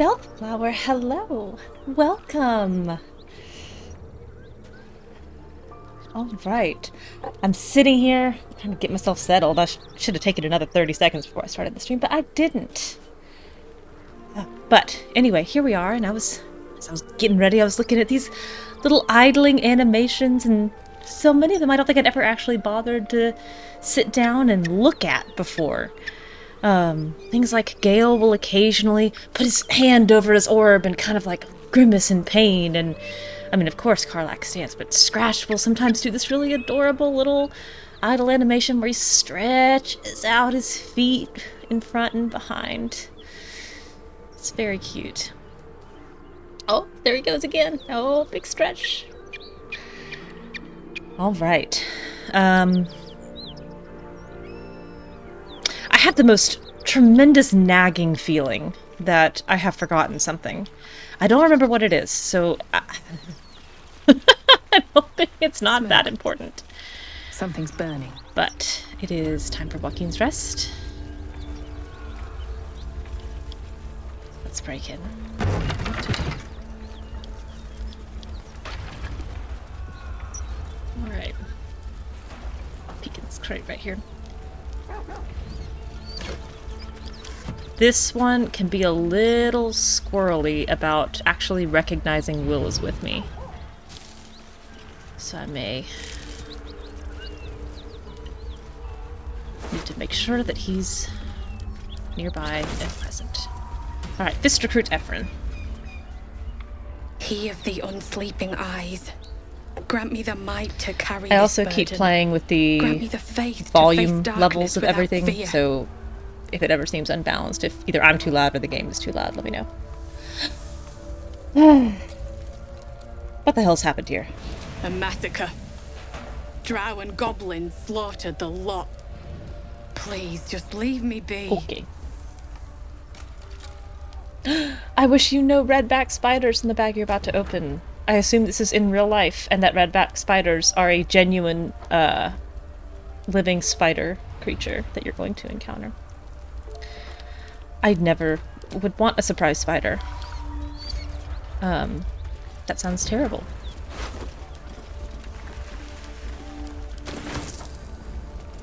Bellflower, hello. Welcome. All right. I'm sitting here trying to get myself settled. I should have taken another 30 seconds before I started the stream, but I didn't. But anyway, here we are, and as I was getting ready, I was looking at these little idling animations, and so many of them I don't think I'd ever actually bothered to sit down and look at before. Things like Gale will occasionally put his hand over his orb and kind of like grimace in pain, and I mean, of course, Karlach dance, but Scratch will sometimes do this really adorable little idle animation where he stretches out his feet in front and behind. It's very cute. Oh, there he goes again. Oh, big stretch. All right. I have the most tremendous nagging feeling that I have forgotten something. I don't remember what it is, so I don't think it's not that important. Something's burning. But it is time for Waukeen's rest. Let's break in. What to do? Alright. Peek in this crate right here. This one can be a little squirrely about actually recognizing Will is with me. So I may need to make sure that he's nearby and present. Alright, Fist Recruit Ephron. He of the unsleeping eyes. Grant me the might to carry I also this keep burden. playing with the faith volume to face levels of without everything, fear. so if it ever seems unbalanced, if either I'm too loud or the game is too loud, let me know. What the hell's happened here? A massacre. Drow and goblins slaughtered the lot. Please, just leave me be. Okay. I wish you no redback spiders in the bag you're about to open. I assume this is in real life, and that redback spiders are a genuine, living spider creature that you're going to encounter. I never would want a surprise spider. That sounds terrible.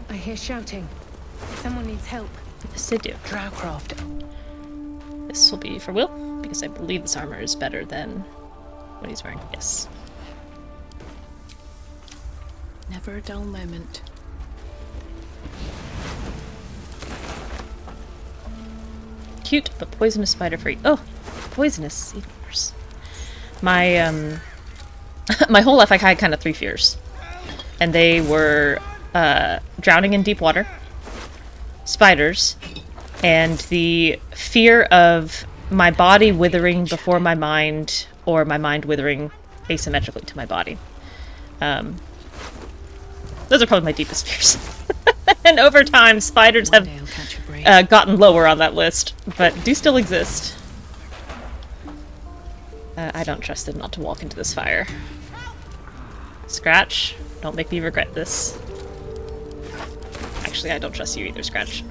I hear shouting. Someone needs help. Yes, they do. Drowcraft. This will be for Will, because I believe this armor is better than what he's wearing. Yes. Never a dull moment. Cute, but poisonous spider free. Oh, poisonous, even worse. My, my whole life I had kind of three fears. And they were, drowning in deep water, spiders, and the fear of my body withering before my mind, or my mind withering asymmetrically to my body. Those are probably my deepest fears. And over time, spiders have gotten lower on that list, but do still exist. I don't trust them not to walk into this fire. Scratch, don't make me regret this. Actually, I don't trust you either, Scratch.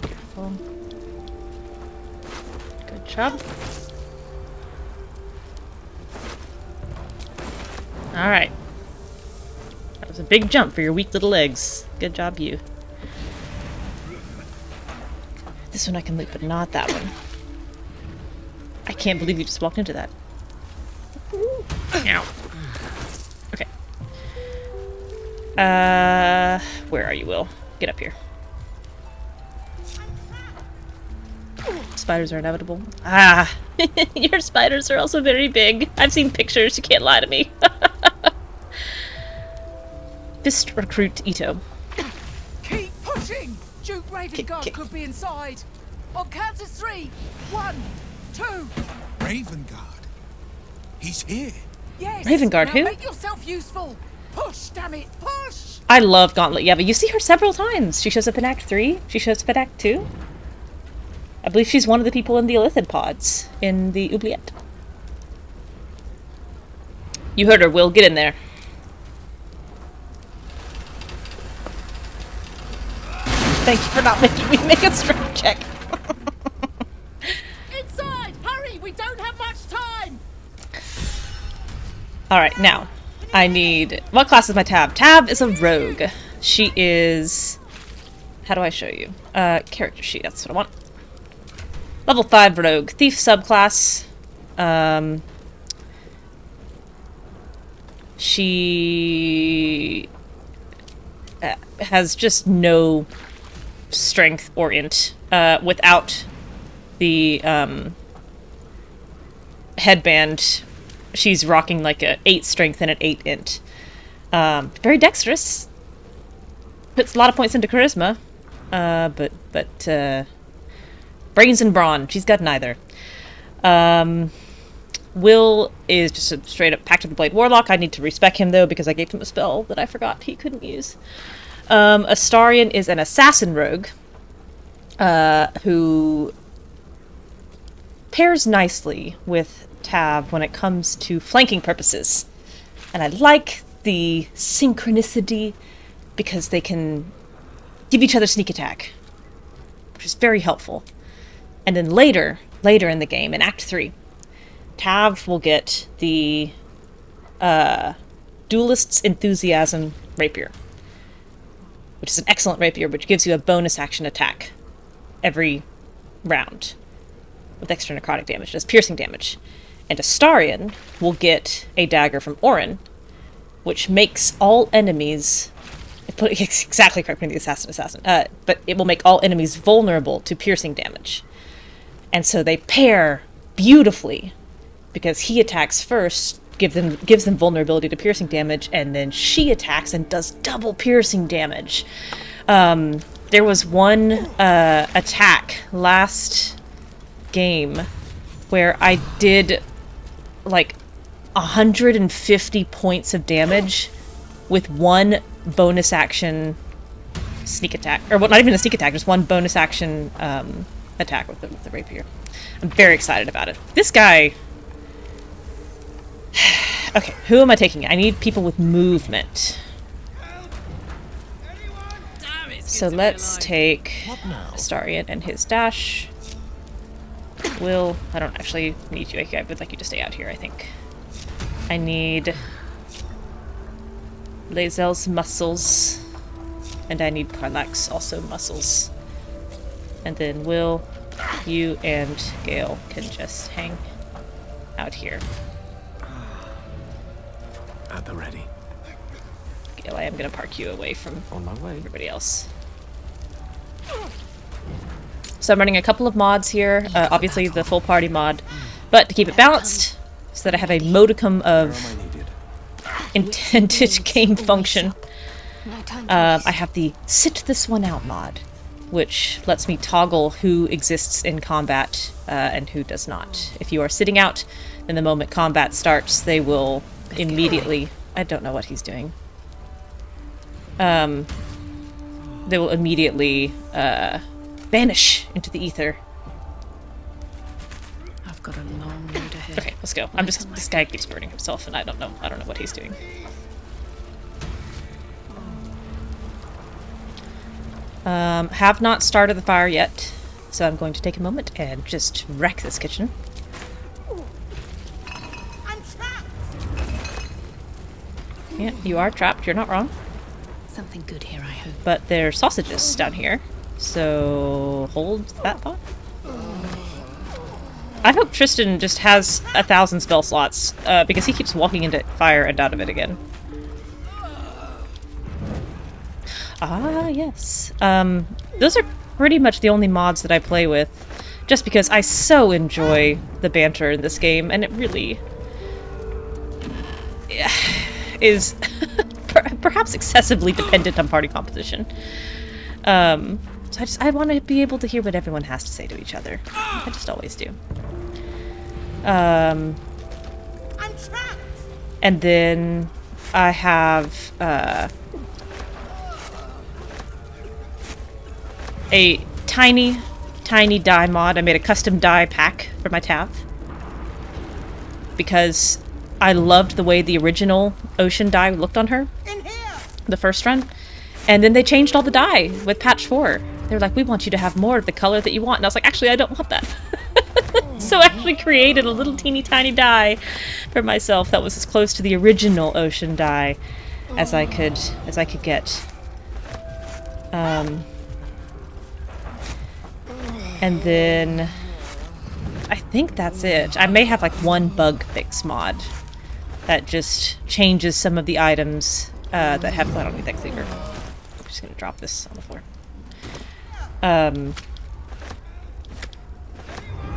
Careful. Good job. Alright. That was a big jump for your weak little legs. Good job, you. This one I can loot, but not that one. I can't believe you just walked into that. Ow. Okay. Where are you, Will? Get up here. Spiders are inevitable. Ah! Your spiders are also very big. I've seen pictures, you can't lie to me. Fist Recruit Ito. Keep pushing! Duke Ravengard could be inside. On count of 3. 1, 2. Ravengard? He's here. Yes. Ravengard, now who? Make yourself useful. Push, damn it, push! I love Gauntlet. Yeah, but you see her several times. She shows up in Act 3. She shows up in Act 2. I believe she's one of the people in the Illithid pods in the Oubliette. You heard her, Will. Get in there. Thank you for not making me make a strength check. Inside! Hurry! We don't have much time! Alright, now, I need... What class is my Tab? Tab is a rogue. She is... How do I show you? Character sheet, that's what I want. Level 5 rogue. Thief subclass. She... has just no strength or int. Without the, headband... She's rocking like a 8 strength and an 8 int. Very dexterous. Puts a lot of points into charisma. But brains and brawn. She's got neither. Will is just a straight up Pact of the Blade Warlock. I need to respec him though because I gave him a spell that I forgot he couldn't use. Astarion is an assassin rogue. Who pairs nicely with Tab when it comes to flanking purposes. And I like the synchronicity because they can give each other sneak attack, which is very helpful. And then later in the game, in Act 3, Tav will get the Duelist's Enthusiasm Rapier, which is an excellent rapier, which gives you a bonus action attack every round with extra necrotic damage. It does piercing damage. And Astarion will get a dagger from Arron, which makes all enemies... It's exactly correct me, the assassin. But it will make all enemies vulnerable to piercing damage. And so they pair beautifully, because he attacks first, gives them vulnerability to piercing damage, and then she attacks and does double piercing damage. There was one attack last game where I did like 150 points of damage with one bonus action sneak attack, or well, not even a sneak attack, just one bonus action attack with the rapier. I'm very excited about it. This guy... Okay, who am I taking? I need people with movement. So let's take Astarion and his dash. Will, I don't actually need you. I would like you to stay out here, I think. I need Lae'zel's muscles. And I need Karlach's also muscles. And then Will, you and Gale can just hang out here. At the ready. Gale, I am going to park you away from On my way. everybody else. So I'm running a couple of mods here. Obviously the full party mod. But to keep it balanced, so that I have a modicum of intended game function, I have the Sit This One Out mod, which lets me toggle who exists in combat and who does not. If you are sitting out, then the moment combat starts, they will immediately... I don't know what he's doing. They will immediately vanish into the ether. I've got a long road ahead. Okay, let's go. This guy keeps burning himself, and I don't know what he's doing. Have not started the fire yet, so I'm going to take a moment and just wreck this kitchen. I'm trapped! Yeah, you are trapped. You're not wrong. Something good here, I hope. But there's sausages down here, so hold that thought. I hope Tristan just has 1,000 spell slots, because he keeps walking into fire and out of it again. Ah, yes. Those are pretty much the only mods that I play with, just because I so enjoy the banter in this game, and it really is perhaps excessively dependent on party composition. So I want to be able to hear what everyone has to say to each other. I just always do. I'm trapped! And then I have a tiny dye mod. I made a custom dye pack for my Tav, because I loved the way the original ocean dye looked on her In here! the first run, and then they changed all the dye with patch 4, They were like, we want you to have more of the color that you want. And I was like, actually, I don't want that. So I actually created a little teeny tiny dye for myself that was as close to the original ocean dye as I could get. And then I think that's it. I may have like one bug fix mod that just changes some of the items that have. I don't need that cleaver. I'm just gonna drop this on the floor.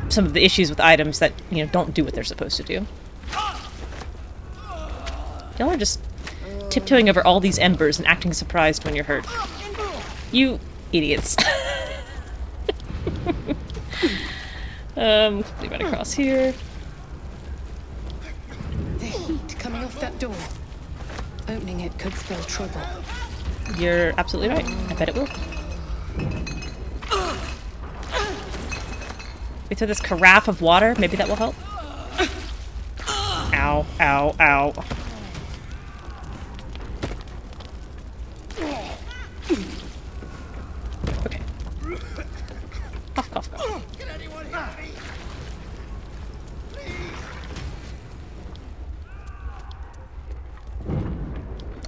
Some of the issues with items that, you know, don't do what they're supposed to do. Y'all are just tiptoeing over all these embers and acting surprised when you're hurt. You idiots. Quickly run across here. The heat coming off that door. Opening it could spell trouble. You're absolutely right. I bet it will. We throw this carafe of water. Maybe that will help. Ow, ow, ow. Okay. Cough, cough, cough.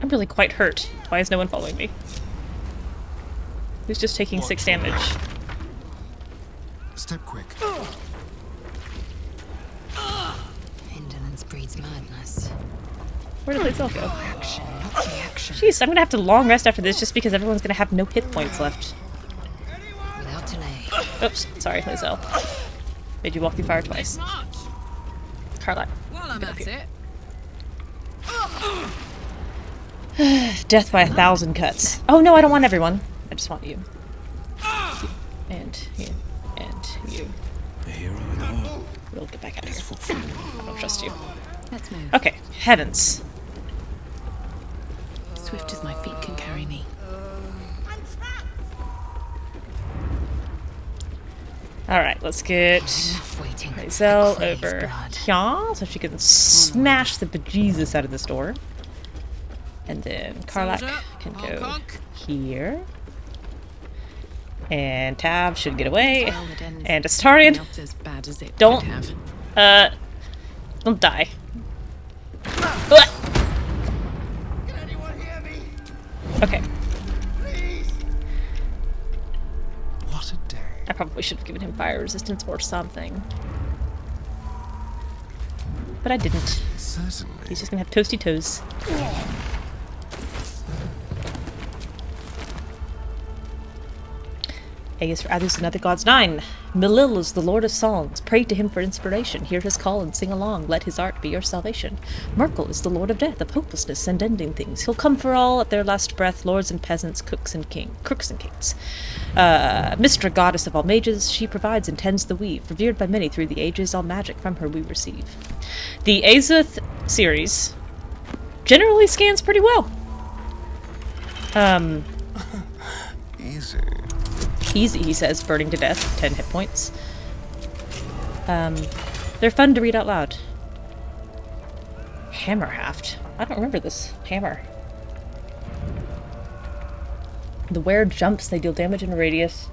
I'm really quite hurt. Why is no one following me? Who's just taking 6 damage? Step quick. Indolence breeds madness. Where did Lae'zel go? Action, not reaction. Jeez, I'm gonna have to long rest after this just because everyone's gonna have no hit points left. Without delay. Oops, sorry, Lae'zel. Made you walk through fire twice. Carla. Well, I'm at it. Death by 1,000 cuts. Oh no, I don't want everyone. I just want you. And you. And you. A hero in all. We'll get back out of here. I don't trust you. Let's move. Okay, heavens. Swift as my feet can carry me. Alright, let's get Waiting. Lae'zel I crave over blood. here so she can smash the bejesus out of this door. And then Karlak Soldier, can Hong go Kong. here. And Tab should get away. Well, it ends And Astarion, not as bad as it don't- could have. don't die. Okay, What a day. I probably should have given him fire resistance or something. But I didn't. Certainly. He's just gonna have toasty toes. A is for Adus and other gods. 9. Milil is the lord of songs. Pray to him for inspiration. Hear his call and sing along. Let his art be your salvation. Merkel is the lord of death, of hopelessness and ending things. He'll come for all at their last breath, lords and peasants, crooks and kings. Mystra, goddess of all mages, she provides and tends the weave. Revered by many through the ages, all magic from her we receive. The Azuth series generally scans pretty well. Easy. Easy, he says, burning to death, 10 hit points. They're fun to read out loud. Hammerhaft. I don't remember this hammer. The where jumps, they deal damage in a radius.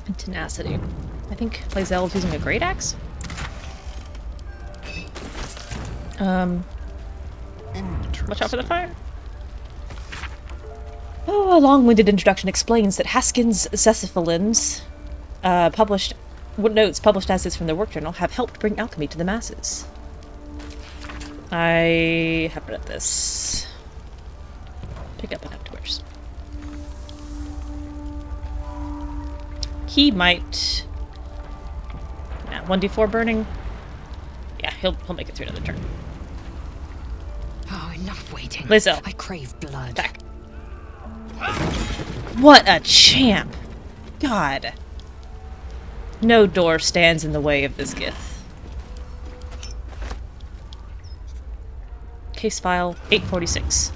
And tenacity. I think Lae'zel is using a great axe. Watch out for the fire. Oh, a long-winded introduction explains that Haskins' Zesiphalins, notes published as is from their work journal, have helped bring alchemy to the masses. I have read this. Pick up and outdoors. He might. Nah, 1d4 burning. Yeah, he'll make it through another turn. Oh, enough waiting. Lae'zel. I crave blood. Attack. What a champ! God. No door stands in the way of this gith. Case file 846.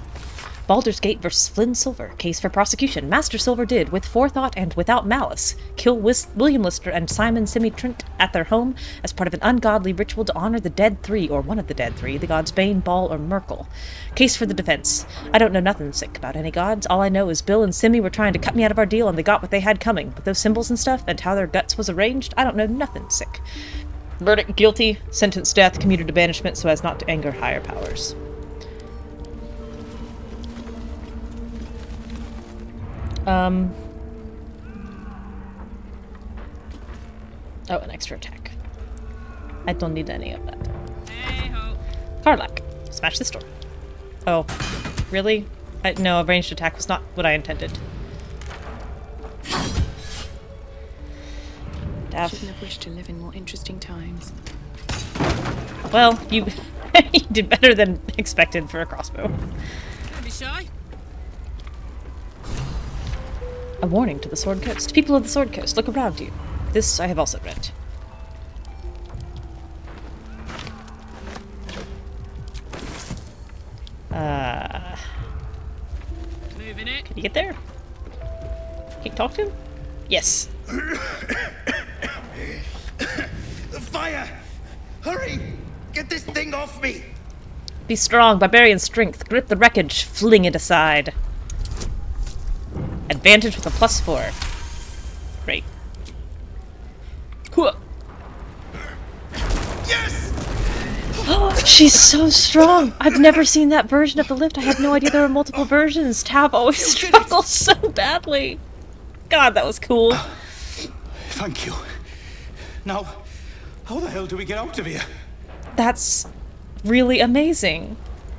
Baldur's Gate versus Flynn Silver. Case for prosecution. Master Silver did, with forethought and without malice, kill William Lister and Simon Semi-Trent at their home as part of an ungodly ritual to honor the dead three, or one of the dead three, the gods Bane, Baal, or Merkel. Case for the defense. I don't know nothing sick about any gods. All I know is Bill and Simi were trying to cut me out of our deal and they got what they had coming. With those symbols and stuff, and how their guts was arranged, I don't know nothing sick. Verdict, guilty. Sentence, death, commuted to banishment so as not to anger higher powers. Oh, an extra attack. I don't need any of that. Hey-ho. Karlak, smash this door. Oh, really? No, a ranged attack was not what I intended. Dav. Shouldn't have wished to live in more interesting times. Well, you, you did better than expected for a crossbow. Don't be shy. A warning to the Sword Coast. People of the Sword Coast, look around you. This I have also read. Moving it. Can you get there? Can you talk to him? Yes. The fire! Hurry! Get this thing off me! Be strong, barbarian strength. Grip the wreckage, fling it aside. Advantage with a +4. Great. Hooah. Yes! She's so strong! I've never seen that version of the lift. I had no idea there were multiple versions. Tab always struggles so badly. God, that was cool. Thank you. Now, how the hell do we get out of here? That's really amazing.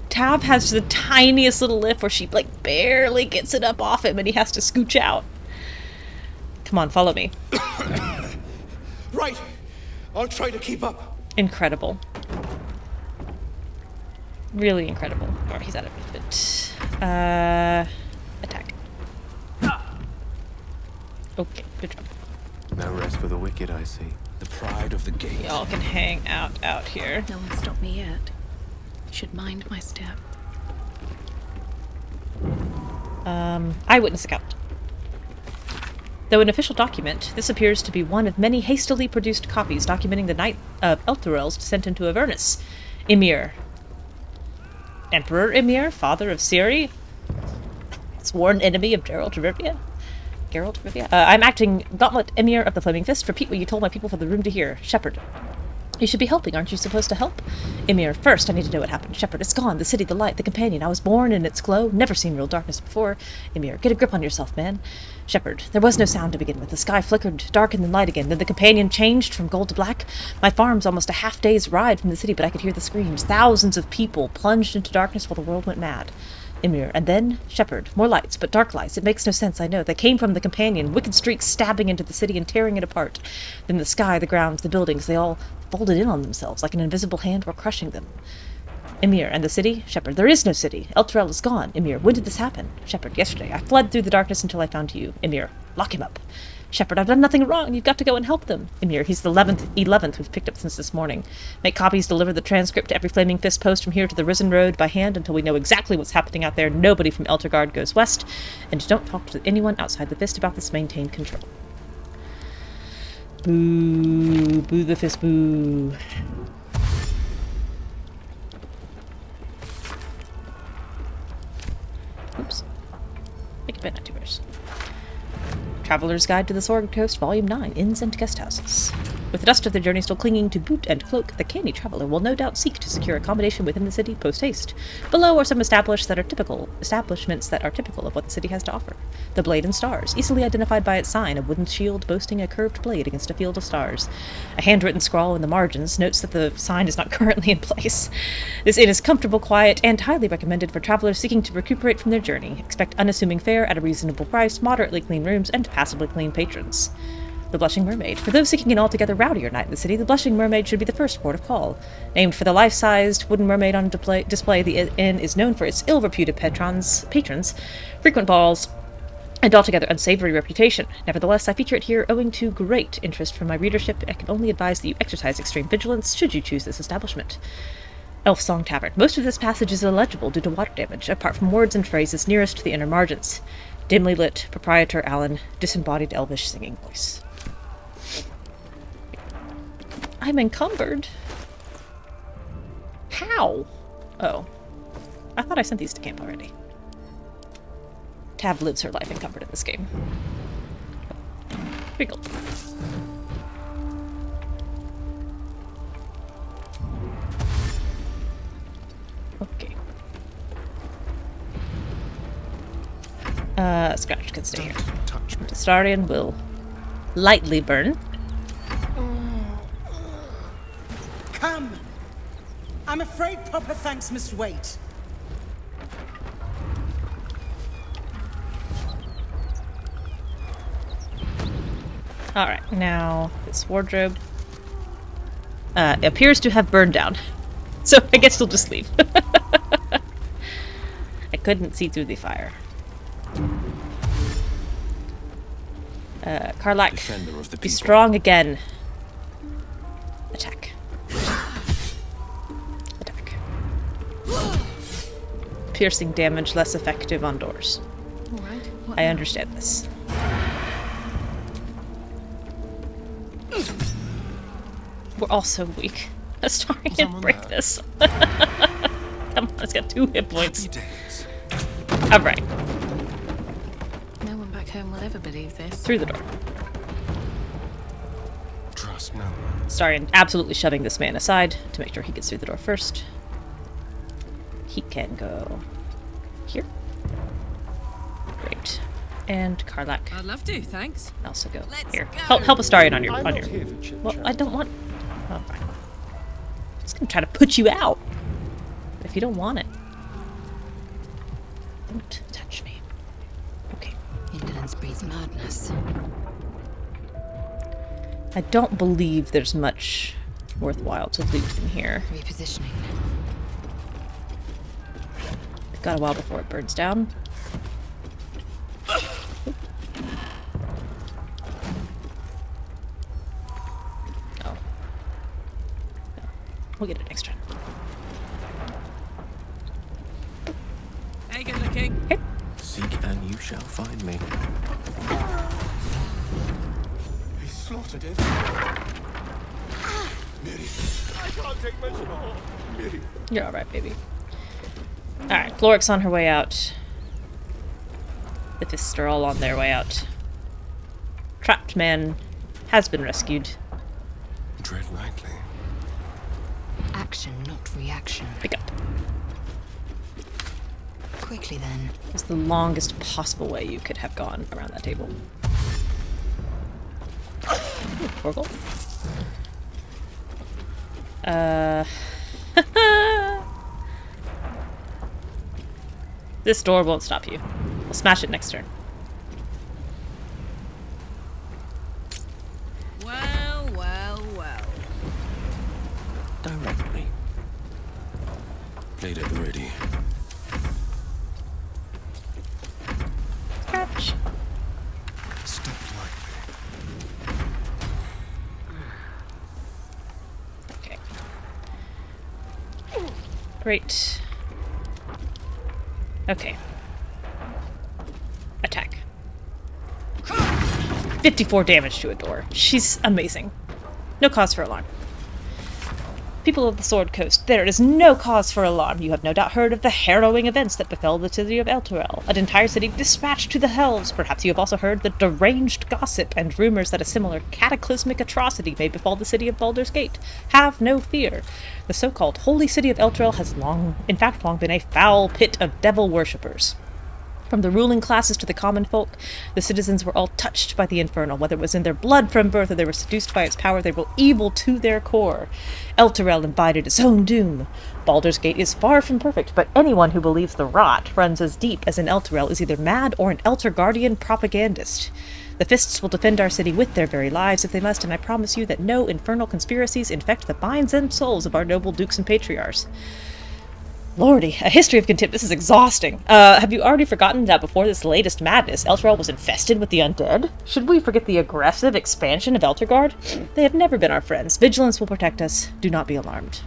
Tab has the tiniest little lift where she, like, barely gets it up off him and he has to scooch out. Come on, follow me. Right. I'll try to keep up. Incredible. Really incredible. Oh, he's out of movement. Attack. Okay, good job. No rest for the wicked, I see. The pride of the gate. Y'all can hang out here. No one stopped me yet. Should mind my step. Eyewitness account. Though an official document, this appears to be one of many hastily produced copies documenting the night of Elturel's descent into Avernus. Ymir. Emperor Ymir, father of Ciri, sworn enemy of Geralt of Rivia. I'm acting Gauntlet Emir of the Flaming Fist. Repeat what you told my people for the room to hear. Shepherd. You should be helping, aren't you supposed to help? Emir, first I need to know what happened. Shepherd, it's gone. The city, the light, the companion. I was born in its glow. Never seen real darkness before. Emir, get a grip on yourself, man. Shepherd, there was no sound to begin with. The sky flickered, dark and then light again. Then the companion changed from gold to black. My farm's almost a half-day's ride from the city, but I could hear the screams. Thousands of people plunged into darkness while the world went mad. Emir, and then, Shepherd, more lights, but dark lights. It makes no sense, I know. They came from the companion, wicked streaks stabbing into the city and tearing it apart. Then the sky, the grounds, the buildings, they all folded in on themselves, like an invisible hand were crushing them. Emir, and the city? Shepherd, there is no city. Elturel is gone. Emir, when did this happen? Shepherd, yesterday. I fled through the darkness until I found you. Emir, lock him up. Shepherd, I've done nothing wrong. You've got to go and help them. Emir, he's the 11th we've picked up since this morning. Make copies, deliver the transcript to every Flaming Fist post from here to the Risen Road by hand until we know exactly what's happening out there. Nobody from Elturgard goes west. And don't talk to anyone outside the Fist about this. Maintain control. Boo. Boo the Fist, boo. Oops. Make it better, not yours. Traveler's Guide to the Sword Coast, Volume 9, Inns and Guest Houses. With the dust of their journey still clinging to boot and cloak, the canny traveler will no doubt seek to secure accommodation within the city post-haste. Below are some establishments that are typical of what the city has to offer. The Blade and Stars, easily identified by its sign, a wooden shield boasting a curved blade against a field of stars. A handwritten scrawl in the margins notes that the sign is not currently in place. This inn is comfortable, quiet, and highly recommended for travelers seeking to recuperate from their journey. Expect unassuming fare at a reasonable price, moderately clean rooms, and passably clean patrons. The Blushing Mermaid. For those seeking an altogether rowdier night in the city, the Blushing Mermaid should be the first port of call. Named for the life-sized wooden mermaid on display, the inn is known for its ill-reputed patrons, frequent balls, and altogether unsavory reputation. Nevertheless, I feature it here owing to great interest from my readership. I can only advise that you exercise extreme vigilance should you choose this establishment. Elf Song Tavern. Most of this passage is illegible due to water damage, apart from words and phrases nearest to the inner margins. Dimly lit, proprietor Alan, disembodied elvish singing voice. I'm encumbered. How? Oh. I thought I sent these to camp already. Tav lives her life encumbered in this game. Wiggle. Okay. Scratch can stay here. Touch me. Starian will lightly burn. Come! I'm afraid proper thanks must wait. Alright, now this wardrobe appears to have burned down. So I guess we'll just leave. I couldn't see through the fire. Karlach, Defender of the be people. strong again. Attack. Attack. Piercing damage less effective on doors. Alright, what I now? understand this. We're all so weak. Astarian, Someone break there. this. Come on, it's got 2 hit points. Happy days. Alright, No one back home will ever believe this. through the door. Trust no one. Astarian absolutely shoving this man aside to make sure he gets through the door first. He can go here. Great. And Karlach I'd love to, thanks. also go Let's here. go. Help Astarian on your I'm on not your. here for chit Well, chat. I don't want. Oh, fine. I'm just gonna try to put you out. If you don't want it, don't touch me. Okay. Indolence breeds madness. I don't believe there's much worthwhile to loot in here. Repositioning. We've got a while before it burns down. Oh. We'll get it next time. Hey, good looking. Okay. Seek and you shall find me. He slaughtered it. Miri, I can't take much more. Miri. You're alright, baby. Alright, Florrick's on her way out. The fists are all on their way out. Trapped man has been rescued. Tread lightly. Action, not reaction. Pick up. Quickly then. It's the longest possible way you could have gone around that table. Ooh, Torgal. This door won't stop you. We'll smash it next turn. Well, well, well. Directly. Blade at the ready. Scratch. Step lightly. Okay. Great. Okay. Attack. 54 damage to a door. She's amazing. No cause for alarm. People of the Sword Coast, there is no cause for alarm. You have no doubt heard of the harrowing events that befell the city of Elturel. An entire city dispatched to the hells. Perhaps you have also heard the deranged gossip and rumors that a similar cataclysmic atrocity may befall the city of Baldur's Gate. Have no fear. The so-called holy city of Elturel has long been a foul pit of devil worshippers. From the ruling classes to the common folk, the citizens were all touched by the infernal. Whether it was in their blood from birth or they were seduced by its power, they were evil to their core. Elturel invited its own doom. Baldur's Gate is far from perfect, but anyone who believes the rot runs as deep as an Elturel is either mad or an Elter Guardian propagandist. The Fists will defend our city with their very lives if they must, and I promise you that no infernal conspiracies infect the minds and souls of our noble dukes and patriarchs. Lordy, a history of contempt. This is exhausting. Have you already forgotten that before this latest madness, Elturel was infested with the undead? Should we forget the aggressive expansion of Elturgard? They have never been our friends. Vigilance will protect us. Do not be alarmed.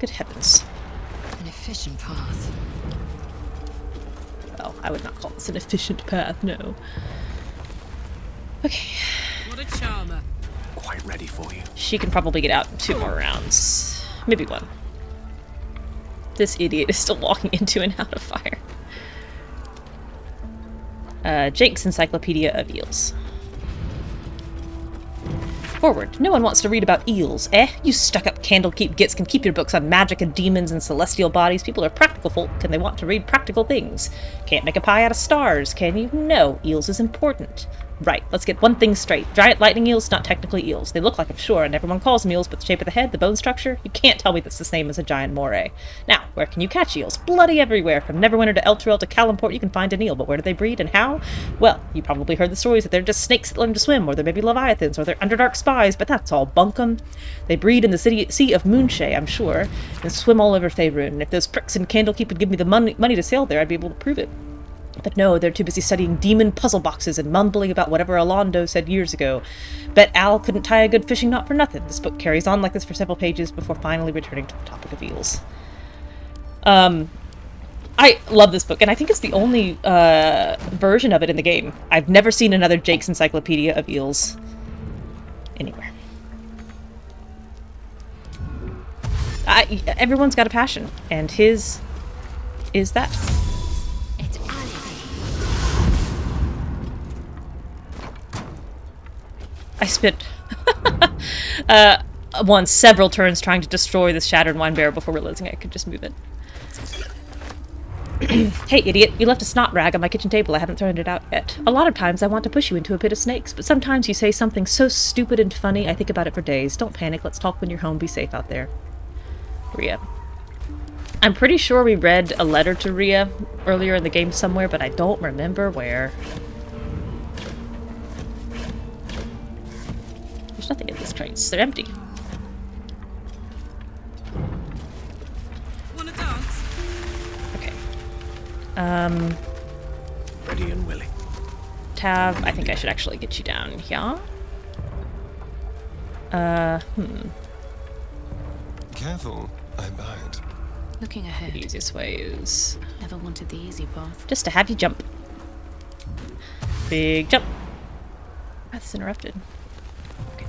Good heavens. An efficient path. Well, I would not call this an efficient path, no. Okay. What a charmer. Quite ready for you. She can probably get out in 2 more rounds. Maybe 1. This idiot is still walking into and out of fire. Jake's Encyclopedia of Eels. Forward. No one wants to read about eels, eh? You stuck-up candlekeep gits can keep your books on magic and demons and celestial bodies. People are practical folk, and they want to read practical things. Can't make a pie out of stars, can you? No, eels is important. Right, let's get one thing straight. Giant lightning eels, not technically eels. They look like them, sure, and everyone calls them eels, but the shape of the head, the bone structure, you can't tell me that's the same as a giant moray. Now, where can you catch eels? Bloody everywhere. From Neverwinter to Elturel to Calimport, you can find an eel, but where do they breed and how? Well, you probably heard the stories that they're just snakes that learn to swim, or they're maybe leviathans, or they're Underdark spies, but that's all bunkum. They breed in the sea of Moonshay, I'm sure, and swim all over Faerun, and if those pricks in Candlekeep would give me the money to sail there, I'd be able to prove it. But no, they're too busy studying demon puzzle boxes and mumbling about whatever Alondo said years ago. Bet Al couldn't tie a good fishing knot for nothing. This book carries on like this for several pages before finally returning to the topic of eels. I love this book, and I think it's the only version of it in the game. I've never seen another Jake's Encyclopedia of Eels anywhere. Everyone's got a passion, and his is that. I spent several turns trying to destroy this shattered wine barrel before realizing I could just move it. Hey, idiot, you left a snot rag on my kitchen table. I haven't thrown it out yet. A lot of times I want to push you into a pit of snakes, but sometimes you say something so stupid and funny, I think about it for days. Don't panic, let's talk when you're home. Be safe out there. Rhea. I'm pretty sure we read a letter to Rhea earlier in the game somewhere, but I don't remember where. There's nothing in these crates. They're empty. Wanna dance? Okay. Ready and willing. Tav, I think I should actually get you down here. Careful, I bite. Looking ahead. The easiest way is Never wanted the easy path. just to have you jump. Big jump. That's interrupted. Okay.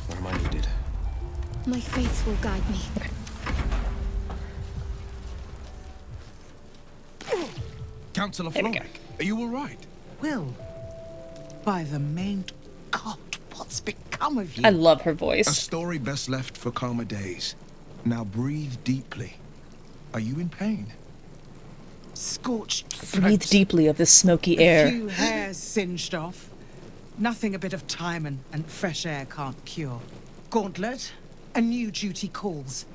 Where am I needed? My faith will guide me. Councillor There we go. Florrick, are you all right? Will, by the main God, what's become of you? I love her A voice. story best left for calmer days. Now breathe deeply. Are you in pain? Scorched Breathe throat. deeply of this smoky A air. few hairs singed off. Nothing a bit of time and fresh air can't cure. Gauntlet, a new duty calls.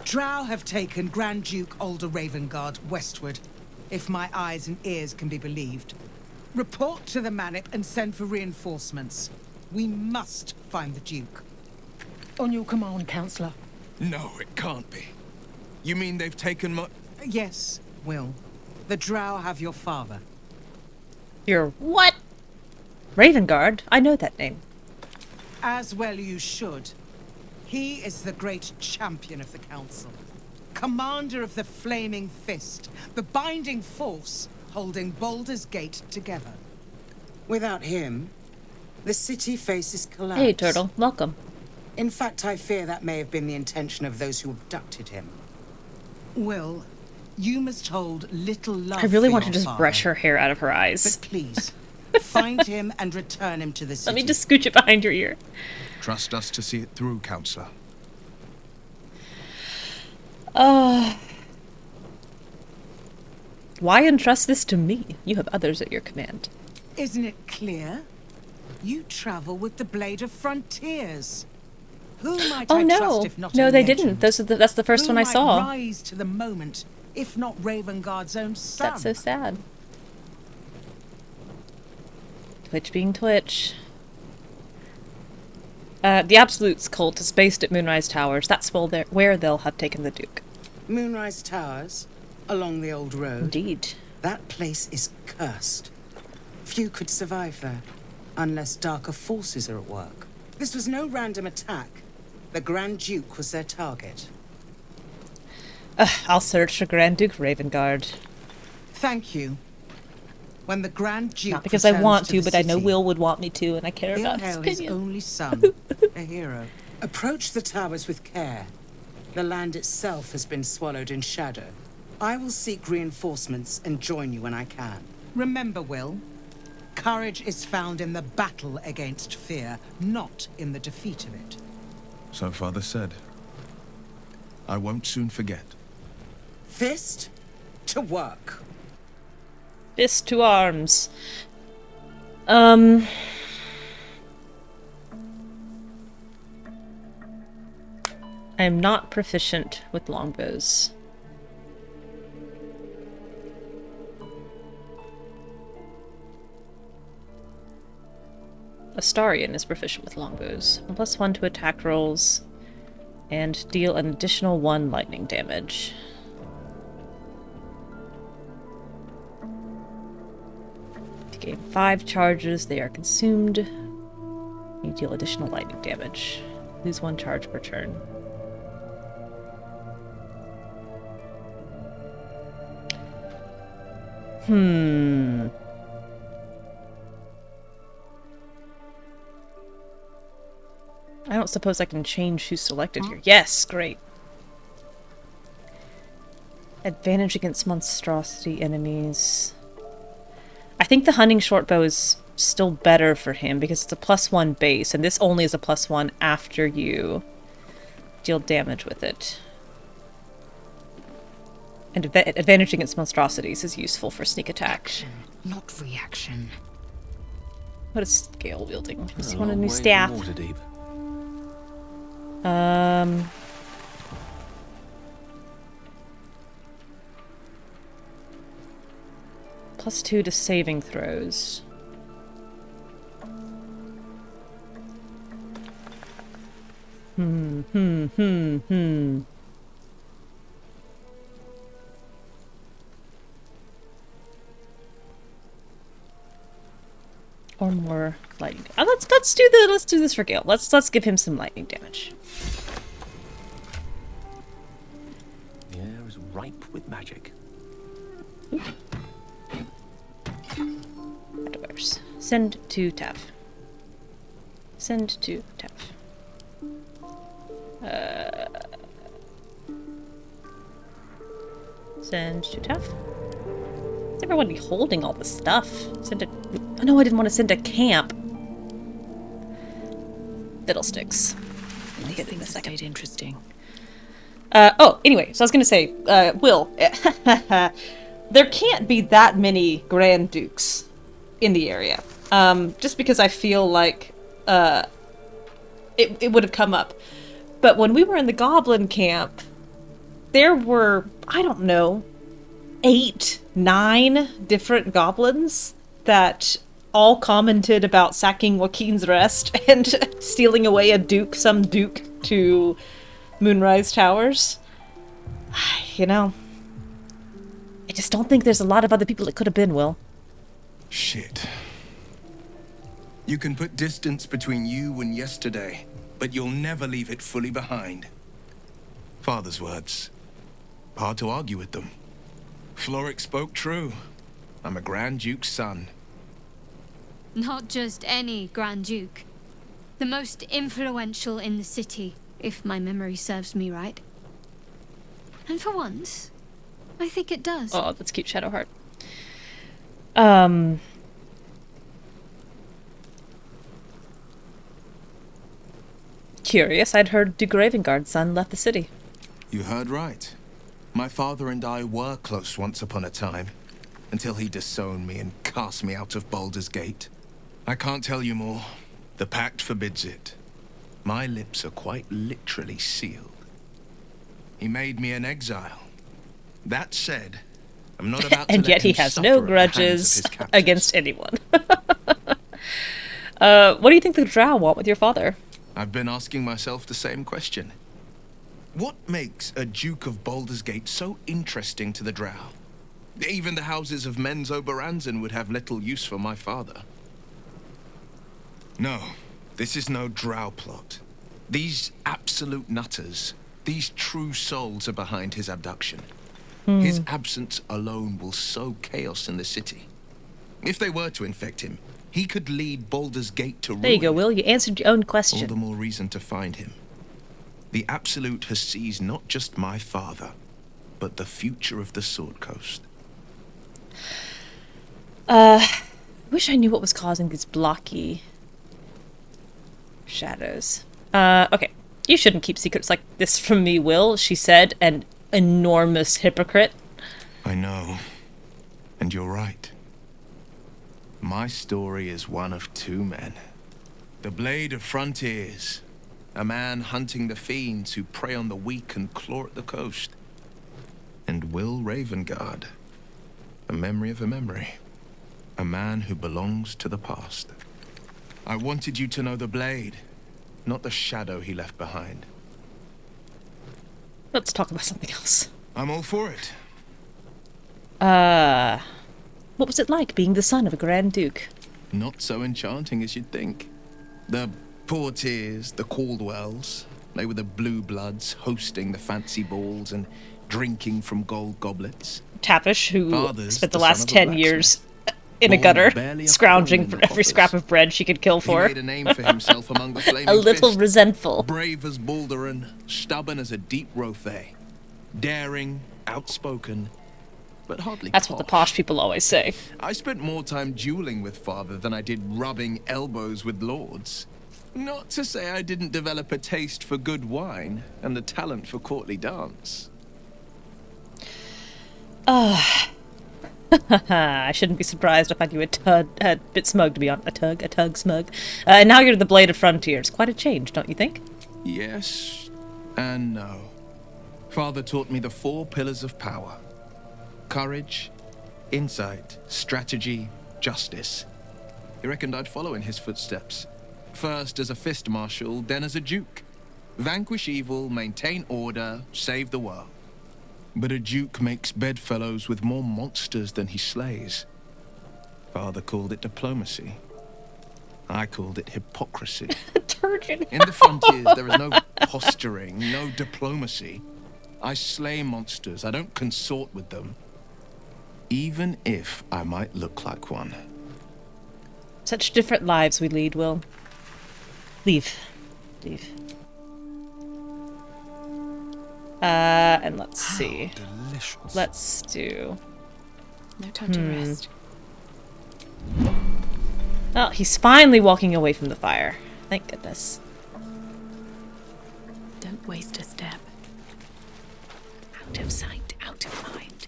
Drow have taken Grand Duke Alder Ravengard westward, if my eyes and ears can be believed. Report to the Manip and send for reinforcements. We must find the Duke. On your command, Councillor. No, it can't be. You mean they've taken my... Yes, Will. The Drow have your father. Your what? Ravengard? I know that name. As well you should. He is the great champion of the Council. Commander of the Flaming Fist. The binding force holding Baldur's Gate together. Without him, the city faces collapse. Hey, Turtle. Welcome. In fact, I fear that may have been the intention of those who abducted him. Will, you must hold little love I really for want to your just father. brush her hair out of her eyes. But please, find him and return him to the city. Let me just scooch it behind your ear. Trust us to see it through, Councillor. Why entrust this to me? You have others at your command. Isn't it clear? You travel with the Blade of Frontiers. Who might Oh I no, trust if not no, a they legend? didn't. That's the first Who one I might saw. rise to the moment, if not Ravengard's own son? That's so sad. Twitch being Twitch. The Absolute's cult is based at Moonrise Towers. That's where they'll have taken the Duke. Moonrise Towers, along the old road. Indeed. That place is cursed. Few could survive there, unless darker forces are at work. This was no random attack. The Grand Duke was their target. I'll search for Grand Duke Ravengard. Thank you. When the Grand Duke Not because I want to, the but I know city, Will would want me to, and I care he'll about his hail his opinion. only son, a hero. Approach the towers with care. The land itself has been swallowed in shadow. I will seek reinforcements and join you when I can. Remember, Will, courage is found in the battle against fear, not in the defeat of it. So Father said. I won't soon forget. Fist to work. Fist to arms. I'm not proficient with longbows. Astarion is proficient with longbows. 1+1 to attack rolls, and deal an additional 1 lightning damage. To gain 5 charges, they are consumed. You deal additional lightning damage. Lose 1 charge per turn. I don't suppose I can change who's selected here. Yes, great. Advantage against monstrosity enemies. I think the hunting shortbow is still better for him because it's a +1 base, and this only is a +1 after you deal damage with it. And advantage against monstrosities is useful for sneak attack. Action, not reaction. What is scale wielding? Just A want a long new way from staff. Waterdeep. +2 to saving throws. Or more lightning. Let's do this for Gale. Let's give him some lightning damage. The air is ripe with magic. Doors. Send to Tav. Send to Tav. Send to Tav. Does everyone be holding all the stuff? Send a... Oh, no, I didn't want to send a camp. Fiddlesticks. These things stayed interesting. Anyway, so I was going to say, Will, there can't be that many Grand Dukes in the area. Just because I feel like it would have come up. But when we were in the Goblin camp, there were, I don't know, 8, 9 different goblins that all commented about sacking Waukeen's Rest and stealing away some duke to Moonrise Towers. You know, I just don't think there's a lot of other people it could have been, Will. Shit. You can put distance between you and yesterday, but you'll never leave it fully behind. Father's words. Hard to argue with them. Florrick spoke true. I'm a Grand Duke's son. Not just any Grand Duke. The most influential in the city, if my memory serves me right. And for once, I think it does. Oh, that's cute, Shadowheart. Curious, I'd heard Duke Ravengard's son left the city. You heard right. My father and I were close once upon a time, until he disowned me and cast me out of Baldur's Gate. I can't tell you more. The pact forbids it. My lips are quite literally sealed. He made me an exile. That said, I'm not about to And let yet he him has suffer no at the hands of grudges his captors. against anyone. What do you think the Drow want with your father? I've been asking myself the same question. What makes a Duke of Baldur's Gate so interesting to the Drow? Even the houses of Menzo Baranzan would have little use for my father. No, This is no drow plot. These absolute nutters, these true souls are behind his abduction. His absence alone will sow chaos in the city. If they were to infect him, he could lead Baldur's Gate to ruin. There you go, Will. You answered your own question. All the more reason to find him. The Absolute has seized not just my father, but the future of the Sword Coast. Wish I knew what was causing these blocky shadows. Okay. You shouldn't keep secrets like this from me, Will, she said, an enormous hypocrite. I know. And you're right. My story is one of two men. The Blade of Frontiers. A man hunting the fiends who prey on the weak and claw at the coast. And Will Ravengard. A memory of a memory. A man who belongs to the past. I wanted you to know the Blade, not the shadow he left behind. Let's talk about something else. I'm all for it. What was it like being the son of a Grand Duke? Not so enchanting as you'd think. The Portiers, the Caldwells, they were the blue bloods hosting the fancy balls and drinking from gold goblets. Tavish, who Father's spent the the last son of a 10 blacksmith. years in a Born gutter, barely a scrounging pawn for in the every coffers. scrap of bread she could kill He for. made a name for himself among the flaming A little fist. resentful. Brave as Baldurin, stubborn as a deep Rothe, daring, outspoken, but hardly That's what the posh people always say. I spent more time dueling with father than I did rubbing elbows with lords. Not to say I didn't develop a taste for good wine and the talent for courtly dance. I shouldn't be surprised if I knew a bit smug, to be honest. A tug smug. And now you're the Blade of Frontiers. Quite a change, don't you think? Yes and no. Father taught me the 4 pillars of power. Courage, insight, strategy, justice. He reckoned I'd follow in his footsteps. First as a fist marshal, then as a duke. Vanquish evil, maintain order, save the world. But a duke makes bedfellows with more monsters than he slays. Father called it diplomacy. I called it hypocrisy. Turgid. In the frontiers, there is no posturing, no diplomacy. I slay monsters. I don't consort with them. Even if I might look like one. Such different lives we lead, Will. Leave. And let's see. Delicious. Let's do... No time to rest. Oh, he's finally walking away from the fire. Thank goodness. Don't waste a step. Out of sight, out of mind.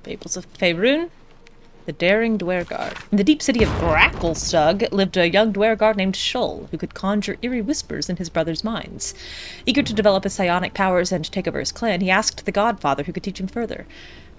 Fables of Faerun. The daring Dwergard. In the deep city of Gracklstug lived a young Dwergard named Shull, who could conjure eerie whispers in his brother's minds. Eager to develop his psionic powers and take over his clan, he asked the Godfather who could teach him further.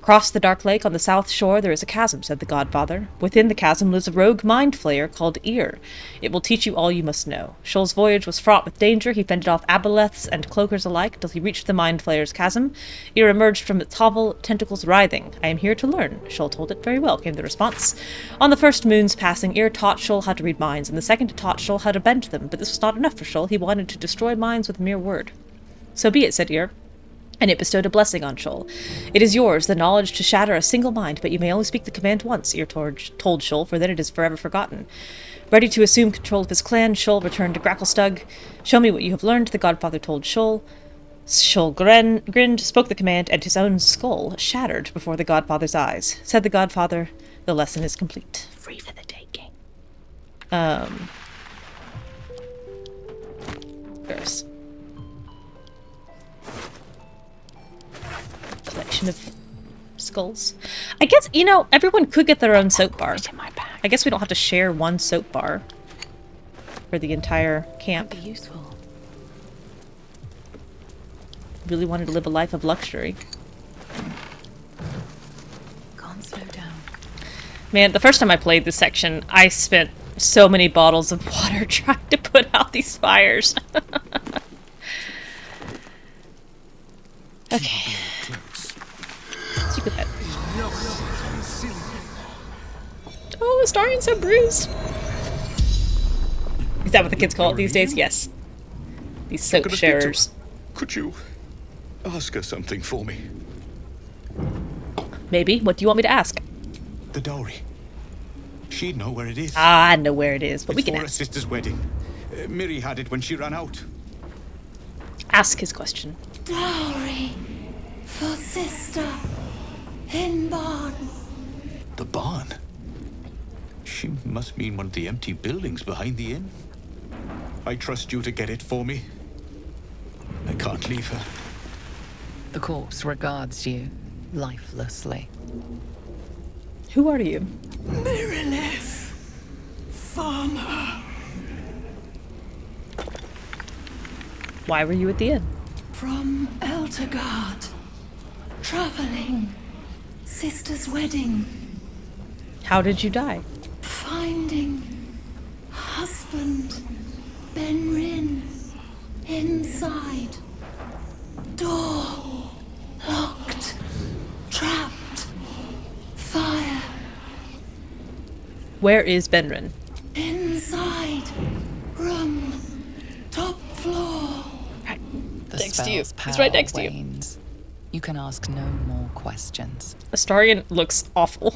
Across the dark lake on the south shore there is a chasm, said the Godfather. Within the chasm lives a rogue mind flayer called Ear. It will teach you all you must know. Shull's voyage was fraught with danger. He fended off aboleths and cloakers alike until he reached the mind flayer's chasm. Ear emerged from its hovel, tentacles writhing. I am here to learn. Shull told it. Very well, came the response. On the first moon's passing, Ear taught Shull how to read minds, and the second it taught Shull how to bend them. But this was not enough for Shull. He wanted to destroy minds with a mere word. So be it, said Ear. And it bestowed a blessing on Shull. It is yours, the knowledge to shatter a single mind, but you may only speak the command once, Ear told Shull, for then it is forever forgotten. Ready to assume control of his clan, Shull returned to Gracklstug. Show me what you have learned, the Godfather told Shull. Shull grinned, spoke the command, and his own skull shattered before the Godfather's eyes. Said the Godfather, the lesson is complete. Free for the taking. There's collection of skulls. I guess, you know, everyone could get their own soap bar. In my bag. I guess we don't have to share one soap bar for the entire camp. Be useful. Really wanted to live a life of luxury. Can't slow down. Man, the first time I played this section, I spent so many bottles of water trying to put out these fires. Okay. Let's go ahead. bruised. Oh, Astarian's so bruised. Is that what the kids call it these days? Yes. These soap sharers. Could you ask her something for me? Maybe. What do you want me to ask? The dowry. She'd know where it is. Ah, I know where it is, but It's we can for her ask. sister's wedding. Miri had it when she ran out. Ask his question. Dowry for sister in barn. The barn? She must mean one of the empty buildings behind the inn. I trust you to get it for me. I can't leave her. The corpse regards you lifelessly. Who are you? Mirilith, farmer. Why were you at the inn? From Eltergard. Traveling. Sister's wedding. How did you die? Finding husband Benrin inside. Door locked. Trapped. Fire. Where is Benrin? Inside. Room. Top floor. The Next to you. spell's He's right power next to you. wanes. You can ask no more questions. Astarian looks awful.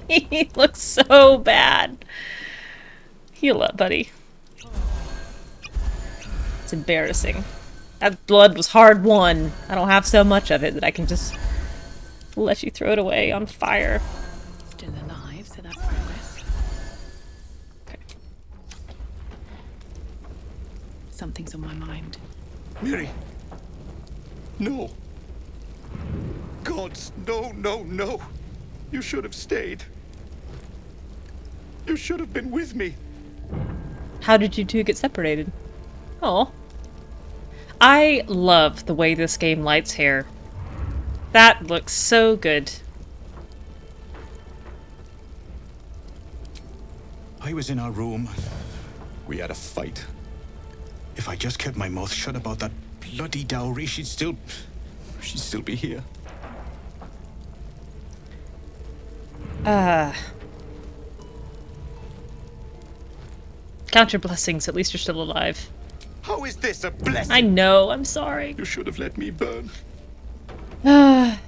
He looks so bad. Heal up, buddy. It's embarrassing. That blood was hard won. I don't have so much of it that I can just let you throw it away on fire. Still alive, so that's progress. Okay. Something's on my mind. Miri. No. Gods, no, no, no. You should have stayed. You should have been with me. How did you two get separated? Oh. I love the way this game lights hair. That looks so good. I was in our room. We had a fight. If I just kept my mouth shut about that bloody dowry, she'd still be here. Count your blessings, at least you're still alive. How is this a blessing? I know, I'm sorry. You should have let me burn. On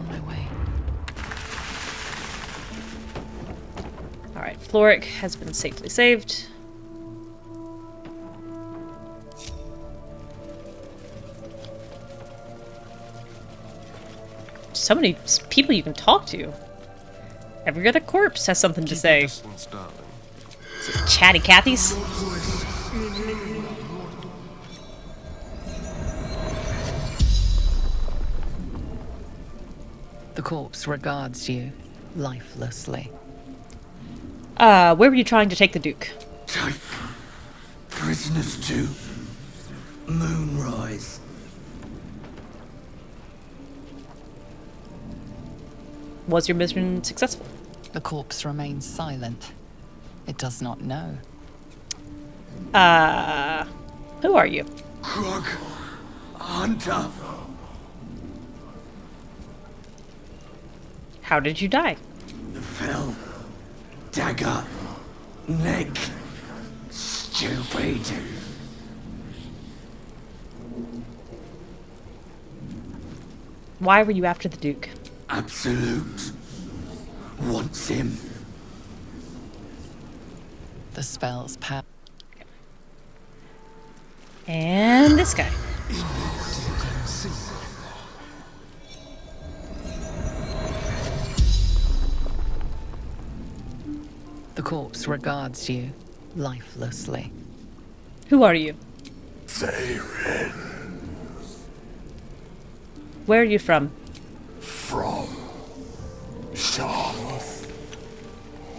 my way. Alright, Florrick has been safely saved. So many people you can talk to. Every other corpse has something to say. Chatty Cathy's. The corpse regards you lifelessly. Where were you trying to take the Duke? Take prisoners to Moonrise. Was your mission successful? The corpse remains silent. It does not know. Who are you? Krug Hunter. How did you die? The fell. Dagger. Neck. Stupid. Why were you after the Duke? Absolute. Wants him. The spell's power. And this guy. The corpse regards you lifelessly. Who are you? Zayrin. Where are you from? From Sharth.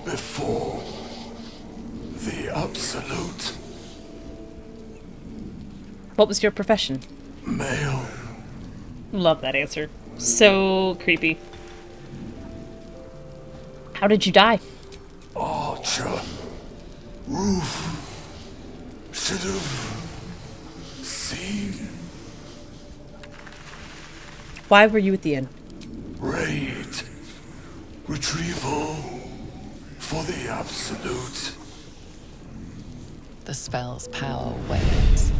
Before the Absolute. What was your profession? Male. Love that answer. So creepy. How did you die? Archer. Roof. Should have seen. Why were you at the inn? Raid. Retrieval for the absolute. The spell's power wanes.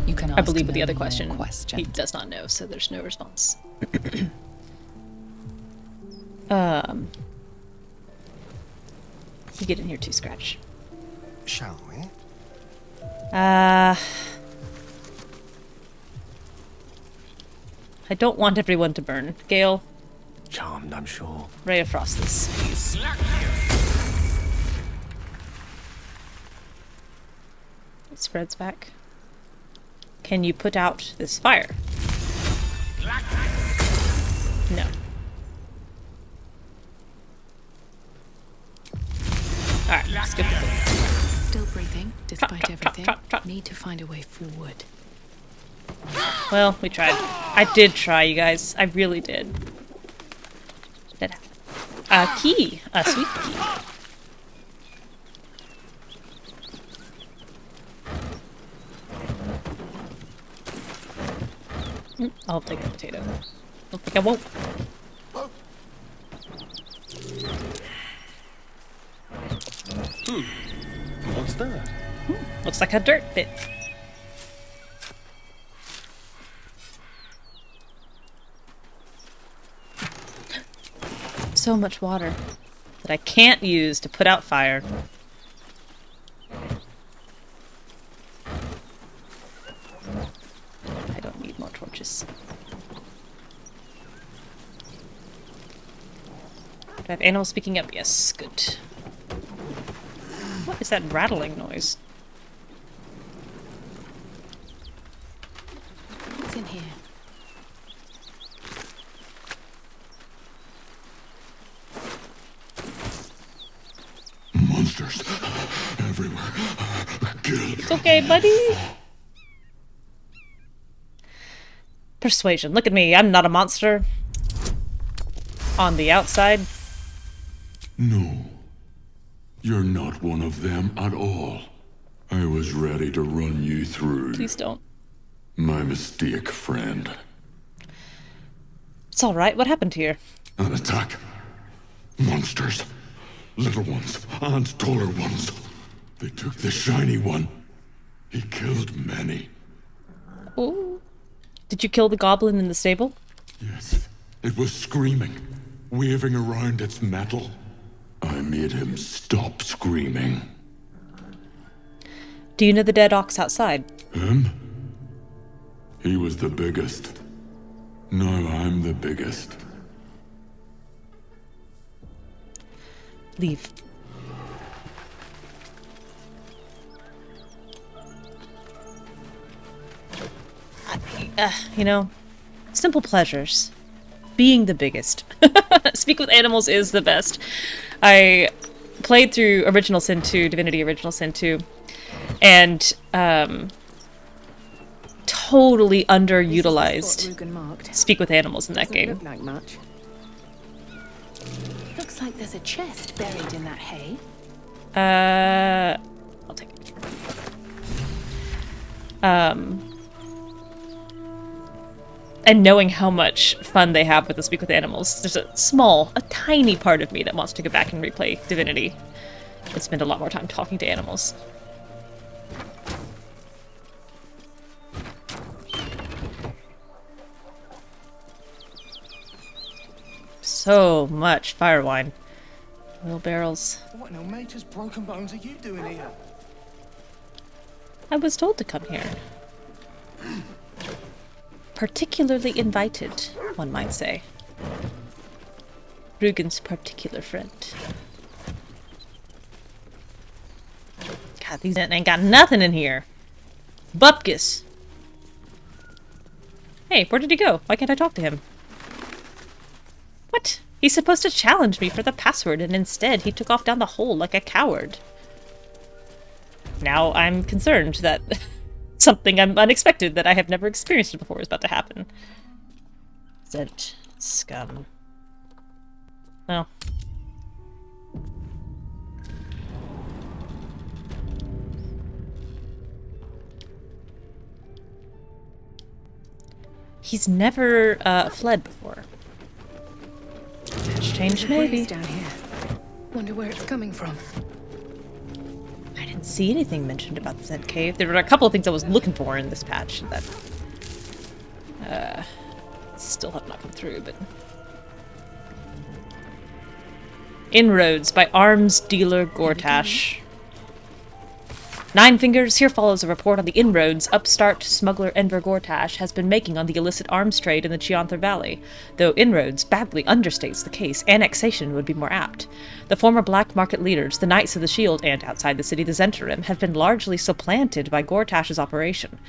You can ask I believe with the no other more question, he questions. does not know, so there's no response. You get in here too, Scratch. Shall we? I don't want everyone to burn. Gale, Charmed, I'm sure. Ray of Frost this, please. It spreads back. Can you put out this fire? No. Alright, let's go. Still breathing, despite Trot, everything. trot, trot. Need to find a way forward. Well, we tried. I did try, you guys. I really did. That happened. A key. A sweet key. I'll take a potato. Don't think I won't. What's that? Looks like a dirt bit. So much water that I can't use to put out fire. I don't need more torches. Do I have animals speaking up? Yes, good. What is that rattling noise? What's in here? Monsters everywhere. Kill. It's okay, buddy. Persuasion. Look at me. I'm not a monster. On the outside. No. You're not one of them at all. I was ready to run you through. Please don't. My mistake, friend. It's alright. What happened here? An attack. Monsters. Little ones and taller ones. They took the shiny one. He killed many. Oh. Did you kill the goblin in the stable? Yes. It was screaming, waving around its metal. I made him stop screaming. Do you know the dead ox outside? Him? He was the biggest. Now I'm the biggest. Leave. You know, simple pleasures. Being the biggest. Speak with animals is the best. I played through Original Sin 2, Divinity Original Sin 2, and totally underutilized Speak with Animals in that game. Look like much. Looks like there's a chest buried in that hay. I'll take it. And knowing how much fun they have with the Speak with Animals, there's a tiny part of me that wants to go back and replay Divinity and spend a lot more time talking to animals. So much fire wine. Oil barrels. What in Almata's broken bones are you doing here? I was told to come here. Particularly invited, one might say. Rugen's particular friend. God, these ain't got nothing in here. Bupkis. Hey, where did he go? Why can't I talk to him? What? He's supposed to challenge me for the password, and instead he took off down the hole like a coward. Now I'm concerned that something unexpected that I have never experienced before is about to happen. Zhent. Scum. Well. He's never fled before. changed, There's a maybe. breeze down here. Wonder where it's coming from. I didn't see anything mentioned about the Zhent cave. There were a couple of things I was looking for in this patch that still have not come through, but... Inroads by arms dealer Gortash. Nine Fingers, here follows a report on the inroads upstart smuggler Enver Gortash has been making on the illicit arms trade in the Chianther Valley. Though inroads badly understates the case, annexation would be more apt. The former black market leaders, the Knights of the Shield, and outside the city the Zhentarim, have been largely supplanted by Gortash's operation.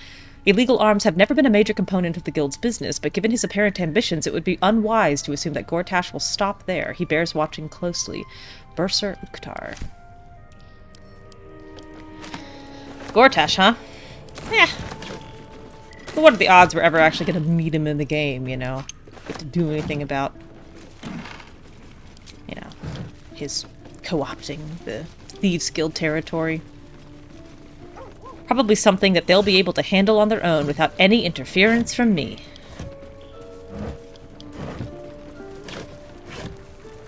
Illegal arms have never been a major component of the guild's business, but given his apparent ambitions, it would be unwise to assume that Gortash will stop there. He bears watching closely. Bursar Uktar. Gortash, huh? Yeah. But what are the odds we're ever actually going to meet him in the game, you know? Get to do anything about, you know, his co-opting the Thieves Guild territory. Probably something that they'll be able to handle on their own without any interference from me.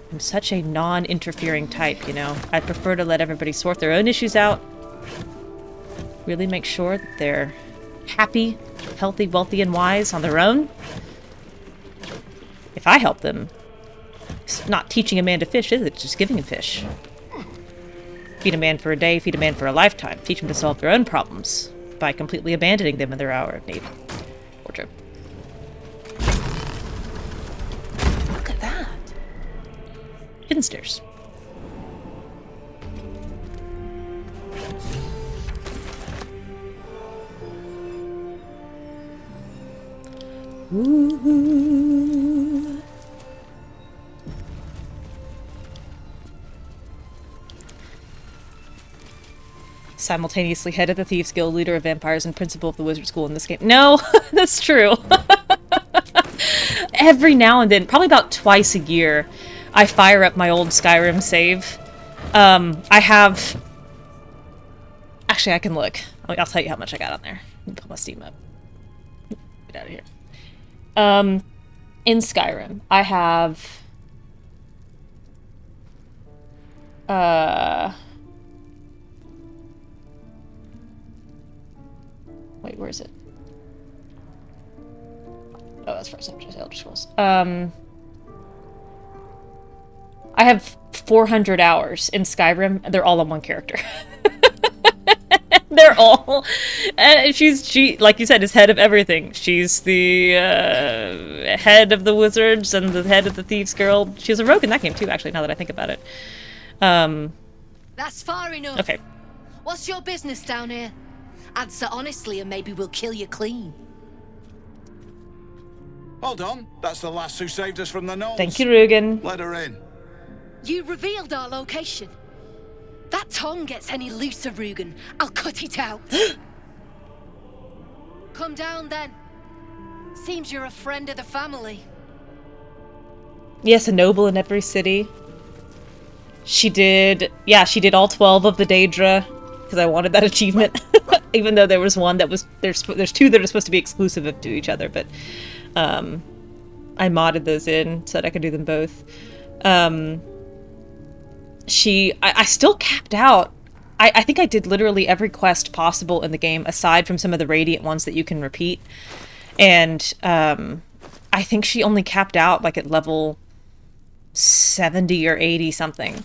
I'm such a non-interfering type, you know? I prefer to let everybody sort their own issues out. Really make sure that they're happy, healthy, wealthy, and wise on their own. If I help them, it's not teaching a man to fish, is it? It's just giving him fish. Feed a man for a day, feed a man for a lifetime. Teach them to solve their own problems by completely abandoning them in their hour of need. Wardrobe. Look at that. Hidden stairs. Ooh. Simultaneously head of the Thieves Guild, leader of vampires, and principal of the wizard school in this game. No, that's true. Every now and then, probably about twice a year, I fire up my old Skyrim save. I have... Actually, I can look. I'll tell you how much I got on there. Let me pull my Steam up. Get out of here. In Skyrim, I have... Wait, where is it? Oh, that's for Elder Scrolls. I have 400 hours in Skyrim, and they're all on one character. They're all... she, like you said, is head of everything. She's the head of the wizards and the head of the Thieves Guild. She was a rogue in that game, too, actually, now that I think about it. That's far enough. Okay. What's your business down here? Answer honestly and maybe we'll kill you clean. Hold on. That's the lass who saved us from the gnolls. Thank you, Rugen. Let her in. You revealed our location. That tongue gets any looser, Rugen, I'll cut it out. Come down then. Seems you're a friend of the family. Yes, a noble in every city. She did... Yeah, she did all 12 of the Daedra, because I wanted that achievement. Even though there was one that was... There's two that are supposed to be exclusive to each other, but... I modded those in so that I could do them both. I still capped out. I think I did literally every quest possible in the game, aside from some of the Radiant ones that you can repeat. And I think she only capped out like at level 70 or 80 something.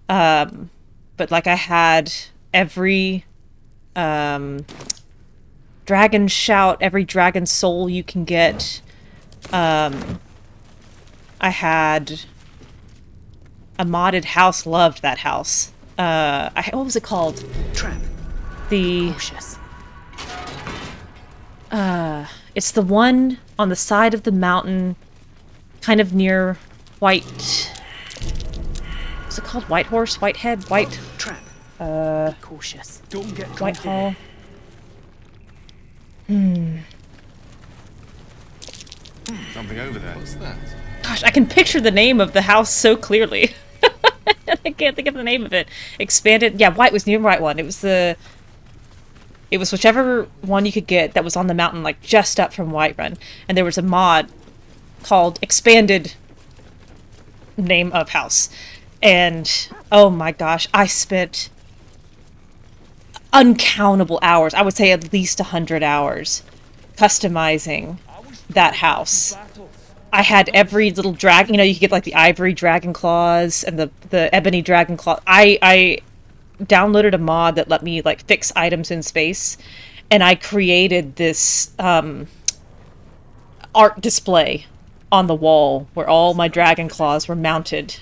But like I had every dragon shout, every dragon soul you can get. I had a modded house, loved that house. What was it called? Trap. The... Cautious. It's the one on the side of the mountain, kind of near White... What's it called? White Horse? Whitehead? White... Trap. Be cautious. Don't get Whitehall. Something over there. What's that? Gosh, I can picture the name of the house so clearly. I can't think of the name of it. Expanded... Yeah, White was the right one. It was the... It was whichever one you could get that was on the mountain, like, just up from Whiterun. And there was a mod called Expanded name of house. And oh my gosh, I spent uncountable hours. I would say at least 100 hours customizing that house. I had every little dragon, you know, you could get like the ivory dragon claws and the ebony dragon claw. I downloaded a mod that let me like fix items in space, and I created this art display on the wall where all my dragon claws were mounted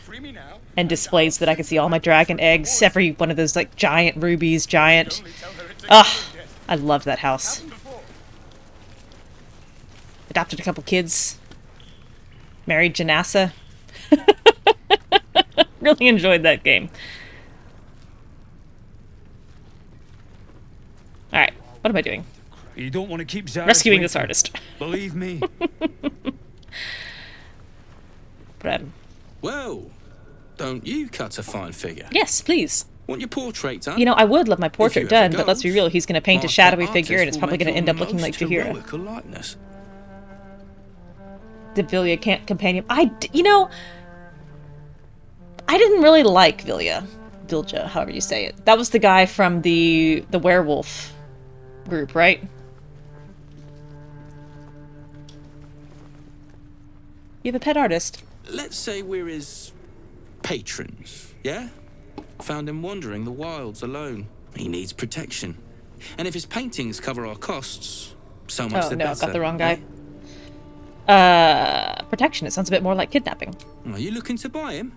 and displayed so that I could see all my dragon eggs, every one of those like giant rubies, giant... Ugh, I love that house. Adopted a couple kids. Married Janassa. Really enjoyed that game. Alright, what am I doing? You don't want to keep Zaris rescuing waiting. This artist. Believe me. Brem. Well, don't you cut a fine figure? Yes, please. Want your portrait done? You know, I would love my portrait done, but let's be real, he's going to paint a Master shadowy figure and artist it's probably will going to make end up your looking like most Jahira. heroical likeness. The Vilya can't companion. You know, I didn't really like Vilya. Vilja, however you say it. That was the guy from the werewolf group, right? You have a pet artist. Let's say we're his patrons, yeah? Found him wandering the wilds alone. He needs protection. And if his paintings cover our costs, so much the better. Oh no, got the wrong guy. Protection. It sounds a bit more like kidnapping. Are you looking to buy him?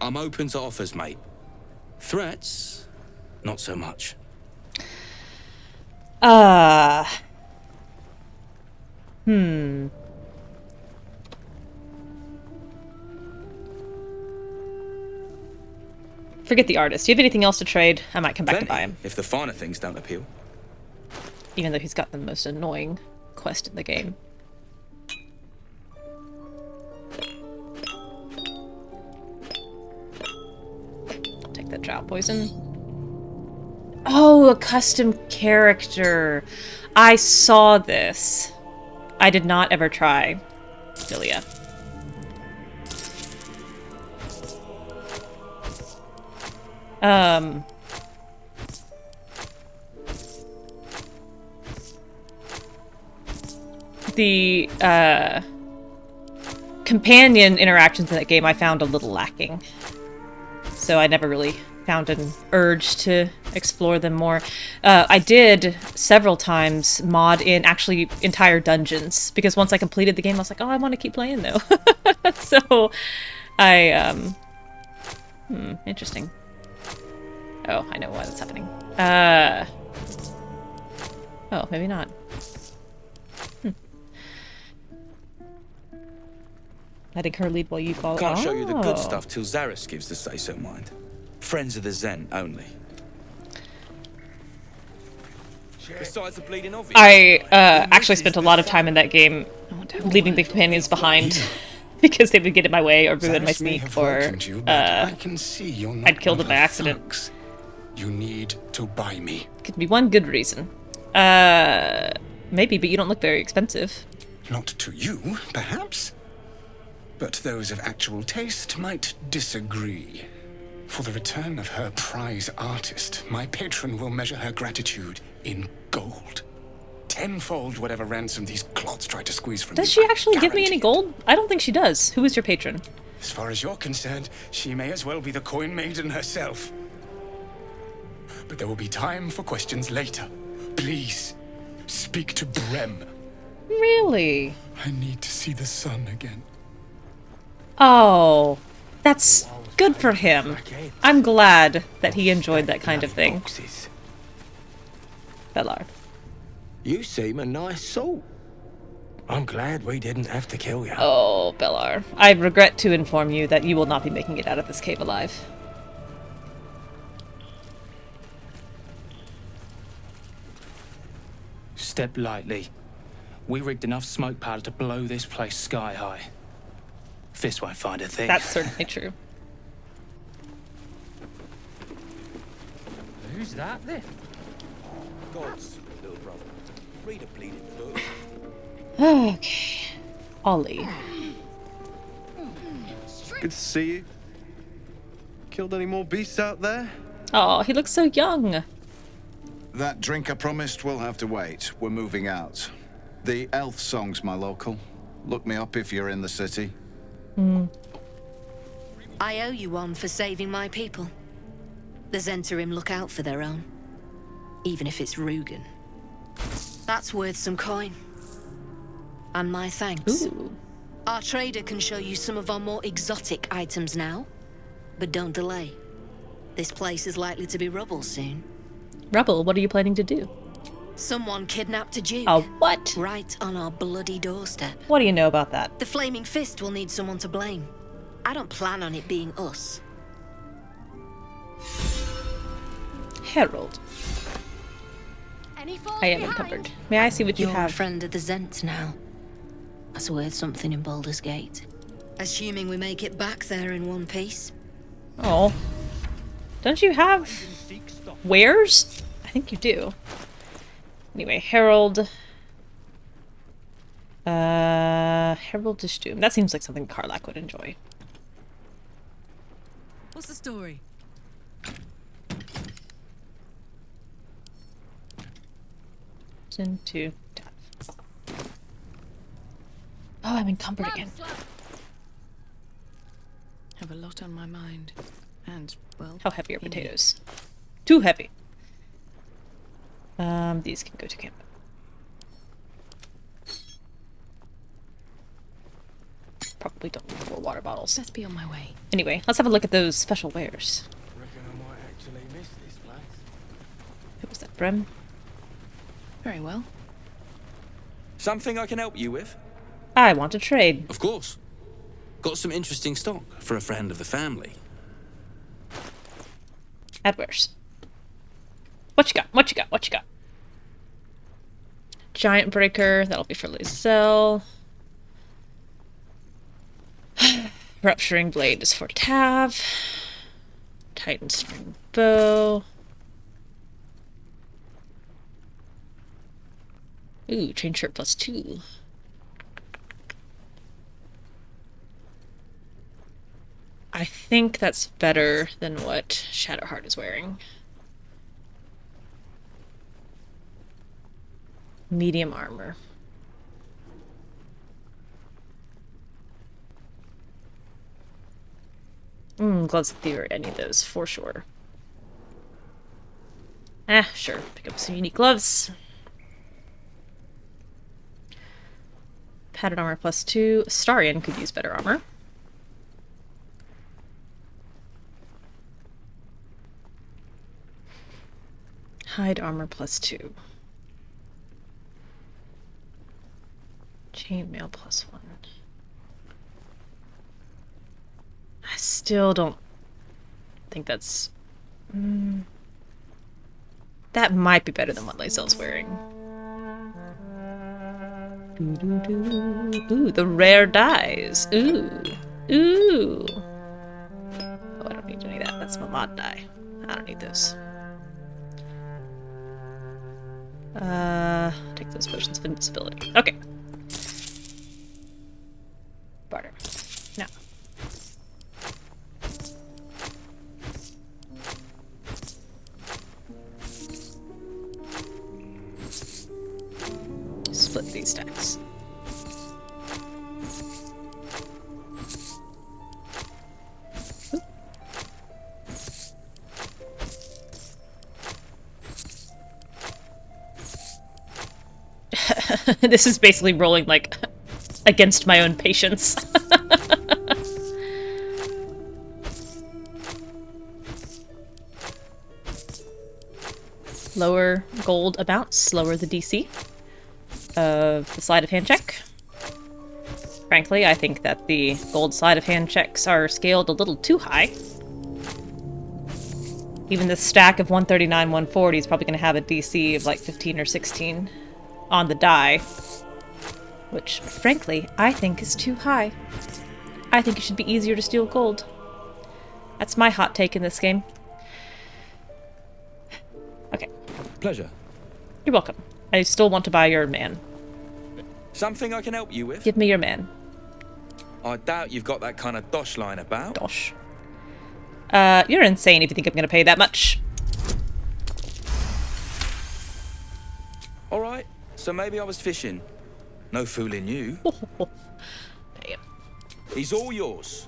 I'm open to offers, mate. Threats? Not so much. Forget the artist. Do you have anything else to trade? I might come back to buy him. If the finer things don't appeal. Even though he's got the most annoying quest in the game. I'll take that drought poison. Oh, a custom character. I saw this. I did not ever try Vilya. The companion interactions in that game I found a little lacking. So I never really found an urge to explore them more. I did several times mod in actually entire dungeons, because once I completed the game I was like, oh, I want to keep playing though. So I interesting. Oh, I know why that's happening. Oh, maybe not. Letting her lead while you follow. Can't show you the good stuff till Zaris gives the say-so, mind. Friends of the Zhent only. Besides the bleeding obvious. I actually spent a lot of time in that game leaving the companions behind because they would get in my way or ruin my sneak, or I'd kill them by accident. You need to buy me. Could be one good reason. Maybe, but you don't look very expensive. Not to you, perhaps. But those of actual taste might disagree. For the return of her prize artist, my patron will measure her gratitude in gold. Tenfold whatever ransom these clods try to squeeze from me. Does she actually give me any gold? I don't think she does. Who is your patron? As far as you're concerned, she may as well be the coin maiden herself. But there will be time for questions later. Please, speak to Brem. Really? I need to see the sun again. Oh, that's good for him. I'm glad that he enjoyed that kind of thing. Baldur. You seem a nice soul. I'm glad we didn't have to kill you. Oh, Baldur. I regret to inform you that you will not be making it out of this cave alive. Step lightly. We rigged enough smoke powder to blow this place sky high. Fist won't find a thing. That's certainly true. Who's that then? Gods, little brother. Read a bleeding book. Okay. Ollie. Good to see you. Killed any more beasts out there? Oh, he looks so young. That drink I promised will have to wait. We're moving out. The elf song's my local. Look me up if you're in the city. I owe you one for saving my people. The Zhentarim look out for their own. Even if it's Rugen. That's worth some coin. And my thanks. Ooh. Our trader can show you some of our more exotic items now. But don't delay. This place is likely to be rubble soon. Rubble? What are you planning to do? Someone kidnapped a Duke. Oh, what? Right on our bloody doorstep. What do you know about that? The Flaming Fist will need someone to blame. I don't plan on it being us. Herald. I am encumbered. May I see what you You're have? a friend of the Zhent now. That's worth something in Baldur's Gate. Assuming we make it back there in one piece. Oh. Don't you have wares? I think you do. Anyway, Herald. Heraldish Doom. That seems like something Karlach would enjoy. What's the story? Into death. Oh, I'm encumbered again. Have a lot on my mind. And, well... How heavy are potatoes? Too heavy. These can go to camp. Probably don't need 4 water bottles. Let's be on my way. Anyway, let's have a look at those special wares. Reckon I might actually miss this place. Who was that, Brim? Very well. Something I can help you with? I want to trade. Of course. Got some interesting stock for a friend of the family. At wares. What you got? What you got? What you got? Giant breaker. That'll be for Lizelle. Rupturing blade is for Tav. Titan string bow. Ooh, chain shirt +2. I think that's better than what Shadowheart is wearing. Medium armor. Gloves of Theory. I need those for sure. Sure. Pick up some unique gloves. Padded armor +2. Starion could use better armor. Hide armor +2. Chainmail +1. I still don't think that's... That might be better than what Lazelle's wearing. Ooh, the rare dies. Ooh. Ooh. Oh, I don't need any of that. That's my mod die. I don't need those. Take those potions of invincibility. Okay. Barter. No. Split these stacks. This is basically rolling, like, against my own patience. Lower gold amounts, lower the DC of the sleight of hand check. Frankly, I think that the gold sleight of hand checks are scaled a little too high. Even this stack of 139, 140 is probably going to have a DC of like 15 or 16 on the die. Which, frankly, I think is too high. I think it should be easier to steal gold. That's my hot take in this game. Okay. Pleasure. You're welcome. I still want to buy your man. Something I can help you with? Give me your man. I doubt you've got that kind of dosh lying about. Dosh. You're insane if you think I'm gonna pay that much. Alright, so maybe I was fishing. No fooling you. Damn. He's all yours.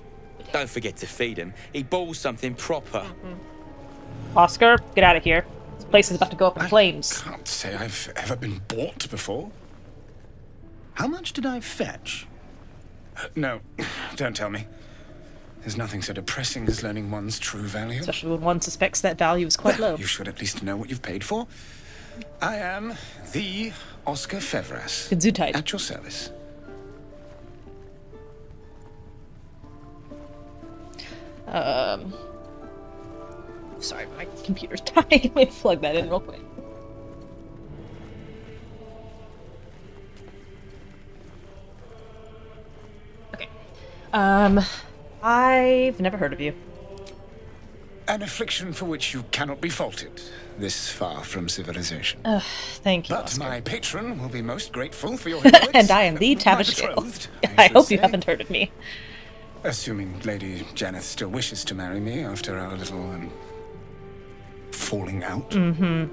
Don't forget to feed him. He balls something proper. Oscar, get out of here. This place is about to go up in flames. I can't say I've ever been bought before. How much did I fetch? No, don't tell me. There's nothing so depressing as learning one's true value. Especially when one suspects that value is quite low. You should at least know what you've paid for. I am the Oscar Fevras. Gesundheit. At your service. Sorry, my computer's dying. Let me plug that in real quick. Okay. I've never heard of you. An affliction for which you cannot be faulted, this far from civilization. Thank you, But Oscar. my patron will be most grateful for your heroics. And I am the Tavish. I hope you haven't heard of me. Assuming Lady Janeth still wishes to marry me after our little, falling out. Mm-hmm.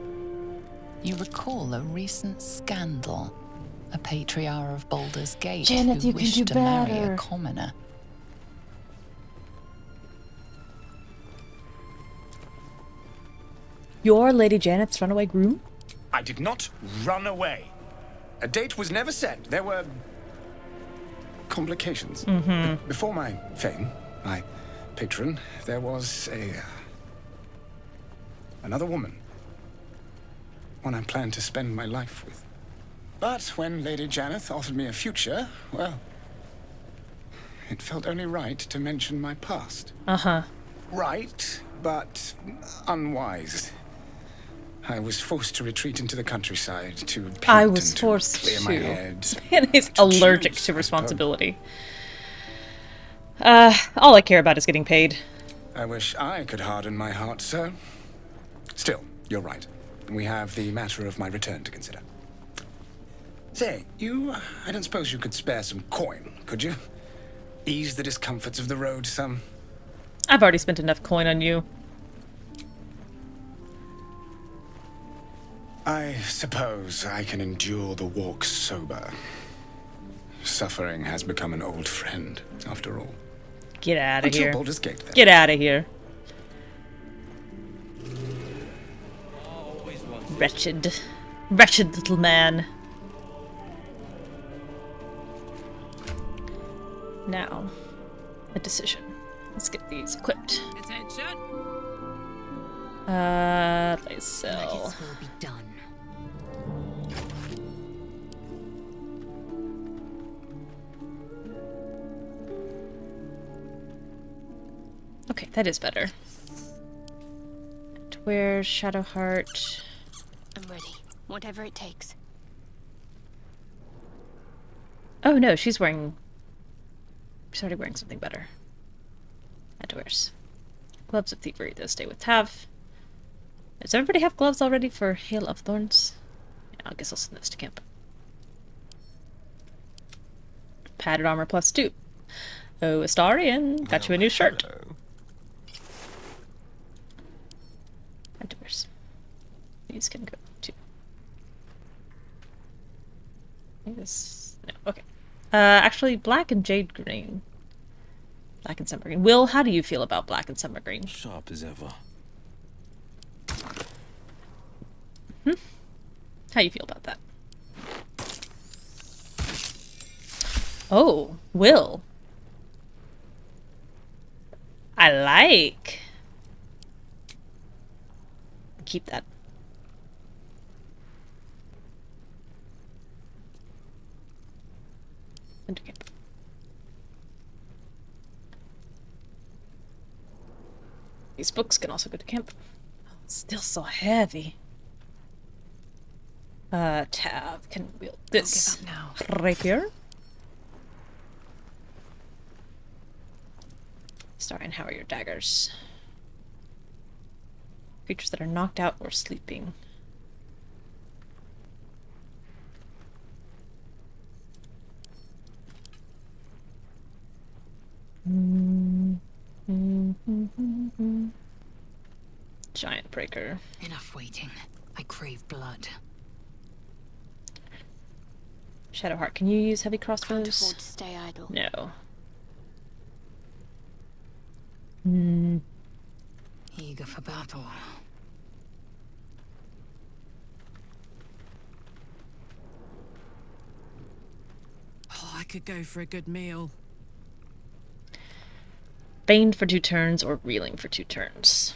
You recall a recent scandal. A patriarch of Baldur's Gate Janeth, who you can wished do to marry better. a commoner. You're Lady Janeth's runaway groom? I did not run away. A date was never set. There were complications. Mm-hmm. Before my fame, my patron, there was another woman. One I planned to spend my life with. But when Lady Janeth offered me a future, well, it felt only right to mention my past. Uh-huh. Right, but unwise. I was forced to retreat into the countryside to paint I was and forced clear to. my head. This man is allergic to responsibility. All I care about is getting paid. I wish I could harden my heart, sir. Still, you're right. We have the matter of my return to consider. Say, I don't suppose you could spare some coin, could you? Ease the discomforts of the road some. I've already spent enough coin on you. I suppose I can endure the walk sober. Suffering has become an old friend, after all. Get out of Until here. Baldur's Gate, then. Get out of here. Wretched. Wretched little man. Now, a decision. Let's get these equipped. Attention. Let's sell. Nuggets will be done. Okay, that is better. And where's Shadowheart? I'm ready. Whatever it takes. Oh no, she's wearing... She's already wearing something better. Underwears. Gloves of Thievery, those stay with Tav. Does everybody have gloves already for Hail of Thorns? Yeah, I guess I'll send this to camp. Padded armor +2. Oh, Astarion, got you a new shirt. Underwears. These can go too. This, no, okay. Actually, black and jade green. Black and summer green. Will, how do you feel about black and summer green? Sharp as ever. How you feel about that? Oh, Will. I like. Keep that. Undercamp. These books can also go to camp. Oh, it's still so heavy. Tav can wield this rapier. Starry, how are your daggers? Creatures that are knocked out or sleeping. Giant breaker. Enough waiting. I crave blood. Shadowheart, can you use heavy crossbows? Can't afford to stay idle. No. Eager for battle. Oh, I could go for a good meal. Baned for 2 turns or reeling for 2 turns.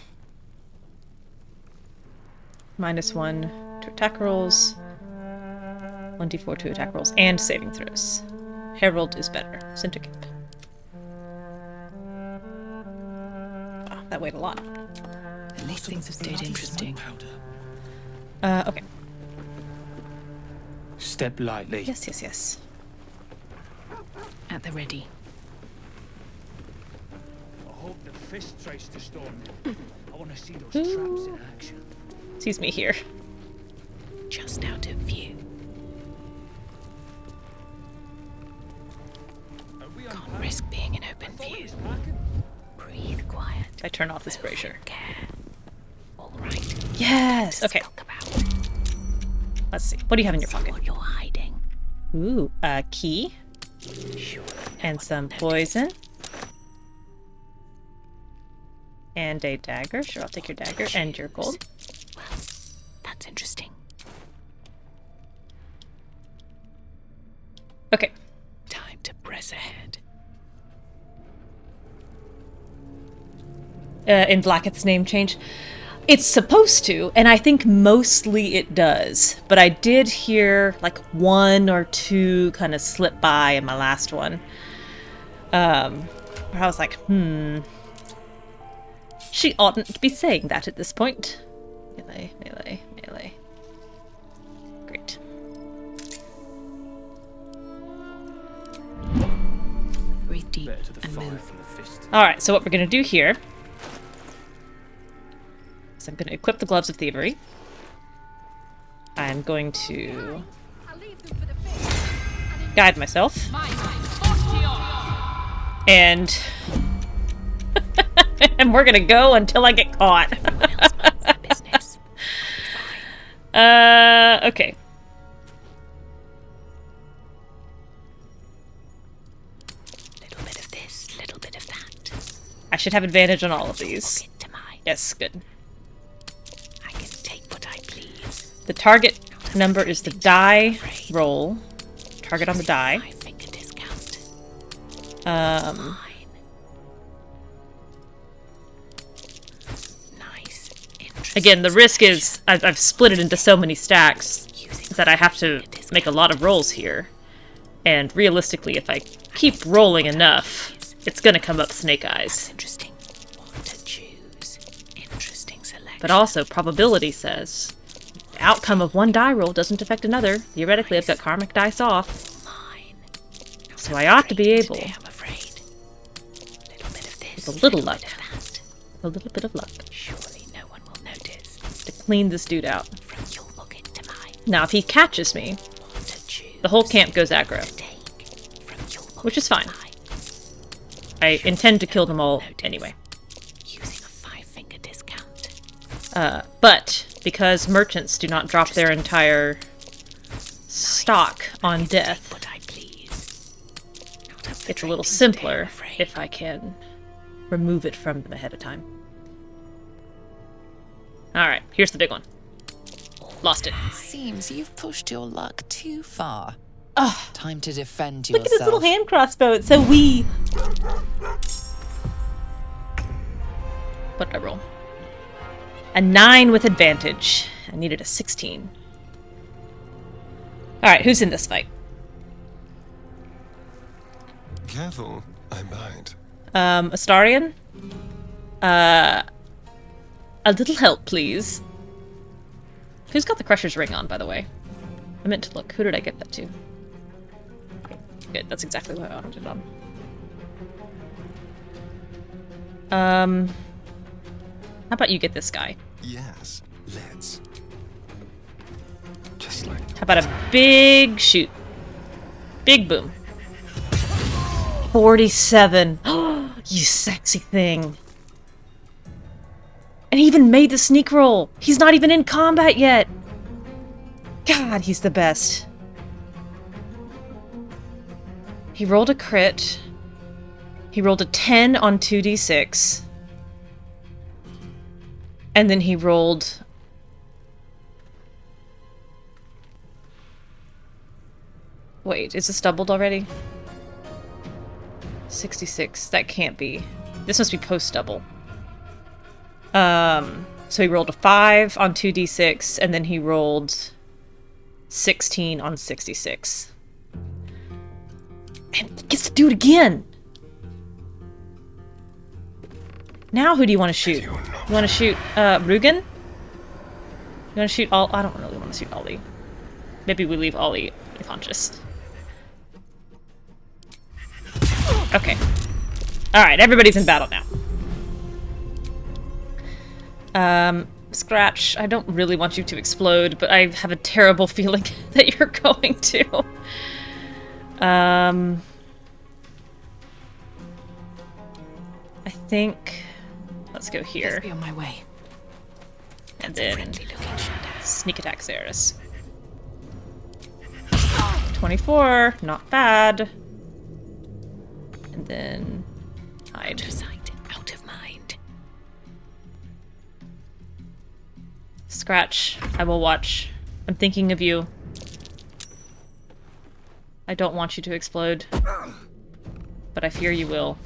-1 to attack rolls. 1d4 to attack rolls and saving throws. Herald is better. Syndicate. Oh, that weighed a lot. At least things have stayed interesting. Okay. Step lightly. Yes, yes, yes. At the ready. I hope the fist tries to storm me. I want to see those traps in action. Sees me here. Just out of view. Can't risk being in open view. Breathe quiet. I turn off this brazier. All right. Yes! Okay. Let's see. What do you have in your pocket? What you're hiding. Ooh, a key. And some poison. And a dagger. Sure, I'll take your dagger and your gold. Well, that's interesting. Okay. Time to press ahead. In Blacketh's name change. It's supposed to, and I think mostly it does. But I did hear like 1 or 2 kind of slip by in my last one. Where I was like, she oughtn't to be saying that at this point. Melee, melee, melee. Great. Breathe deep and move. Alright, so what we're going to do here is I'm going to equip the Gloves of Thievery. I'm going to guide myself. And and we're going to go until I get caught. Okay. Little bit of this, little bit of that. I should have advantage on all of these. Yes, good. I can take what I please. The target number is the die roll. Target on the die. Again, the risk is I've split it into so many stacks that I have to make a lot of rolls here. And realistically, if I keep rolling enough, it's gonna come up snake eyes. Interesting. What to choose. Interesting selection. But also, probability says the outcome of one die roll doesn't affect another. Theoretically, I've got karmic dice off. So I ought to be able, with a little luck, a little bit of luck, Surely no one will notice. to clean this dude out. From your pocket to mine. Now, if he catches me, the whole camp goes aggro, which is fine. I intend to kill them all anyway. Using a 5-finger discount. But because merchants do not drop their entire stock on death, it's a little simpler if I can remove it from them ahead of time. Alright, here's the big one. Lost it. Seems you've pushed your luck too far. Ugh. Time to defend Look yourself. at this little hand crossbow, it's so wee. What did I roll? A 9 with advantage. I needed a 16. Alright, who's in this fight? Careful, I might. Astarion? A little help, please. Who's got the Crusher's ring on, by the way? I meant to look. Who did I get that to? Good, that's exactly what I wanted it on. How about you get this guy? Yes, let's. Just like. How about a big shoot? Big boom. 47. You sexy thing. And he even made the sneak roll. He's not even in combat yet. God, he's the best. He rolled a crit. He rolled a 10 on 2d6. And then he rolled... Wait, is this doubled already? 66. That can't be. This must be post-double. So he rolled a 5 on 2d6, and then he rolled 16 on 66. And he gets to do it again! Now who do you want to shoot? You want to shoot, Rugen? You want to shoot all? I don't really want to shoot Ollie. Maybe we leave Ollie unconscious. Okay. Alright, everybody's in battle now. Scratch, I don't really want you to explode, but I have a terrible feeling that you're going to. I think... Let's go here. Let's be on my way. And then sneak attack Ceres. 24, not bad. And then hide. Out of sight, out of mind. Scratch, I will watch. I'm thinking of you. I don't want you to explode, but I fear you will.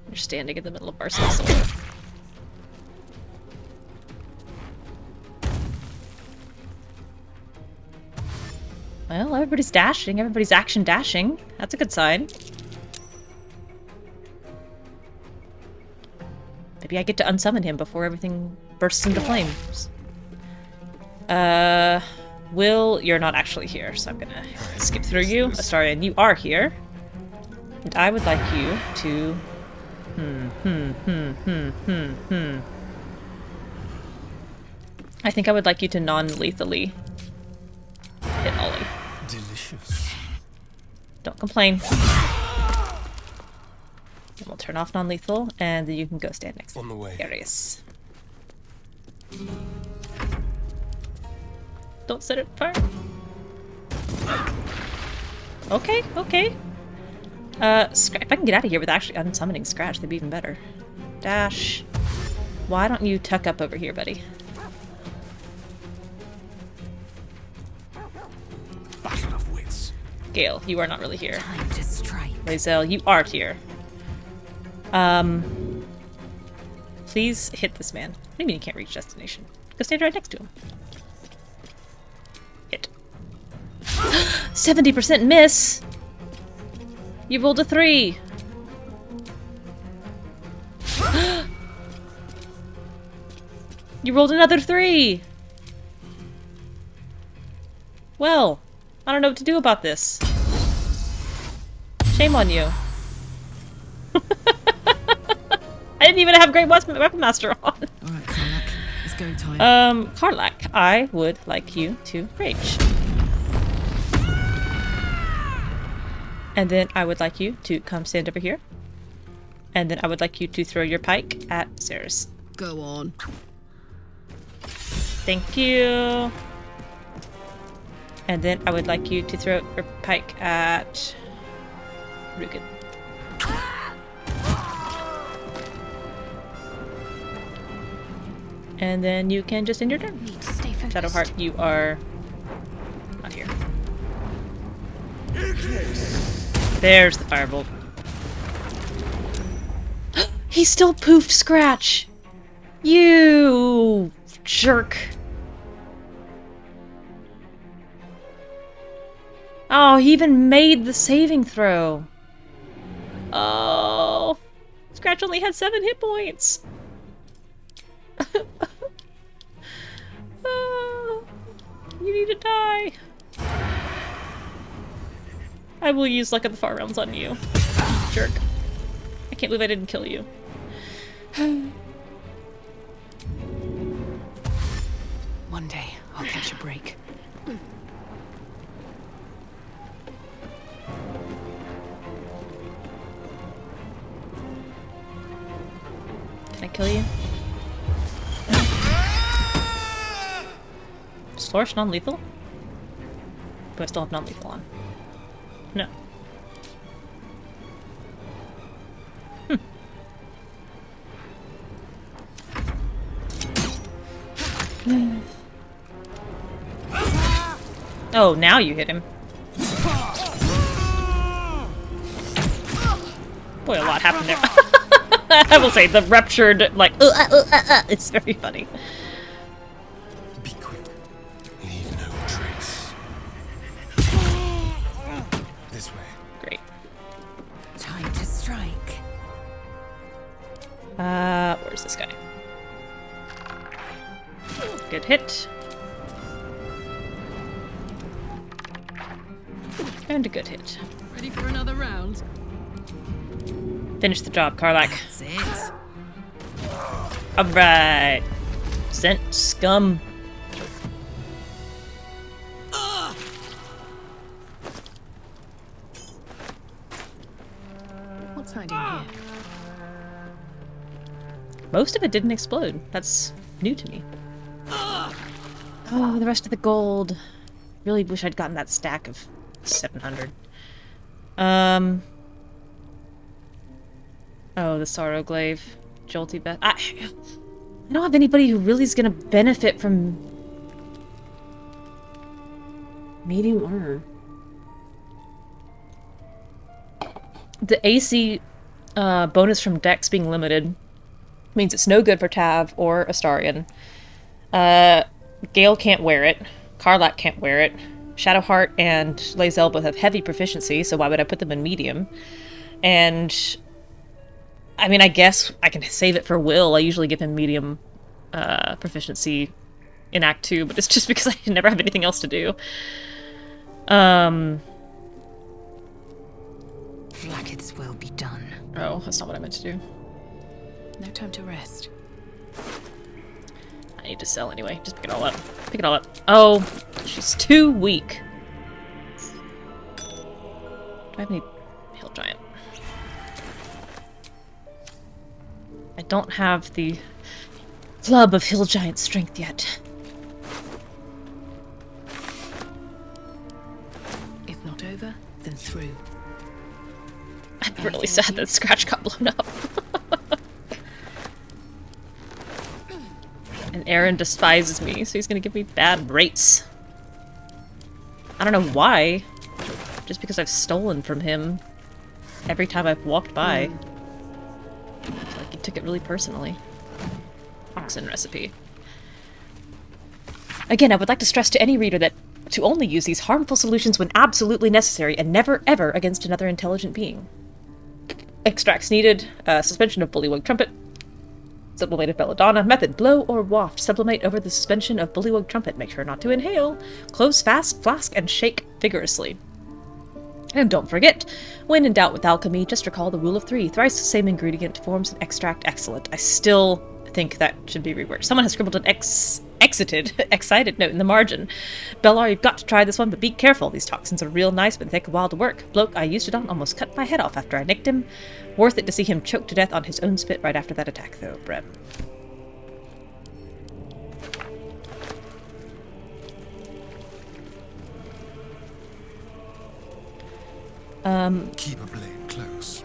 You're standing in the middle of Barcelona. Well, everybody's dashing. Everybody's action dashing. That's a good sign. Maybe I get to unsummon him before everything bursts into flames. Will, you're not actually here, so I'm gonna skip through you. Astarion, you are here. And I would like you to... I think I would like you to non-lethally hit Ollie. Delicious. Don't complain. And we'll turn off non-lethal, and then you can go stand next to On the way. Arius. Don't set it fire. Okay, okay. If I can get out of here with actually unsummoning Scratch, that'd be even better. Dash. Why don't you tuck up over here, buddy? Battle of wits. Gale, you are not really here. Time to strike. Lae'zel, you are here. Please hit this man. What do you mean you can't reach destination? Go stand right next to him. Hit. 70% miss! You rolled a 3! You rolled another 3! Well, I don't know what to do about this. Shame on you. I didn't even have Great Weapon Master on. Alright, Karlach. It's go time. Karlach, I would like you to rage. And then I would like you to come stand over here. And then I would like you to throw your pike at Ceres. Go on. Thank you. And then I would like you to throw your pike at Rugen. And then you can just end your turn. Need to stay focused. Shadowheart, you are not here. There's the firebolt. He still poofed Scratch! You jerk. Oh, he even made the saving throw. Oh. Scratch only had 7 hit points. Oh, you need to die. I will use Luck of the Far Realms on you. Jerk. I can't believe I didn't kill you. One day, I'll catch a break. Can I kill you? Is Flourish non-lethal? Do I still have non-lethal on? No. Oh, now you hit him. Boy, a lot happened there. I will say, the ruptured, like, it's very funny. Be quick. Leave no trace. This way. Great. Time to strike. Where's this guy? Good hit. And a good hit. Ready for another round? Finish the job, Karlach. That's it. Alright. Zhent scum. What's hiding here? Most of it didn't explode. That's new to me. Oh, the rest of the gold. Really wish I'd gotten that stack of 700. Oh, the Sorrow Glaive. Jolty Beth. I don't have anybody who really is going to benefit from medium armor. The AC bonus from Dex being limited means it's no good for Tav or Astarion. Gale can't wear it. Karlach can't wear it. Shadowheart and Lae'zel both have heavy proficiency, so why would I put them in medium? And I mean, I guess I can save it for Will. I usually give him medium proficiency in Act 2, but it's just because I never have anything else to do. Blackets will be done. Oh, that's not what I meant to do. No time to rest. I need to sell anyway. Just pick it all up. Pick it all up. Oh, she's too weak. Do I have any Hill Giant? I don't have the Club of Hill Giant strength yet. If not over, then through. I'm really sad that Scratch got blown up. And Arron despises me, so he's gonna give me bad rates. I don't know why. Just because I've stolen from him every time I've walked by. It's like he took it really personally. Oxen recipe. Again, I would like to stress to any reader that to only use these harmful solutions when absolutely necessary and never ever against another intelligent being. Extracts needed. Suspension of bullywug trumpet. Sublimate of belladonna. Method: blow or waft. Sublimate over the suspension of bullywug trumpet. Make sure not to inhale. Close fast, flask, and shake vigorously. And don't forget, when in doubt with alchemy, just recall the rule of 3. Thrice the same ingredient forms an extract excellent. I still think that should be reworked. Someone has scribbled an excited note in the margin. Bellar, you've got to try this one, but be careful. These toxins are real nice, but they take a while to work. Bloke I used it on almost cut my head off after I nicked him. Worth it to see him choke to death on his own spit right after that attack, though, Brem. Keep a blade close.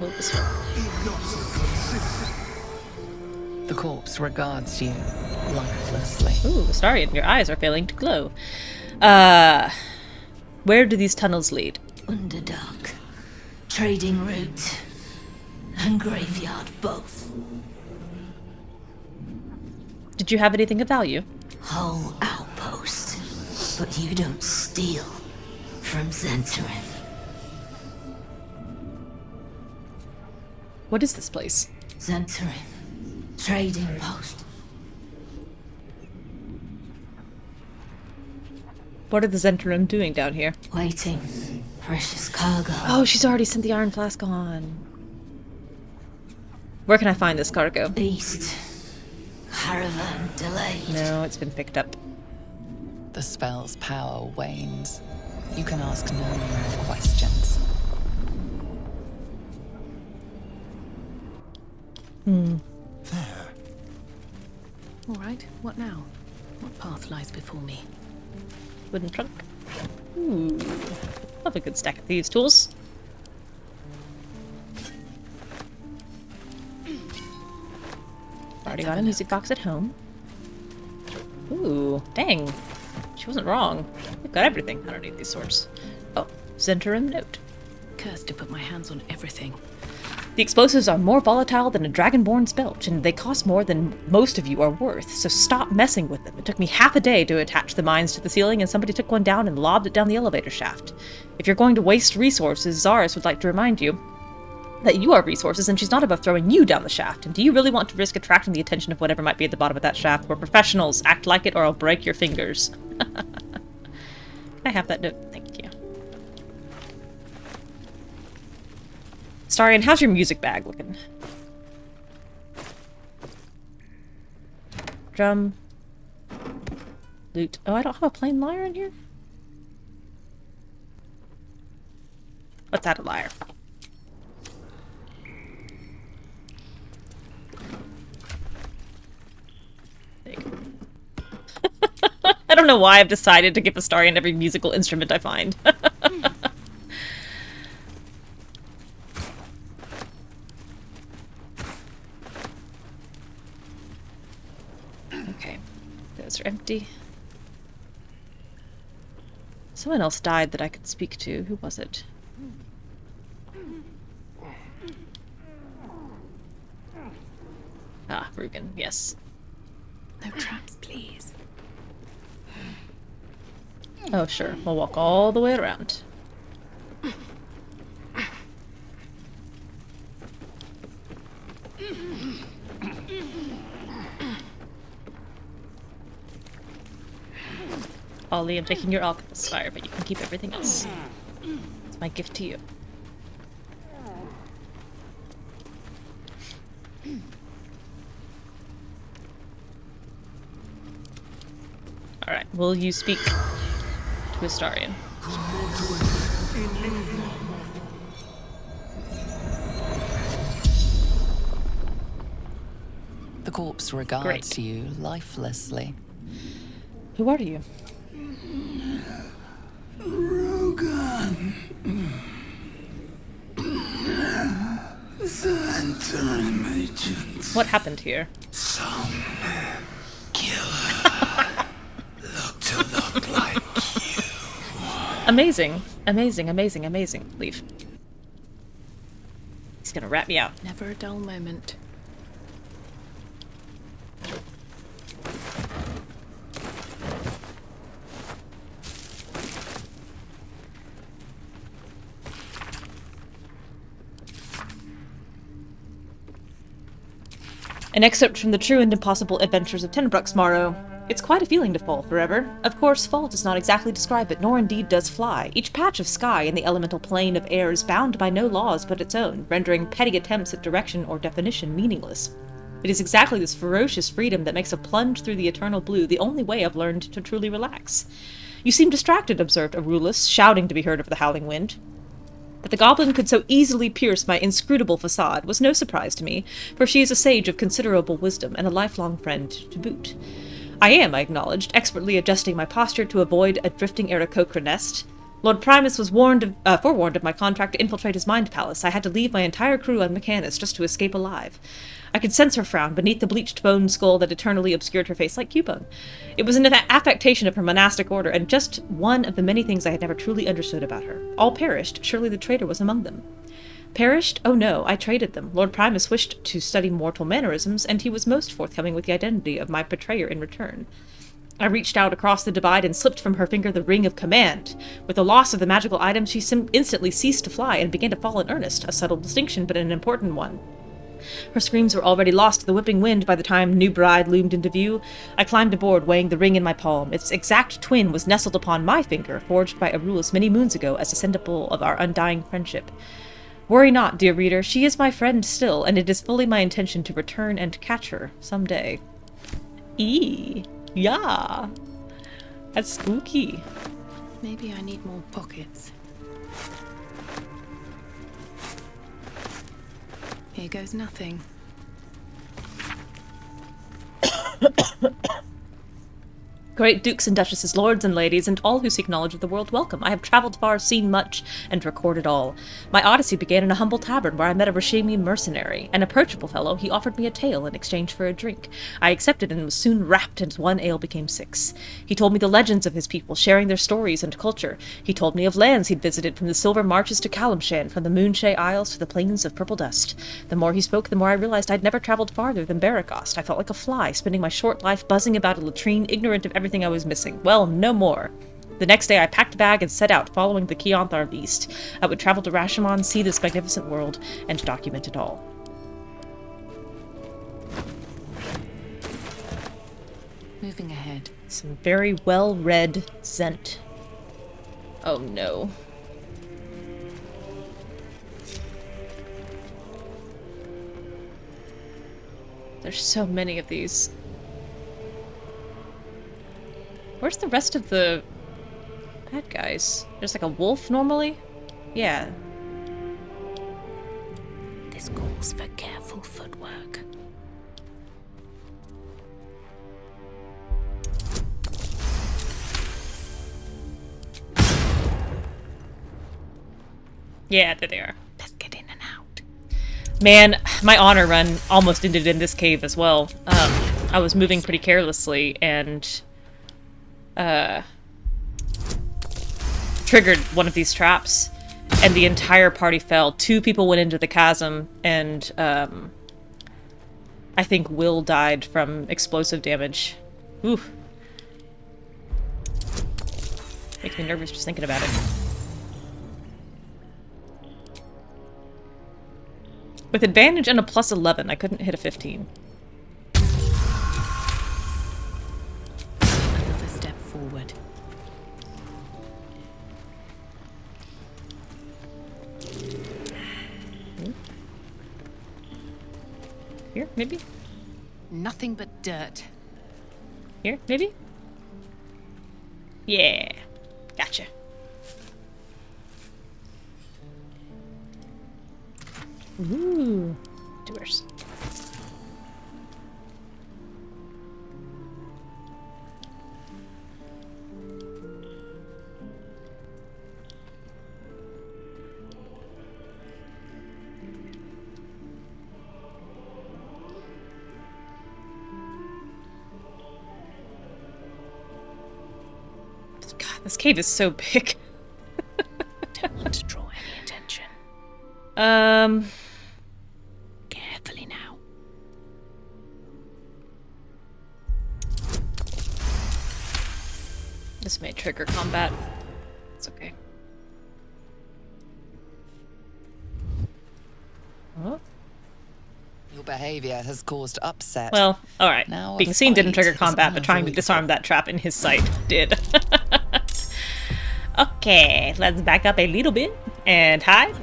The corpse regards you lifelessly. Ooh, Astarion, your eyes are failing to glow. Where do these tunnels lead? Underdark. Trading route. And graveyard both. Did you have anything of value? Whole outpost. But you don't steal from Zhentarim. What is this place? Zhentarim. Trading post. What are the Zhentarim doing down here? Waiting. Precious cargo. Oh, she's already sent the iron flask on. Where can I find this cargo? East. Caravan delayed. No, it's been picked up. The spell's power wanes. You can ask no more questions. There. All right, what now? What path lies before me? Wooden trunk. Ooh. Love a good stack of thieves' tools. Already got a music box at home. Ooh, dang. She wasn't wrong. We've got everything underneath these swords. Oh, Zhent note. Cursed to put my hands on everything. The explosives are more volatile than a dragonborn's belch, and they cost more than most of you are worth, so stop messing with them. It took me half a day to attach the mines to the ceiling, and somebody took one down and lobbed it down the elevator shaft. If you're going to waste resources, Zaris would like to remind you that you are resources, and she's not above throwing you down the shaft. And do you really want to risk attracting the attention of whatever might be at the bottom of that shaft? We're professionals. Act like it, or I'll break your fingers. Can I have that note? Thank you. Starion, how's your music bag looking? Drum. Lute. Oh, I don't have a plain lyre in here? Let's add a lyre. There you go. I don't know why I've decided to give Astarion every musical instrument I find. Okay, those are empty. Someone else died that I could speak to. Who was it? Ah, Rugen, yes. No traps, please. Oh, sure. We'll walk all the way around. Ollie, I'm taking your alchemist fire, but you can keep everything else. It's my gift to you. Alright, will you speak to Astarion? The corpse regards you lifelessly. Who are you? Rugen. The interim agent. What happened here? Some killer. Look to look like you. Amazing. Amazing, amazing, amazing. Leave. He's gonna rat me out. Never a dull moment. An excerpt from the True and Impossible Adventures of Tenebruck's Morrow. It's quite a feeling to fall forever. Of course, fall does not exactly describe it, nor indeed does fly. Each patch of sky in the elemental plane of air is bound by no laws but its own, rendering petty attempts at direction or definition meaningless. It is exactly this ferocious freedom that makes a plunge through the eternal blue the only way I've learned to truly relax. You seem distracted, observed Arulus, shouting to be heard over the howling wind. That the goblin could so easily pierce my inscrutable facade was no surprise to me, for she is a sage of considerable wisdom and a lifelong friend to boot. I am, I acknowledged, expertly adjusting my posture to avoid a drifting Aarakocra nest. Lord Primus was forewarned of my contract to infiltrate his mind palace. I had to leave my entire crew on Mechanus just to escape alive. I could sense her frown beneath the bleached bone skull that eternally obscured her face like Cubone. It was an affectation of her monastic order, and just one of the many things I had never truly understood about her. All perished. Surely the traitor was among them. Perished? Oh no, I traded them. Lord Primus wished to study mortal mannerisms, and he was most forthcoming with the identity of my betrayer in return. I reached out across the divide and slipped from her finger the ring of command. With the loss of the magical item, she instantly ceased to fly and began to fall in earnest, a subtle distinction, but an important one. Her screams were already lost to the whipping wind by the time new bride loomed into view. I climbed aboard, weighing the ring in my palm. Its exact twin was nestled upon my finger, forged by Arulus many moons ago as a symbol of our undying friendship. Worry not, dear reader, she is my friend still, and it is fully my intention to return and catch her someday. Yeah. That's spooky. Maybe I need more pockets. Here goes nothing. Great dukes and duchesses, lords and ladies, and all who seek knowledge of the world, welcome. I have traveled far, seen much, and recorded all. My odyssey began in a humble tavern where I met a Rashimi mercenary. An approachable fellow, he offered me a tale in exchange for a drink. I accepted and was soon rapt as one ale became 6. He told me the legends of his people, sharing their stories and culture. He told me of lands he'd visited, from the Silver Marches to Kalimshan, from the Moonshay Isles to the Plains of Purple Dust. The more he spoke, the more I realized I'd never traveled farther than Baragost. I felt like a fly, spending my short life buzzing about a latrine, ignorant of everything I was missing. Well, no more. The next day I packed a bag and set out, following the Keonthar beast. I would travel to Rashomon, see this magnificent world, and document it all. Moving ahead. Some very well-read Zhent. Oh no. There's so many of these. Where's the rest of the bad guys? There's like a wolf normally? Yeah. This calls for careful footwork. Yeah, there they are. Let's get in and out. Man, my honor run almost ended in this cave as well. I was moving pretty carelessly and triggered one of these traps, and the entire party fell. 2 people went into the chasm, and I think Will died from explosive damage. Ooh. Makes me nervous just thinking about it. With advantage and a plus 11, I couldn't hit a 15. Another step forward. Here, maybe? Nothing but dirt. Here, maybe? Yeah. Gotcha. Ooh. Doers. God, this cave is so big. Don't want to draw any attention. Carefully now. This may trigger combat. It's okay. Oh. Your behavior has caused upset. Well, alright. Now Being seen didn't trigger combat, but trying to disarm that trap in his sight did. Okay, let's back up a little bit and hide.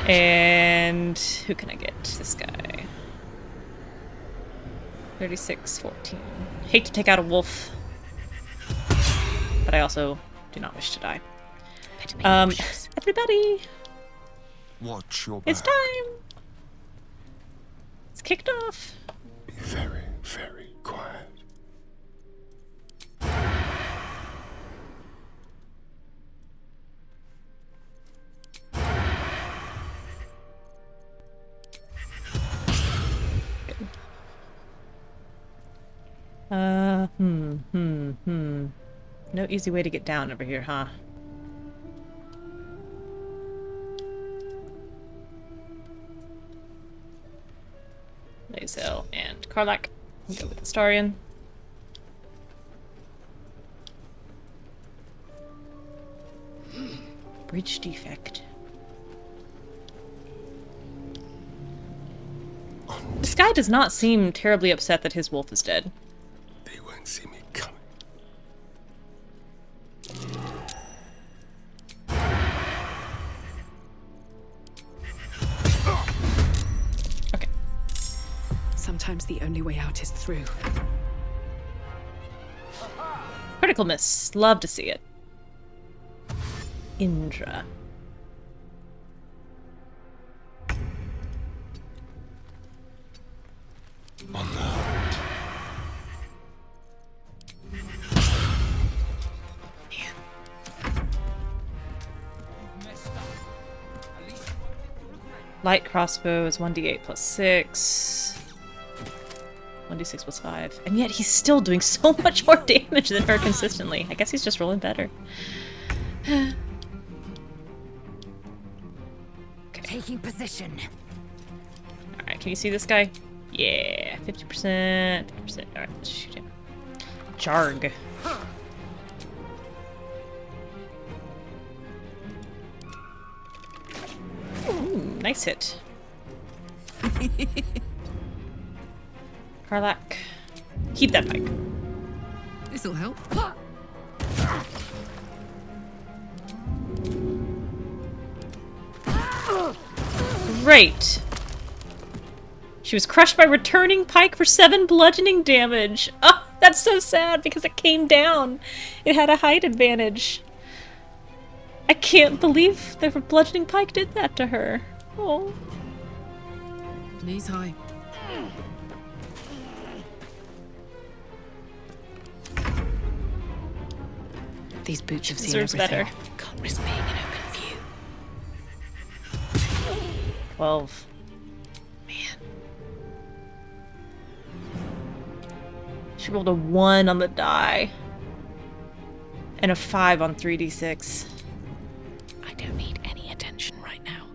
And who can I get? This guy. 36-14. Hate to take out a wolf, but I also do not wish to die. Everybody, Watch your back. it's time. It's kicked off. Be very, very quiet. No easy way to get down over here, huh? Lazel and Karlak. Go with Astarion. Bridge defect. This guy does not seem terribly upset that his wolf is dead. They won't see me coming. Okay. Sometimes the only way out is through. Critical miss. Love to see it. Indra. On the hunt. Light crossbow is 1d8 plus 6. 1d6 plus 5. And yet he's still doing so much more damage than her consistently. I guess he's just rolling better. Okay. Taking position. Alright, can you see this guy? Yeah, 50%. 50%. Alright, let's shoot him. Jarg. Ooh, nice hit. Karlak. Keep that pike. This'll help. Great. She was crushed by returning pike for 7 bludgeoning damage. Oh, that's so sad because it came down. It had a height advantage. I can't believe the bludgeoning pike did that to her. Oh. Knees high. These boots have seen everything. Better. Can't risk being in open view. 12. Man. She rolled a 1 on the die. And a 5 on 3d6. I don't need any attention right now.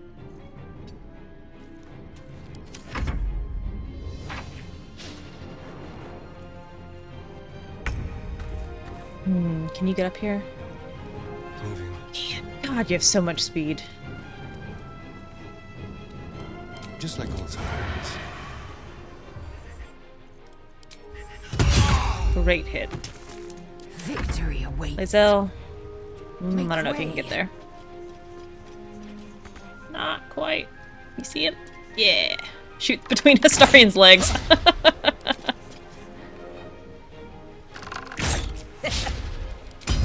Can you get up here? Moving. God, you have so much speed. Just like old times. Great hit. Victory awaits. Lizelle. I don't know if you can get there. Not quite. You see him? Yeah. Shoot between Astarian's legs.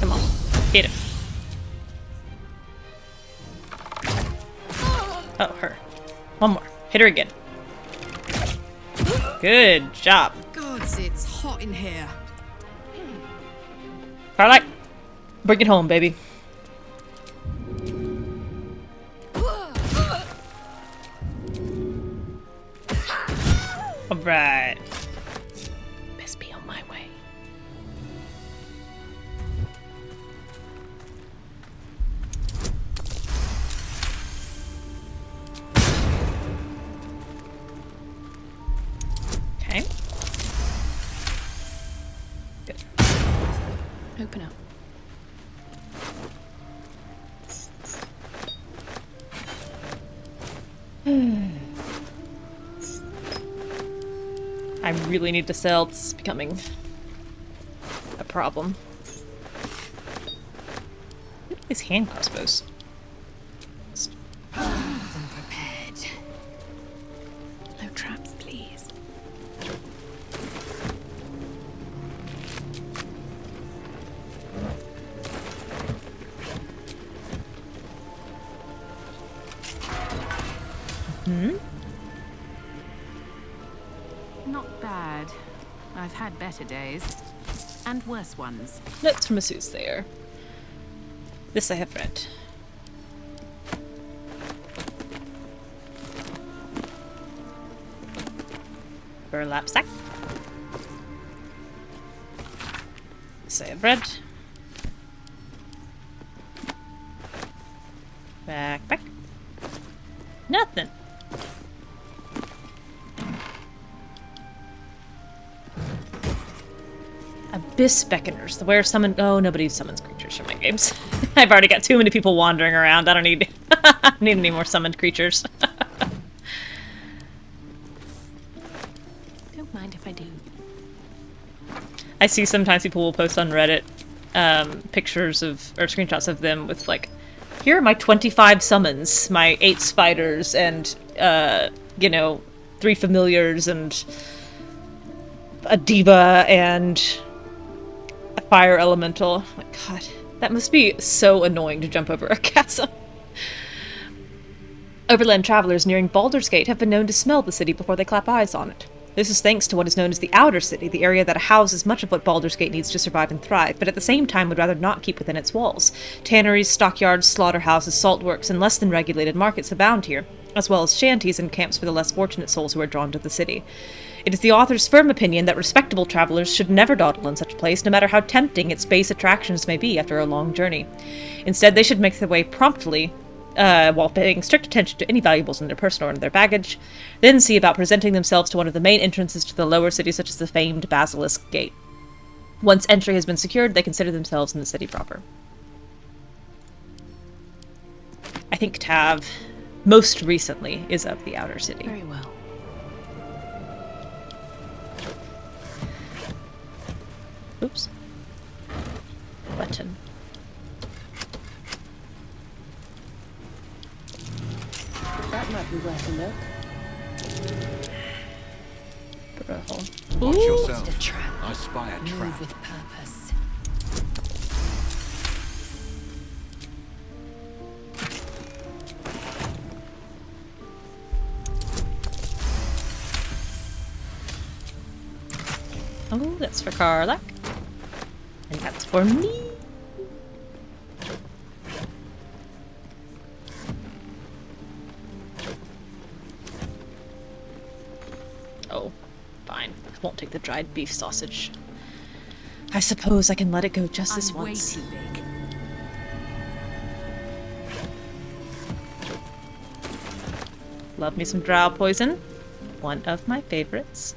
Come on. Hit him. Oh, her. One more. Hit her again. Good job. Gods, it's hot in here. Karlak, bring it home, baby. Alright. Best be on my way. Okay. Good. Open up. I really need to sell. It's becoming a problem. Look at these hand crossbows. I'm prepared. No traps, please. Not bad. I've had better days. And worse ones. Notes from a soothsayer. This I have read. Burlap sack. This I have read. Backpack. Nothing. Abyss Beckoners. The wearer summon. Oh, nobody summons creatures from my games. I've already got too many people wandering around. I don't need need any more summoned creatures. Don't mind if I do. I see sometimes people will post on Reddit pictures of or screenshots of them with like, here are my 25 summons, my 8 spiders, and you know, 3 familiars and a diva and a fire elemental. Oh my god, that must be so annoying to jump over a chasm. Overland travelers nearing Baldur's Gate have been known to smell the city before they clap eyes on it. This is thanks to what is known as the Outer City, the area that houses much of what Baldur's Gate needs to survive and thrive, but at the same time would rather not keep within its walls. Tanneries, stockyards, slaughterhouses, saltworks, and less than regulated markets abound here, as well as shanties and camps for the less fortunate souls who are drawn to the city. It is the author's firm opinion that respectable travelers should never dawdle in such a place, no matter how tempting its base attractions may be after a long journey. Instead, they should make their way promptly, while paying strict attention to any valuables in their person or in their baggage, then see about presenting themselves to one of the main entrances to the lower city, such as the famed Basilisk Gate. Once entry has been secured, they consider themselves in the city proper. I think Tav, most recently, is of the Outer City. Very well. Oops. Button. That might be worth a look. Put a hole. Watch Ooh. yourself. It's a trap. I spy a Move trap. with purpose. Oh, that's for Karlach. And that's for me. Oh, fine. I won't take the dried beef sausage. I suppose I can let it go just this once. Way too big. Love me some drow poison. One of my favorites.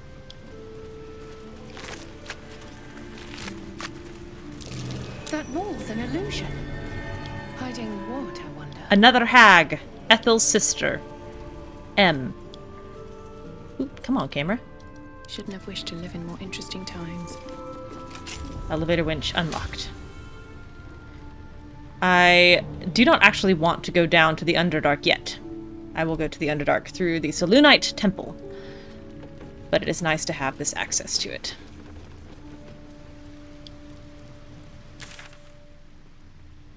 That wall's an illusion. Hiding what, I wonder? Another hag. Ethel's sister. M. Oop, come on, camera. Shouldn't have wished to live in more interesting times. Elevator winch unlocked. I do not actually want to go down to the Underdark yet. I will go to the Underdark through the Selûnite Temple. But it is nice to have this access to it.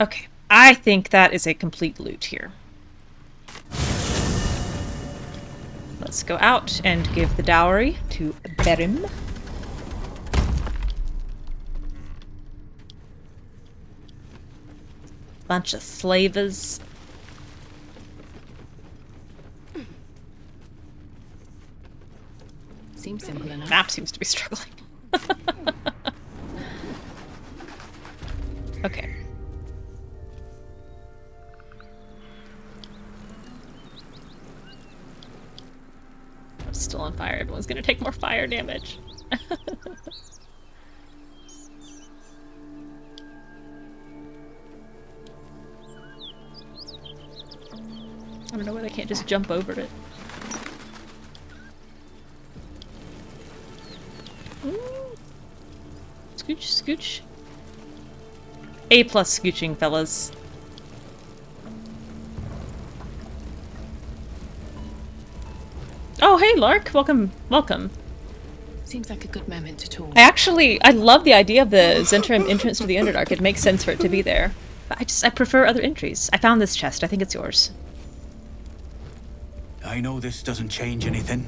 Okay, I think that is a complete loot here. Let's go out and give the dowry to Berim. Bunch of slavers. Seems simple enough. Map seems to be struggling. Okay. I'm still on fire. Everyone's gonna take more fire damage. I don't know why they can't just jump over it. Ooh. Scooch, scooch. A+ scooching, fellas. Oh, hey, Lark. Welcome, welcome. Seems like a good moment to talk. I love the idea of the Zhent entrance to the Underdark. It makes sense for it to be there. But I prefer other entries. I found this chest. I think it's yours. I know this doesn't change anything,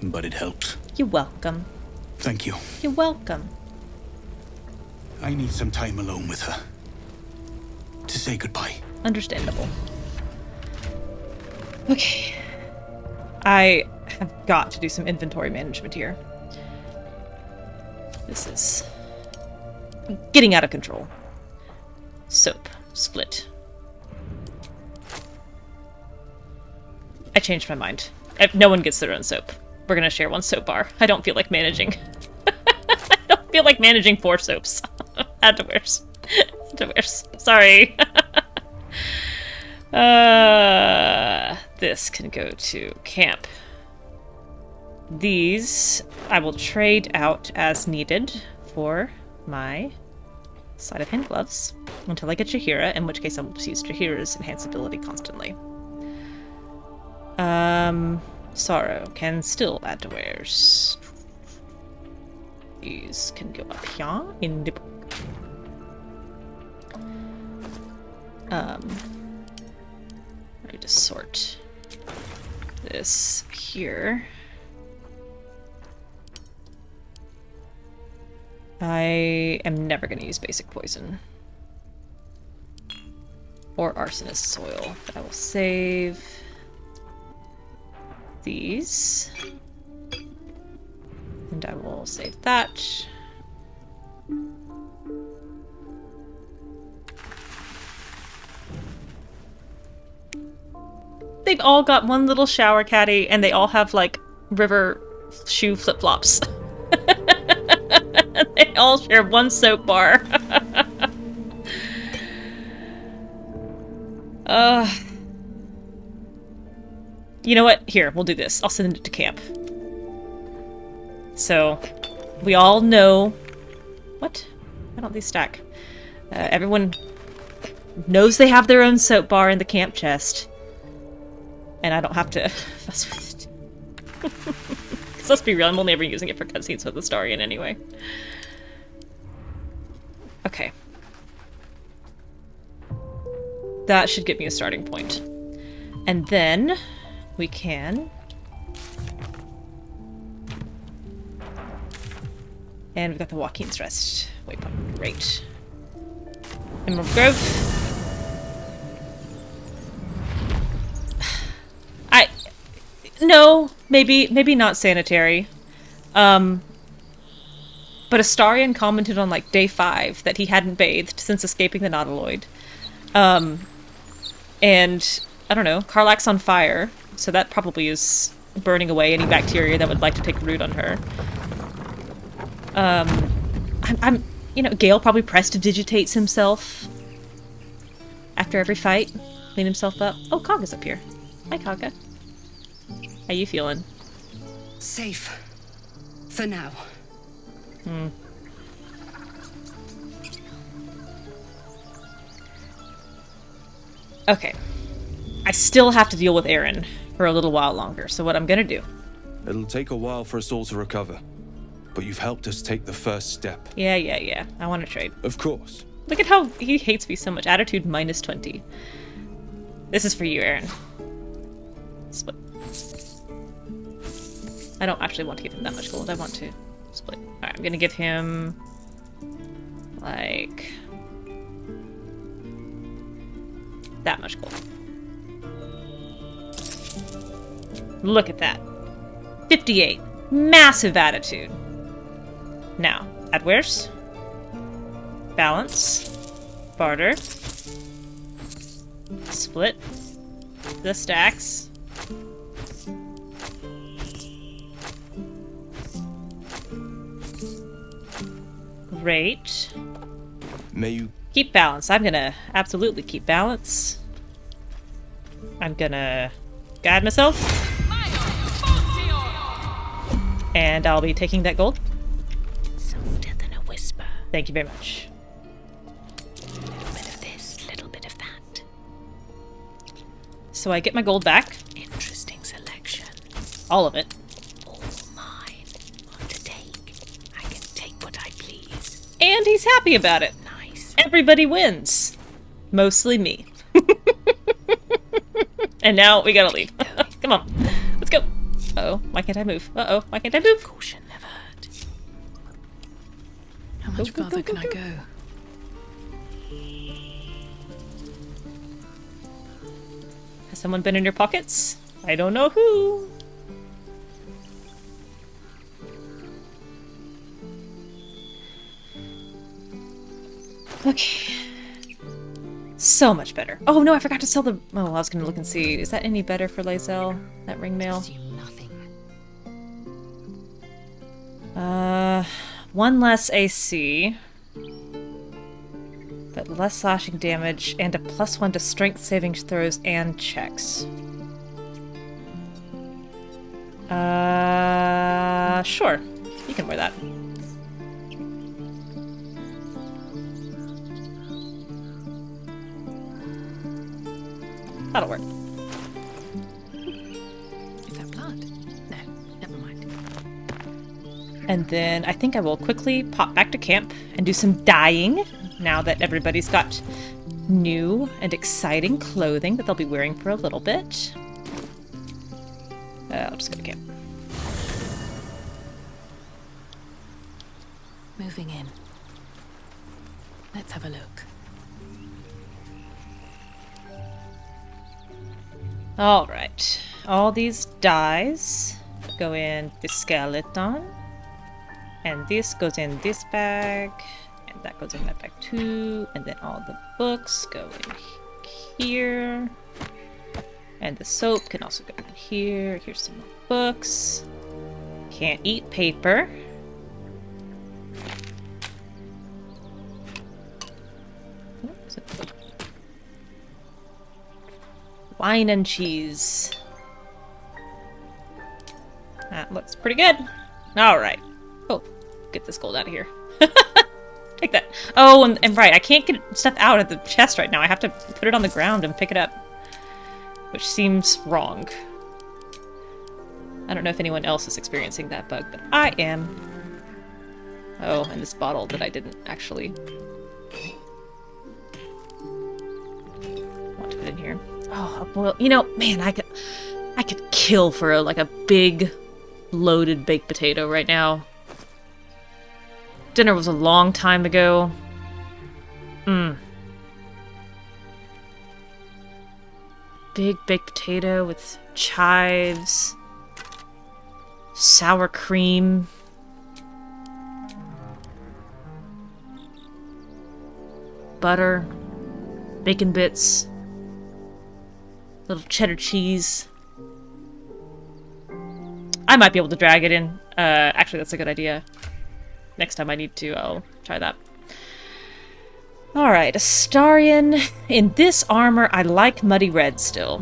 but it helps. You're welcome. Thank you. You're welcome. I need some time alone with her. To say goodbye. Understandable. Okay. I have got to do some inventory management here. This is getting out of control. Soap. Split. I changed my mind. No one gets their own soap. We're gonna share one soap bar. I don't feel like managing. I don't feel like managing 4 soaps. Underwears. Underwears. Sorry. This can go to camp. These I will trade out as needed for my sleight of hand gloves until I get Jaheira, in which case I will just use Jaheira's enhance ability constantly. Sorrow can still add to wares. These can go up here in the book. I need to sort this here. I am never going to use basic poison. Or arsonist soil. But I will save these. And I will save that. They've all got one little shower caddy, and they all have, like, river shoe flip-flops. They all share one soap bar. You know what? Here, we'll do this. I'll send it to camp. So, we all know... What? Why don't these stack? Everyone knows they have their own soap bar in the camp chest. And I don't have to fuss with it. Because let's be real, I'm only ever using it for cutscenes with the Starian anyway. Okay. That should get me a starting point. And then we can... And we've got the Waukeen's Rest waypoint. Great. Emerald Grove. No, maybe not sanitary. But Astarion commented on, like, day 5 that he hadn't bathed since escaping the Nautiloid. And, I don't know, Karlach's on fire, so that probably is burning away any bacteria that would like to take root on her. You know, Gale probably prestidigitates himself after every fight, clean himself up. Oh, Kaga's up here. Hi, Kaga. How you feeling? Safe. For now. Okay. I still have to deal with Arron for a little while longer, so what I'm gonna do... It'll take a while for us all to recover, but you've helped us take the first step. Yeah. I want to trade. Of course. Look at how he hates me so much. Attitude -20. This is for you, Arron. Split. I don't actually want to give him that much gold. I want to split. Alright, I'm gonna give him... like... that much gold. Look at that. 58. Massive attitude. Now, at where's? Balance. Barter. Split. The stacks. Great. May you... Keep balance. I'm gonna absolutely keep balance. I'm gonna guide myself. And I'll be taking that gold. Softer than a whisper. Thank you very much. A little bit of this, little bit of that. So I get my gold back. Interesting selection. All of it. All mine. On to take. I can take what I please. And he's happy about it. Nice. Everybody wins. Mostly me. And now we gotta leave. Come on. Let's go. Uh-oh. Why can't I move? Uh-oh. Why can't I move? Caution never hurt. How much further can I go? Has someone been in your pockets? I don't know who. Okay. So much better. Oh no, I forgot to sell the... Oh, I was gonna look and see. Is that any better for Lae'zel? That ring mail? One less AC. But less slashing damage and a +1 to strength saving throws and checks. Sure. You can wear that. That'll work. Is that blood? No, never mind. And then I think I will quickly pop back to camp and do some dyeing now that everybody's got new and exciting clothing that they'll be wearing for a little bit. I'll just go to camp. Moving in. Let's have a look. Alright. All these dies go in the skeleton. And this goes in this bag. And that goes in that bag too. And then all the books go in here. And the soap can also go in here. Here's some more books. Can't eat paper. Wine and cheese. That looks pretty good. Alright. Oh, get this gold out of here. Take that. Oh, and right, I can't get stuff out of the chest right now. I have to put it on the ground and pick it up. Which seems wrong. I don't know if anyone else is experiencing that bug, but I am. Oh, and this bottle that I didn't actually want to put in here. Oh, well, you know, man, I could kill for a big loaded baked potato right now. Dinner was a long time ago. Big baked potato with chives, sour cream, butter, bacon bits, little cheddar cheese. I might be able to drag it in. Actually, that's a good idea. Next time I need to, I'll try that. Alright, Astarion. In this armor, I like Muddy Red still.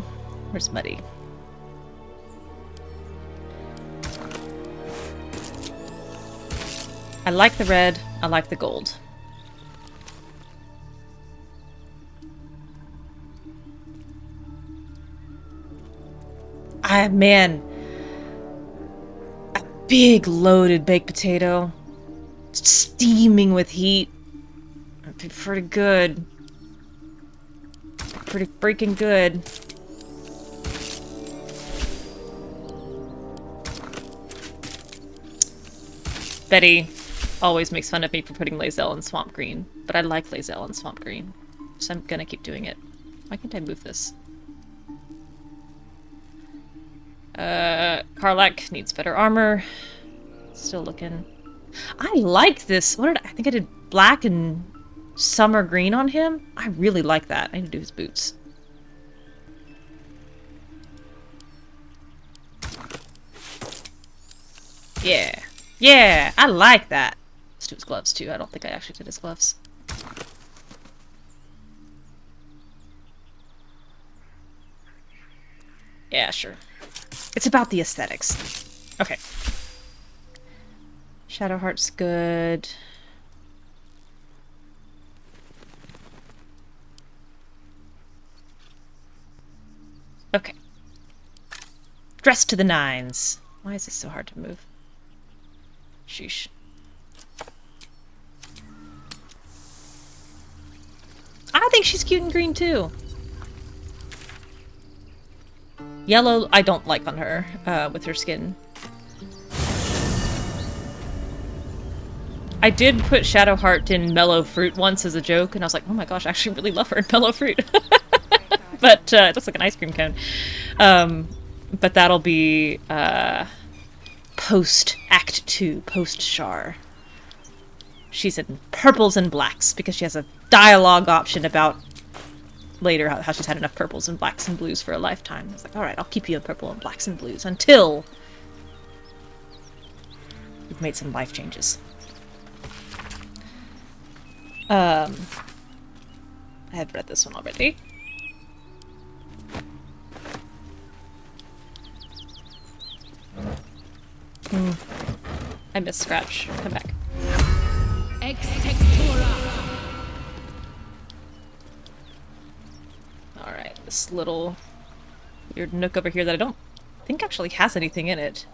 Where's Muddy? I like the red. I like the gold. Man. A big loaded baked potato. Steaming with heat. That'd be pretty good. Pretty freaking good. Betty always makes fun of me for putting Lae'zel in Swamp Green, but I like Lae'zel in Swamp Green, so I'm gonna keep doing it. Why can't I move this? Karlach needs better armor. Still looking. I like this. What did I think I did black and summer green on him? I really like that. I need to do his boots. Yeah. Yeah, I like that. Let's do his gloves too. I don't think I actually did his gloves. Yeah, sure. It's about the aesthetics. Okay. Shadowheart's good. Okay. Dressed to the nines. Why is this so hard to move? Sheesh. I think she's cute and green too. Yellow, I don't like on her, with her skin. I did put Shadowheart in Mellow Fruit once as a joke, and I was like, oh my gosh, I actually really love her in Mellow Fruit. But, it looks like an ice cream cone. But that'll be, post-Act 2, post-Shar. She's in purples and blacks, because she has a dialogue option about later how she's had enough purples and blacks and blues for a lifetime. I was like, alright, I'll keep you in purple and blacks and blues until you've made some life changes. I have read this one already. I missed Scratch. Come back. Alright, this little weird nook over here that I don't think actually has anything in it.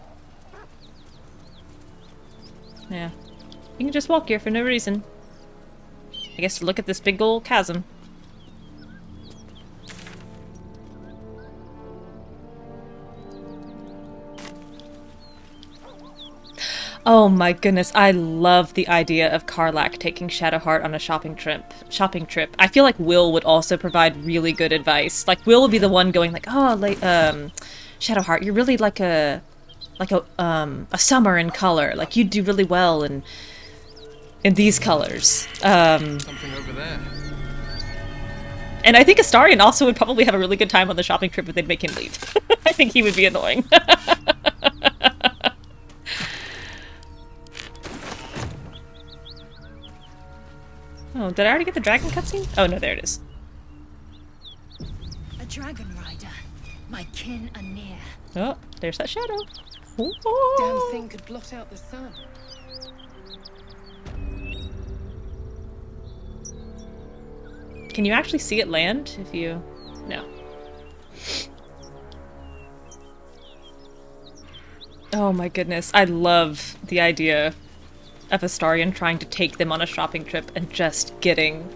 Yeah. You can just walk here for no reason. I guess to look at this big old chasm. Oh my goodness, I love the idea of Karlach taking Shadowheart on a shopping trip. I feel like Will would also provide really good advice. Like, Will would be the one going like, oh, Shadowheart, you're really like a summer in color. Like, you'd do really well in these colors. Something over there. And I think Astarion also would probably have a really good time on the shopping trip if they'd make him leave. I think he would be annoying. Oh, did I already get the dragon cutscene? Oh no, there it is. A dragon rider. My kin are near. Oh, there's that shadow. Damn thing could blot out the sun. Can you actually see it land if you... No. Oh my goodness, I love the idea of Astarion trying to take them on a shopping trip and just getting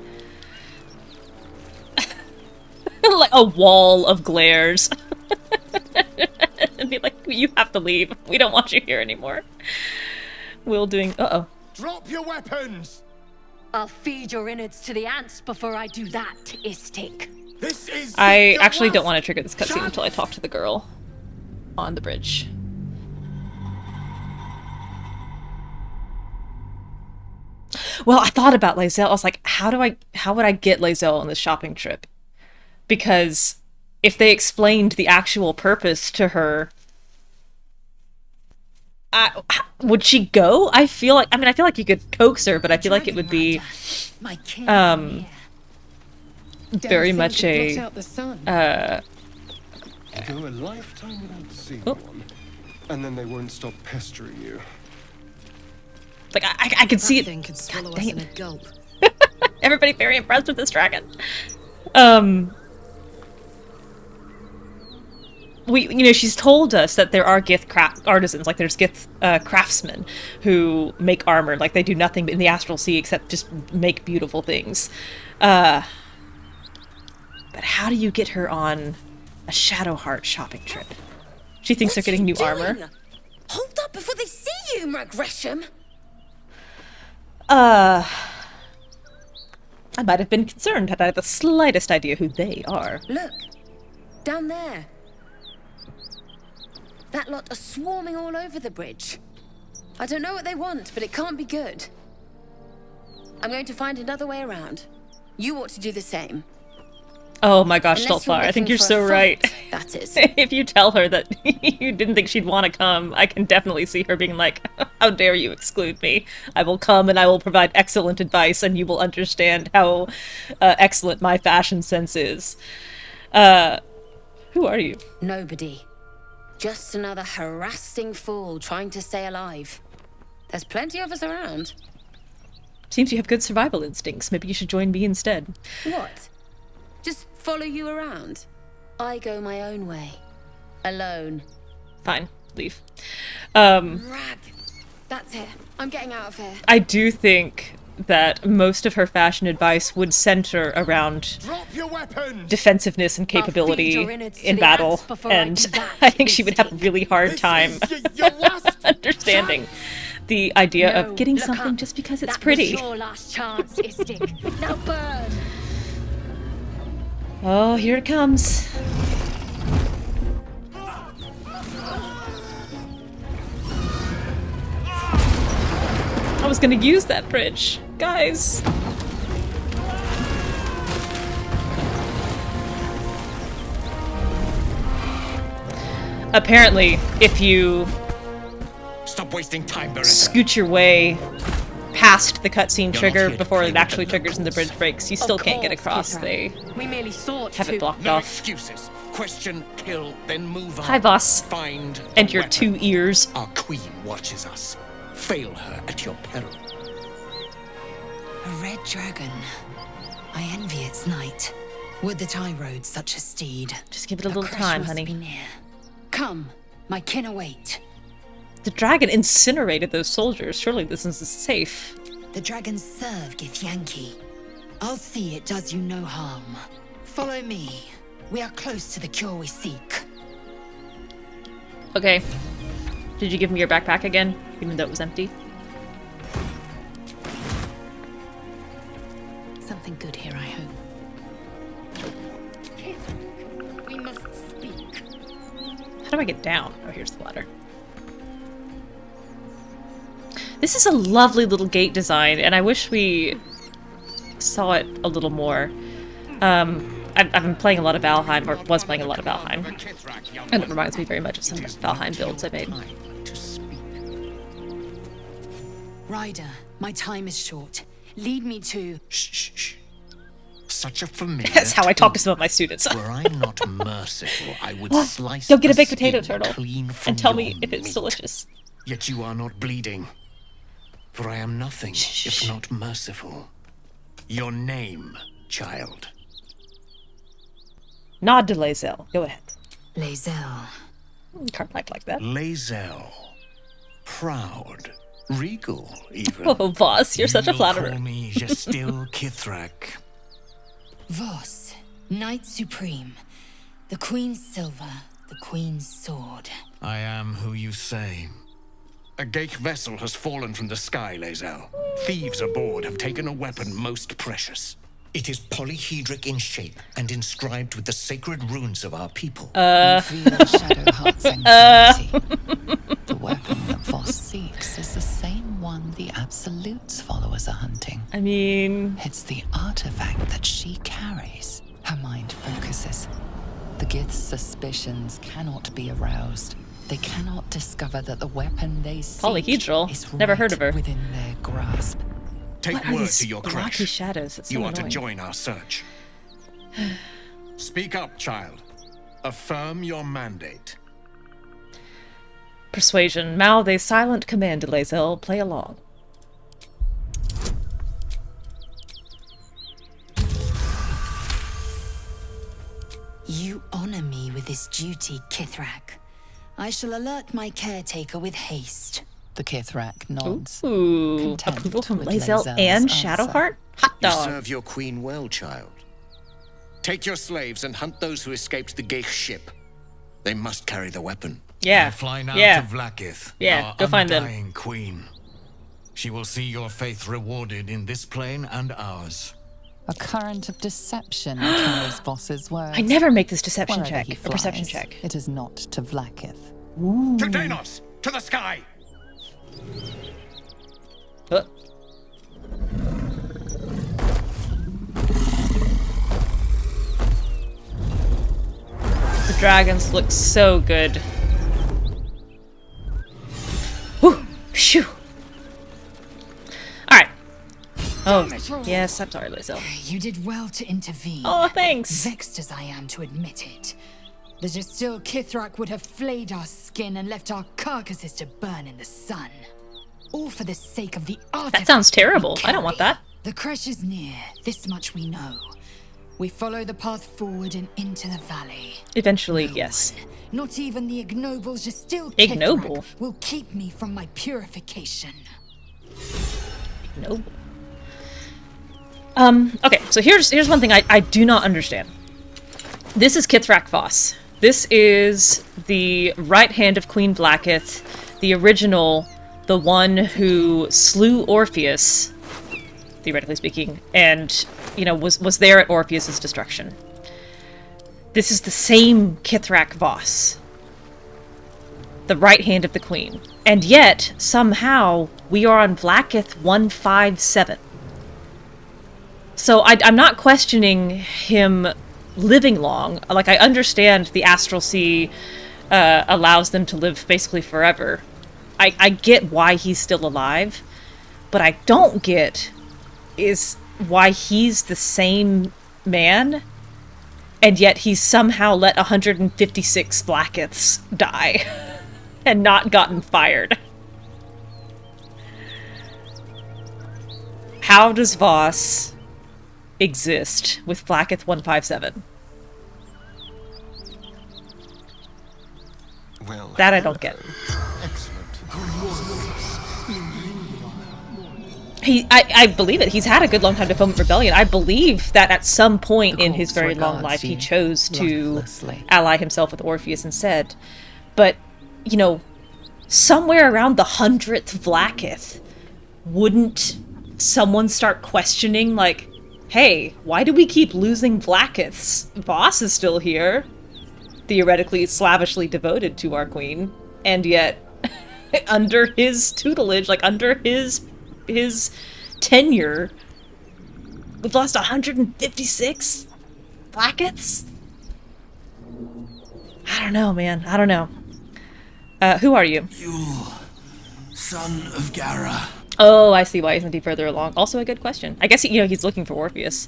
like a wall of glares. And be like, you have to leave. We don't want you here anymore. Will doing... Uh-oh. Drop your weapons! I'll feed your innards to the ants before I do that, Istik. This is I actually don't want to trigger this cutscene until I talk to the girl on the bridge. Well, I thought about Lae'zel. I was like, how would I get Lae'zel on this shopping trip? Because if they explained the actual purpose to her, would she go? I feel like you could coax her, but I feel like it would be very much a Blot out the sun. Go a lifetime without seeing one, and then they won't stop pestering you. Like I could see it. Thing could swallow us in a gulp. Everybody very impressed with this dragon. She's told us that there are gith artisans, like there's gith craftsmen who make armor, like they do nothing in the astral sea except just make beautiful things. But how do you get her on a Shadowheart shopping trip? She thinks they're getting new armor. Hold up before they see you, Gresham. I might have been concerned had I had the slightest idea who they are. Look, down there. That lot are swarming all over the bridge. I don't know what they want, but it can't be good. I'm going to find another way around. You ought to do the same. Oh my gosh, Unless you're Stolfar, I think looking you're for a so fight, right. That is. If you tell her that you didn't think she'd want to come, I can definitely see her being like, how dare you exclude me? I will come and I will provide excellent advice and you will understand how excellent my fashion sense is. Who are you? Nobody. Just another harassing fool trying to stay alive. There's plenty of us around. Seems you have good survival instincts. Maybe you should join me instead. What? Just follow you around? I go my own way. Alone. Fine. Leave. Rag. That's it. I'm getting out of here. I do think that most of her fashion advice would center around defensiveness and capability in battle, and I think she would have a really hard time understanding the idea of getting something just because it's pretty. That was your last chance, Istik. Now burn! Oh, here it comes. I was gonna use that bridge. Guys. Apparently, if you stop wasting time, Beretta. Scoot your way past the cutscene trigger before it actually triggers and the bridge breaks, you still can't get across. They we merely sought have it blocked no off. Excuses. Question, kill, then move on. Hi, boss. Find and your 2 ears. Our queen watches us. Fail her at your peril. A red dragon. I envy its night. Would that I rode such a steed. Just give it a little time, honey. Come, my kin await. The dragon incinerated those soldiers. Surely this is safe. The dragons serve Githyanki. I'll see it does you no harm. Follow me. We are close to the cure we seek. Okay. Did you give me your backpack again, even though it was empty? Something good here, I hope. We must speak. How do I get down? Oh, here's the ladder. This is a lovely little gate design, and I wish we saw it a little more. I've been playing a lot of Valheim, or was playing a lot of Valheim, and it reminds me very much of some Valheim builds I made. Ryder, my time is short. Lead me to... Shh. Such a familiar That's how I talk to some of my students. Were I not merciful, I would slice Go get a the baked potato skin turtle clean from and tell me your if it's meat. delicious. Yet you are not bleeding, for I am nothing if not merciful. Your name, child. Nod to Lae'zel. Go ahead. Lae'zel. Can't act like that. Lae'zel. Proud. Regal, even. Oh, boss, you're such a flatterer. Call me Gestil Kithrak. Voss, Knight Supreme. The Queen's silver, the Queen's sword. I am who you say. A Geich vessel has fallen from the sky, Lae'zel. Thieves aboard have taken a weapon most precious. It is polyhedric in shape and inscribed with the sacred runes of our people. You feel Shadowheart's anxiety. The weapon that Voss seeks is the same one the Absolute's followers are hunting. I mean... It's the artifact that she carries. Her mind focuses. The Gith's suspicions cannot be aroused. They cannot discover that the weapon they seek Polyhedral? is Never heard of her. within their grasp. Take What are word these to your blocky crush. shadows? It's so You are annoying. to join our search. Speak up, child. Affirm your mandate. Persuasion. Mouth a silent command to Lae'zel. Play along. You honor me with this duty, Kithrak. I shall alert my caretaker with haste. The Kithrak nods. Ooh, content approval from with Lae'zel Lae'zel's and answer. Shadowheart? Hot You dog. serve your queen well, child. Take your slaves and hunt those who escaped the Geich ship. They must carry the weapon. Yeah. Fly now Yeah. to Vlaakith, Yeah, our go find them. undying queen. She will see your faith rewarded in this plane and ours. A current of deception carries Voss's words. I never make this deception Wherever check, he or perception flies, check. It is not to Vlaakith. To Danos! To the sky! The dragons look so good. Whew! Shoo! Alright. Oh, yes, I'm sorry, Lae'zel. You did well to intervene. Oh, thanks. Vexed as I am to admit it. The Gestil Kithrak would have flayed our skin and left our carcasses to burn in the sun. All for the sake of the artifact. That sounds terrible. I don't want that. The crash is near. This much we know. We follow the path forward and into the valley. Eventually, yes. Not even the ignoble Gestil Ignoble? Kithrak will keep me from my purification. Ignoble. Okay, so here's one thing I do not understand. This is Kithrak Voss. This is the right hand of Queen Vlaakith, the original, the one who slew Orpheus, theoretically speaking, and, you know, was there at Orpheus's destruction. This is the same Kithrak Voss, the right hand of the Queen. And yet, somehow, we are on Vlaakith 157. So I'm not questioning him living long. Like, I understand the Astral Sea allows them to live basically forever. I get why he's still alive, but I don't get is why he's the same man, and yet he's somehow let 156 Blackiths die and not gotten fired. How does Voss exist with Blackith 157? Well, That I don't get. I believe it. He's had a good long time to foment rebellion. I believe that at some point in his very long life he chose to ally himself with Orpheus instead. But, you know, somewhere around the 100th Vlaakith, wouldn't someone start questioning, like, hey, why do we keep losing Vlaakiths? Boss is still here, theoretically slavishly devoted to our queen, and yet under his tutelage, like under his tenure, we've lost 156 Vlaakiths? I don't know, man. I don't know. Who are you? Yule, son of Gara. Oh, I see why he's not further along. Also a good question. I guess, he's looking for Orpheus.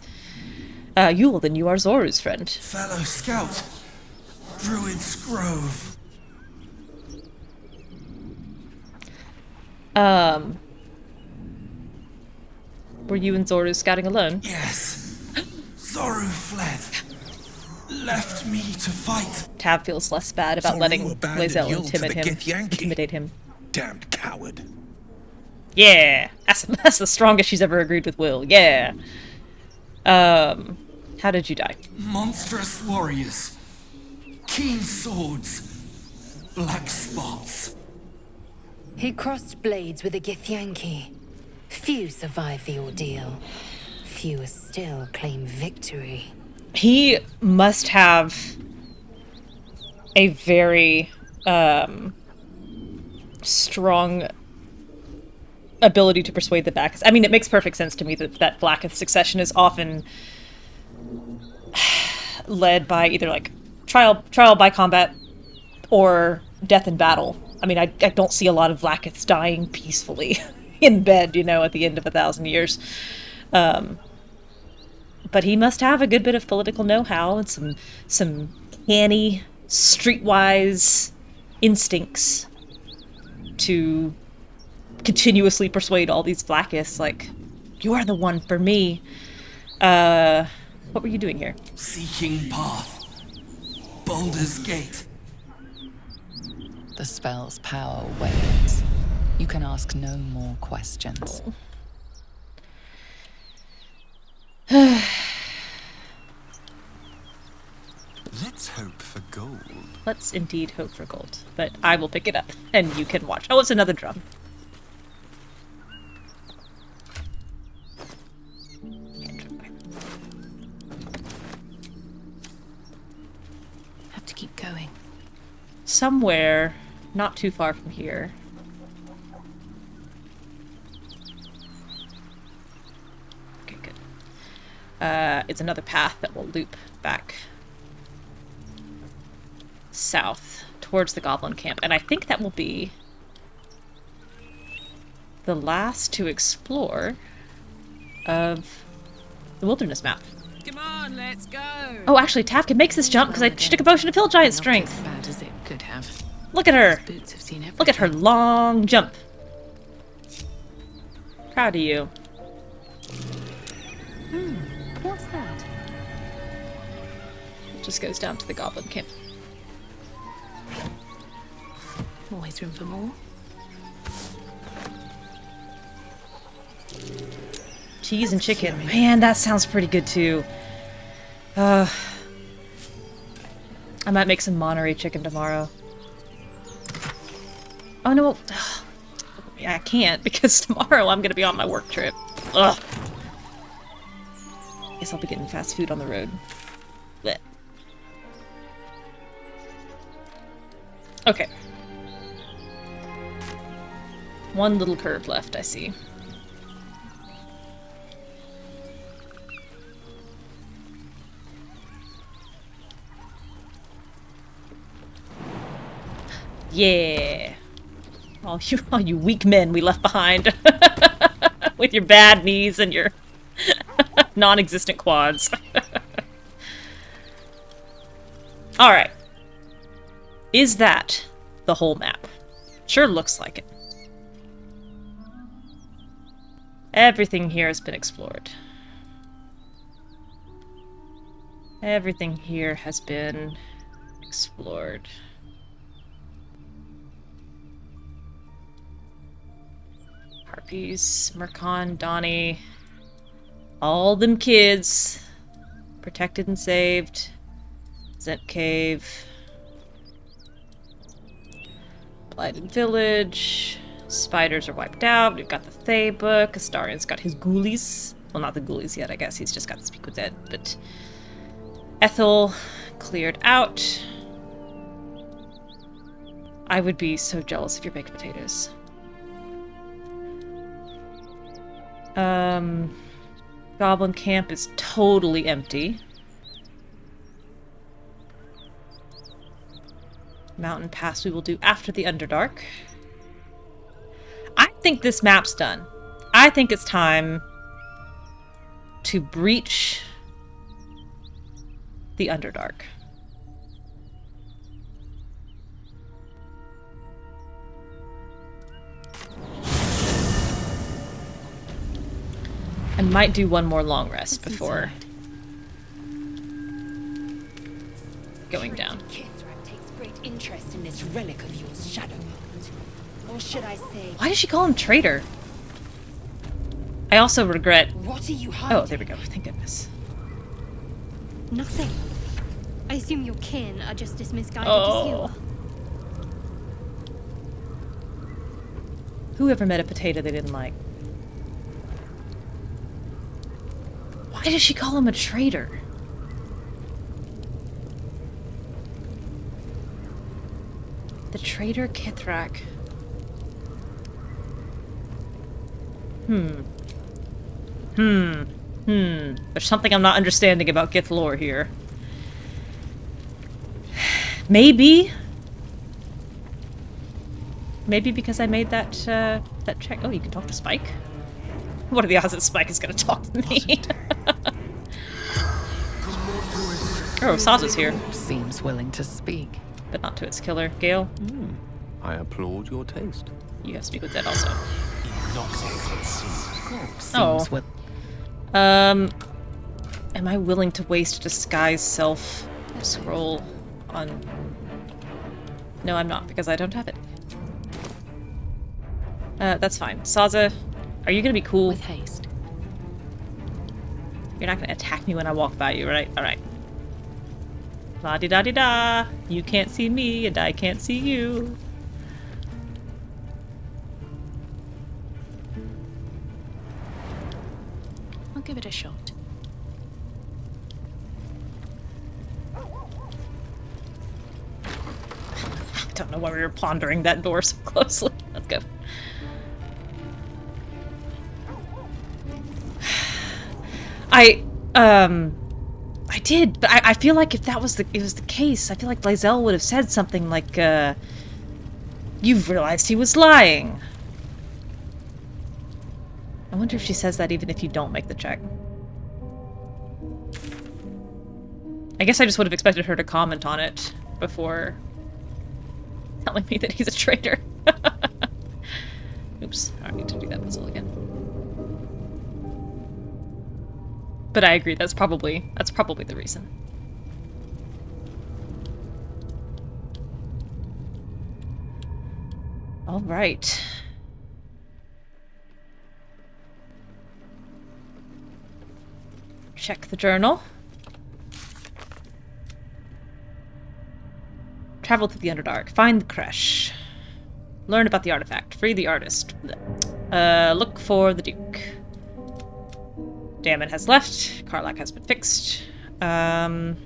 Yule, then you are Zoru's friend. Fellow scout. Druid's Grove. Were you and Zoru scouting alone? Yes. Zoru fled. Left me to fight. Tav feels less bad about letting Lae'zel intimidate him. Damned coward. Yeah, that's the strongest she's ever agreed with Will. Yeah. How did you die? Monstrous warriors. Keen swords. Black spots. He crossed blades with a Githyanki. Few survive the ordeal. Fewer still claim victory. He must have a very strong ability to persuade the Bacchus. I mean, it makes perfect sense to me that Vlaakith succession is often led by either like trial by combat or death in battle. I mean, I don't see a lot of Vlaakiths dying peacefully in bed, at the end of 1,000 years. But he must have a good bit of political know-how and some canny, streetwise instincts to continuously persuade all these Vlaakiths, like, you are the one for me. What were you doing here? Seeking path. Baldur's Gate. The spell's power wanes. You can ask no more questions. Let's hope for gold. Let's indeed hope for gold. But I will pick it up, and you can watch. Oh, it's another drum. Have to keep going. Somewhere not too far from here. Okay, good. It's another path that will loop back south towards the goblin camp, and I think that will be the last to explore of the wilderness map. Come on, let's go. Oh, actually, Tav makes this jump because she took a potion to kill giant strength. As bad as it could have. Look at her. Boots have seen everything. Look at her long jump. Proud of you. What's that? It just goes down to the goblin camp. Always room for more. Cheese and chicken. Man, that sounds pretty good too. I might make some Monterey chicken tomorrow. Oh no, yeah, I can't because tomorrow I'm gonna be on my work trip. Ugh. Guess I'll be getting fast food on the road. Blech. Okay. One little curve left, I see. Yeah. All you weak men we left behind. With your bad knees and your non-existent quads. Alright. Is that the whole map? Sure looks like it. Everything here has been explored. Everything here has been explored. Harpies, Mercon, Donnie, all them kids, protected and saved. Zhent Cave. Blighted Village. Spiders are wiped out. We've got the Thay book. Astarian's got his ghoulies. Well, not the ghoulies yet, I guess. He's just got to speak with dead. But Ethel cleared out. I would be so jealous of your baked potatoes. Goblin camp is totally empty. Mountain Pass we will do after the Underdark. I think this map's done. I think it's time to breach the Underdark. I might do one more long rest before going down. Kithrak takes great interest in this relic of yours, Shadowheart. Or should I say... Why does she call him traitor? I also regret... What are you hiding? Oh, there we go. Thank goodness. Nothing. I assume your kin are just as misguided as you are. Who ever met a potato they didn't like? Why does she call him a traitor? The traitor Kithrak. There's something I'm not understanding about Gith lore here. Maybe because I made that that check. Oh, you can talk to Spike? What are the odds that Spike is gonna talk to me? Oh, Saza's here. Seems willing to speak. But not to its killer. Gale? I applaud your taste. You have to speak with Dead also. Seems will. Am I willing to waste a disguise self scroll on... No, I'm not, because I don't have it. That's fine. Saza, are you gonna be cool? With haste. You're not gonna attack me when I walk by you, right? Alright. La-di-da-di-da! You can't see me, and I can't see you. I'll give it a shot. I don't know why we were pondering that door so closely. Let's go. I did, but I feel like if that was the case, I feel like Lae'zel would have said something like, you've realized he was lying. I wonder if she says that even if you don't make the check. I guess I just would have expected her to comment on it before telling me that he's a traitor. Oops, I need to do that puzzle again. But I agree, that's probably the reason. All right. Check the journal. Travel to the Underdark. Find the creche. Learn about the artifact. Free the artist. Look for the Duke. Dammit has left. Karlach has been fixed. Ravengard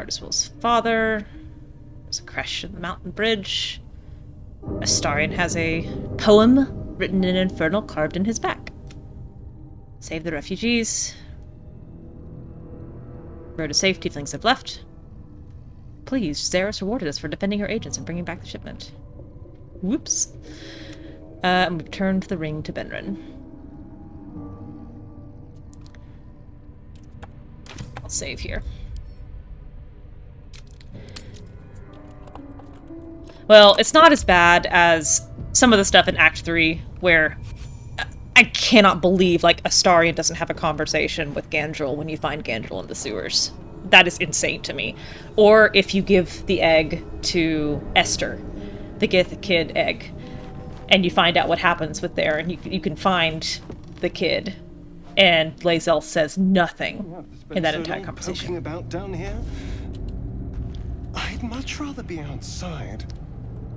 is Will's father. There's a creche in the mountain bridge. Astarion has a poem written in Infernal carved in his back. Save the refugees. Road to safety, things have left. Please, Zaris rewarded us for defending her agents and bringing back the shipment. Whoops. And we've turned the ring to Benren. I'll save here. Well, it's not as bad as some of the stuff in Act 3, where I cannot believe, like, Astarion doesn't have a conversation with Gandrel when you find Gandrel in the sewers. That is insane to me. Or if you give the egg to Esther, the Gith kid egg, and you find out what happens with there, and you can find the kid, and Lae'zel says nothing in that entire conversation. About down here? I'd much rather be outside.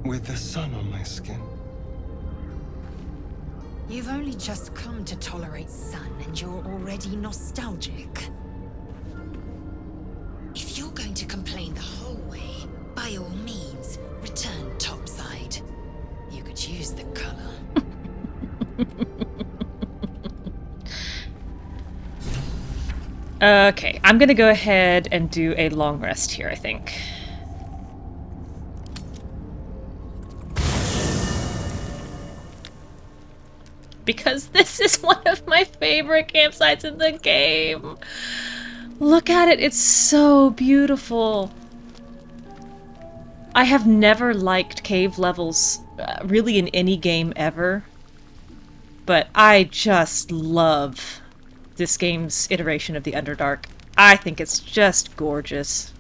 with the sun on my skin. You've only just come to tolerate sun and you're already nostalgic. If you're going to complain the whole way, by all means, return topside. You could use the color. Okay, I'm gonna go ahead and do a long rest here, I think. Because this is one of my favorite campsites in the game. Look at it, it's so beautiful. I have never liked cave levels really in any game ever, but I just love this game's iteration of the Underdark. I think it's just gorgeous.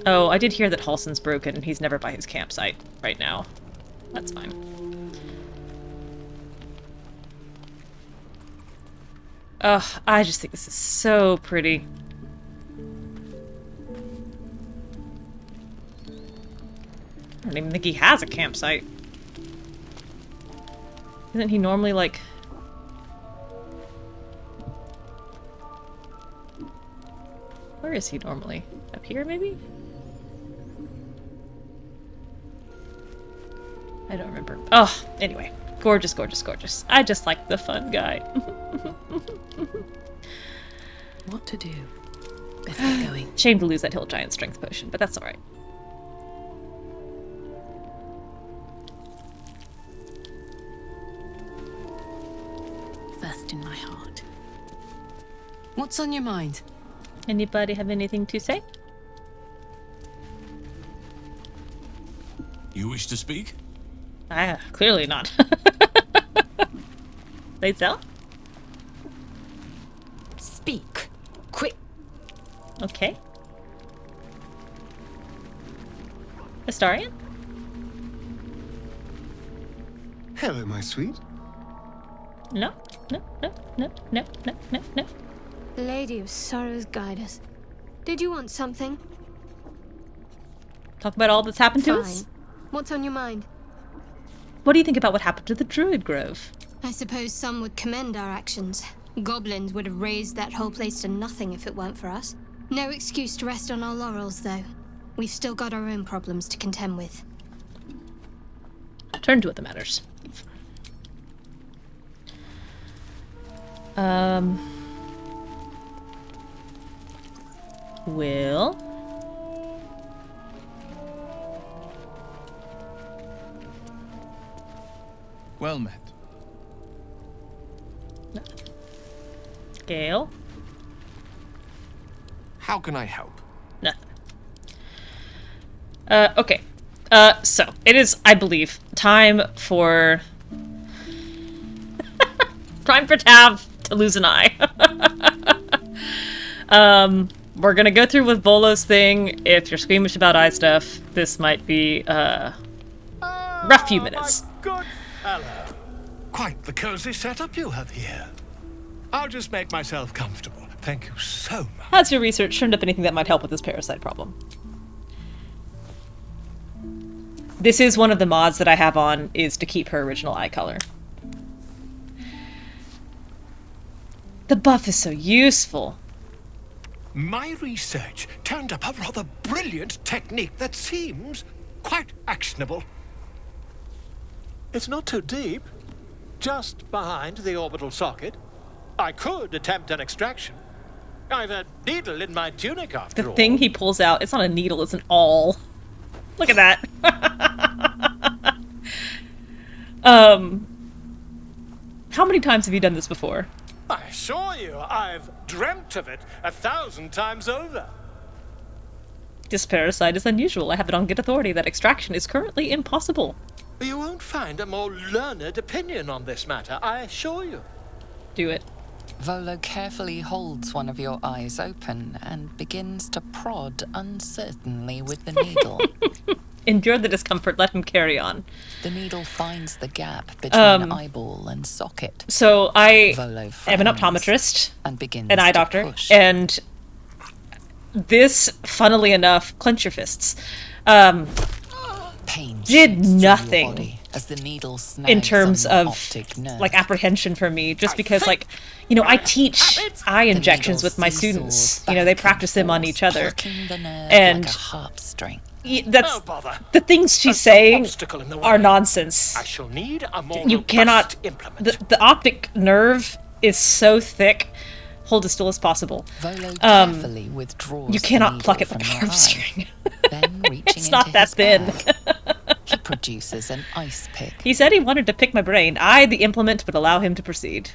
Oh, I did hear that Halsin's broken and he's never by his campsite right now. That's fine. Ugh, I just think this is so pretty. I don't even think he has a campsite. Isn't he normally like... Where is he normally? Up here, maybe? I don't remember. Oh, anyway. Gorgeous, gorgeous, gorgeous. I just like the fun guy. What to do? Better get going. Shame to lose that hill giant strength potion, but that's alright. First in my heart. What's on your mind? Anybody have anything to say? You wish to speak? Ah, clearly not. They sell? Speak. Quick. Okay. Astarion? Hello, my sweet. No, no, no, no, no, no, no, no. Lady of Sorrows, guide us. Did you want something? Talk about all that's happened to us? What's on your mind? What do you think about what happened to the Druid Grove? I suppose some would commend our actions. Goblins would have razed that whole place to nothing if it weren't for us. No excuse to rest on our laurels, though. We've still got our own problems to contend with. Turn to what matters. Will. Well met. Gale. How can I help? Nothing. Okay. So, it is, I believe, time for... time for Tav to lose an eye. We're gonna go through with Volo's thing. If you're squeamish about eye stuff, this might be, rough few minutes. Good fellow. Quite the cozy setup you have here. I'll just make myself comfortable. Thank you so much. Has your research turned up anything that might help with this parasite problem? This is one of the mods that I have on, is to keep her original eye color. The buff is so useful. My research turned up a rather brilliant technique that seems quite actionable. It's not too deep. Just behind the orbital socket. I could attempt an extraction. I've a needle in my tunic after all. The thing he pulls out, it's not a needle, it's an awl. Look at that. How many times have you done this before? I assure you, I've dreamt of it 1,000 times over. This parasite is unusual. I have it on good authority that extraction is currently impossible. You won't find a more learned opinion on this matter, I assure you. Do it. Volo carefully holds one of your eyes open and begins to prod uncertainly with the needle. Endure the discomfort, let him carry on. The needle finds the gap between eyeball and socket. So I Volo am an optometrist, and begins an eye to doctor, push. and this, funnily enough, clench your fists. Pain did shoots through your nothing body as the needle snags in terms on your of optic nerve. like apprehension for me, just because like, you know, I teach eye injections with my students. You know, they practice them on each other, and like a harp string. That's the things she's saying are nonsense. I shall need a more You cannot. The optic nerve is so thick. Hold as still as possible. Volo carefully withdraws you cannot the pluck it needle like a from harp your string. Then reaching It's not into that his thin. bag, he produces an ice pick. He said he wanted to pick my brain. I, the implement, would allow him to proceed.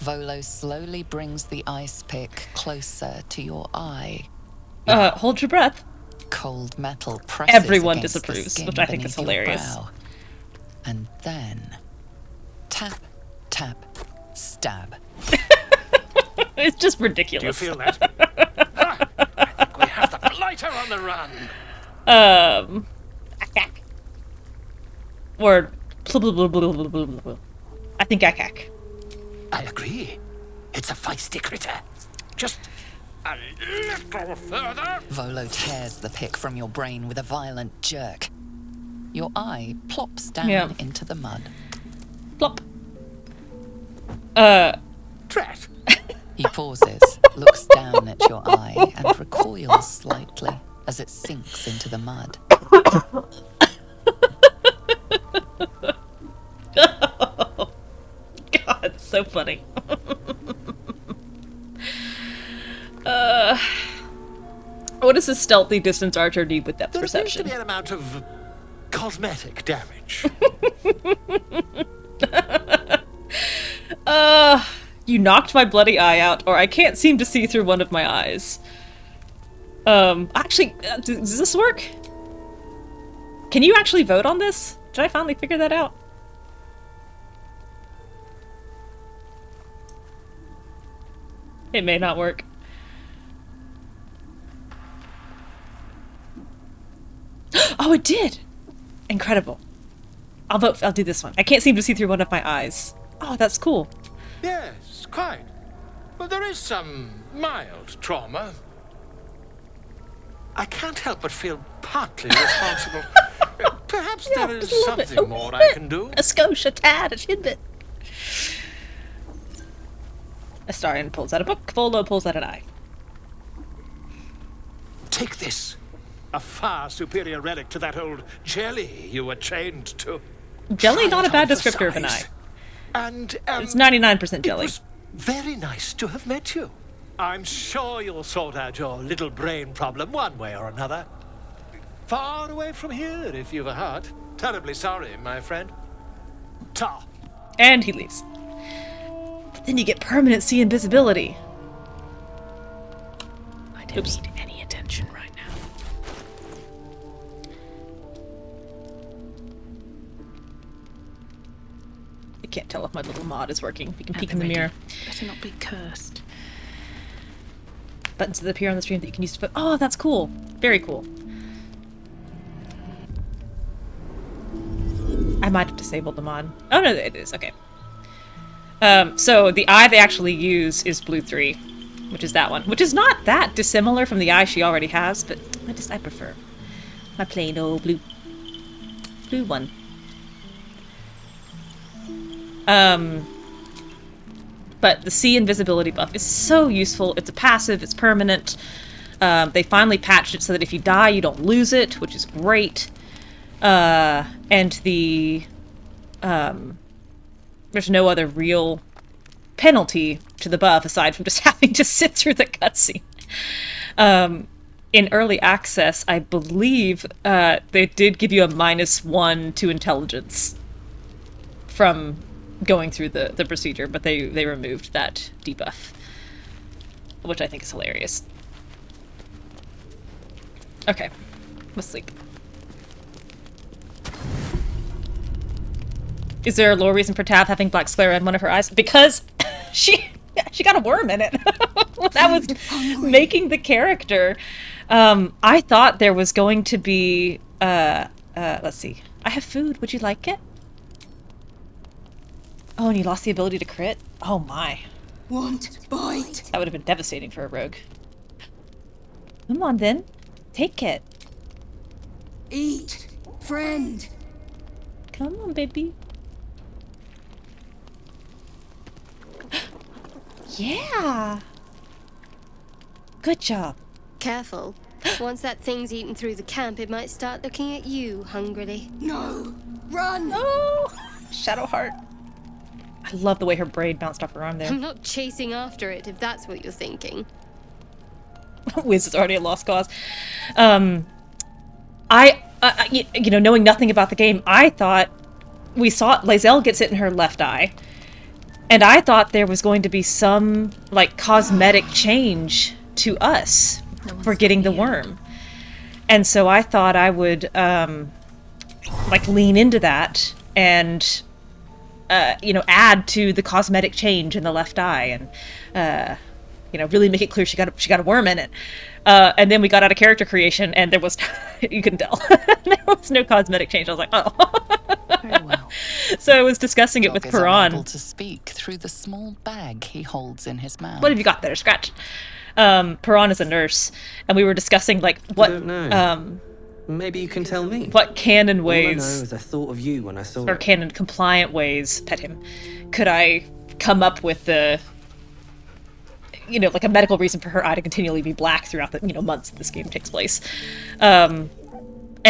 Volo slowly brings the ice pick closer to your eye. Hold your breath. Cold metal presses Everyone against the disapproves, skin which I think is beneath your hilarious. brow. And then tap, tap, stab. It's just ridiculous. Do you feel that? I think we have the blighter on the run. Or blah, blah, blah, blah, blah, blah, blah. I think akak. I agree. It's a feisty critter. Just a little further. Volo tears the pick from your brain with a violent jerk. Your eye plops down into the mud. Plop. Drat. He pauses, looks down at your eye, and recoils slightly as it sinks into the mud. Oh, God, so funny. What does a stealthy distance archer need with depth perception? There seems to be an amount of cosmetic damage. You knocked my bloody eye out, or I can't seem to see through one of my eyes. Actually, does this work? Can you actually vote on this? Did I finally figure that out? It may not work. Oh, it did! Incredible. I'll vote. I'll do this one. I can't seem to see through one of my eyes. Oh, that's cool. Yes, quite. Well, there is some mild trauma. I can't help but feel partly responsible. Perhaps there is something more I can do. A skosh, a tad, a tidbit. Astarion pulls out a book. Volo pulls out an eye. Take this. A far superior relic to that old jelly you were trained to. Jelly, not a bad descriptor of an eye. And it's 99% jelly. It was very nice to have met you. I'm sure you'll sort out your little brain problem one way or another. Far away from here, if you've a heart. Terribly sorry, my friend. Ta. And he leaves. But then you get permanency invisibility. I don't need any attention right now. I can't tell if my little mod is working. You can peek in the mirror. Better not be cursed. Buttons that appear on the stream that you can use to put. Oh, that's cool. Very cool. I might have disabled the mod. Oh no, it is. Okay. So the eye they actually use is blue 3, which is that one, which is not that dissimilar from the eye she already has, but I prefer my plain old blue one. But the sea invisibility buff is so useful. It's a passive, it's permanent. They finally patched it so that if you die, you don't lose it, which is great. And the there's no other real penalty to the buff aside from just having to sit through the cutscene. In early access, I believe they did give you a -1 to intelligence from going through the procedure, but they removed that debuff, which I think is hilarious. Okay, let's sleep. Is there a lore reason for Tav having black sclera in one of her eyes? Because she got a worm in it when I was making the character. I thought there was going to be let's see. I have food. Would you like it? Oh, and you lost the ability to crit? Oh my. Want bite? That would have been devastating for a rogue. Come on then. Take it. Eat, friend. Come on, baby. Yeah. Good job. Careful. Once that thing's eaten through the camp, it might start looking at you hungrily. No! Run! Oh! Shadowheart. I love the way her braid bounced off her arm there. I'm not chasing after it, if that's what you're thinking. Wiz is already a lost cause. You know, knowing nothing about the game, I thought we saw Lae'zel gets it in her left eye, and I thought there was going to be some like cosmetic change to us for getting the worm, and so I thought I would like lean into that and you know, add to the cosmetic change in the left eye and you know, really make it clear she got a worm in it. And then we got out of character creation, and there was you can tell there was no cosmetic change. I was like, oh. Very well. So I was discussing it with Dog is Arron. unable to speak through the small bag he holds in his mouth. What have you got there, Scratch? Arron is a nurse, and we were discussing like what. I don't know. Maybe you can tell me. What canon All ways? I know is I thought of you when I saw Or it. canon compliant ways, pet him. Could I come up with the, you know, like a medical reason for her eye to continually be black throughout the, you know, months that this game takes place? And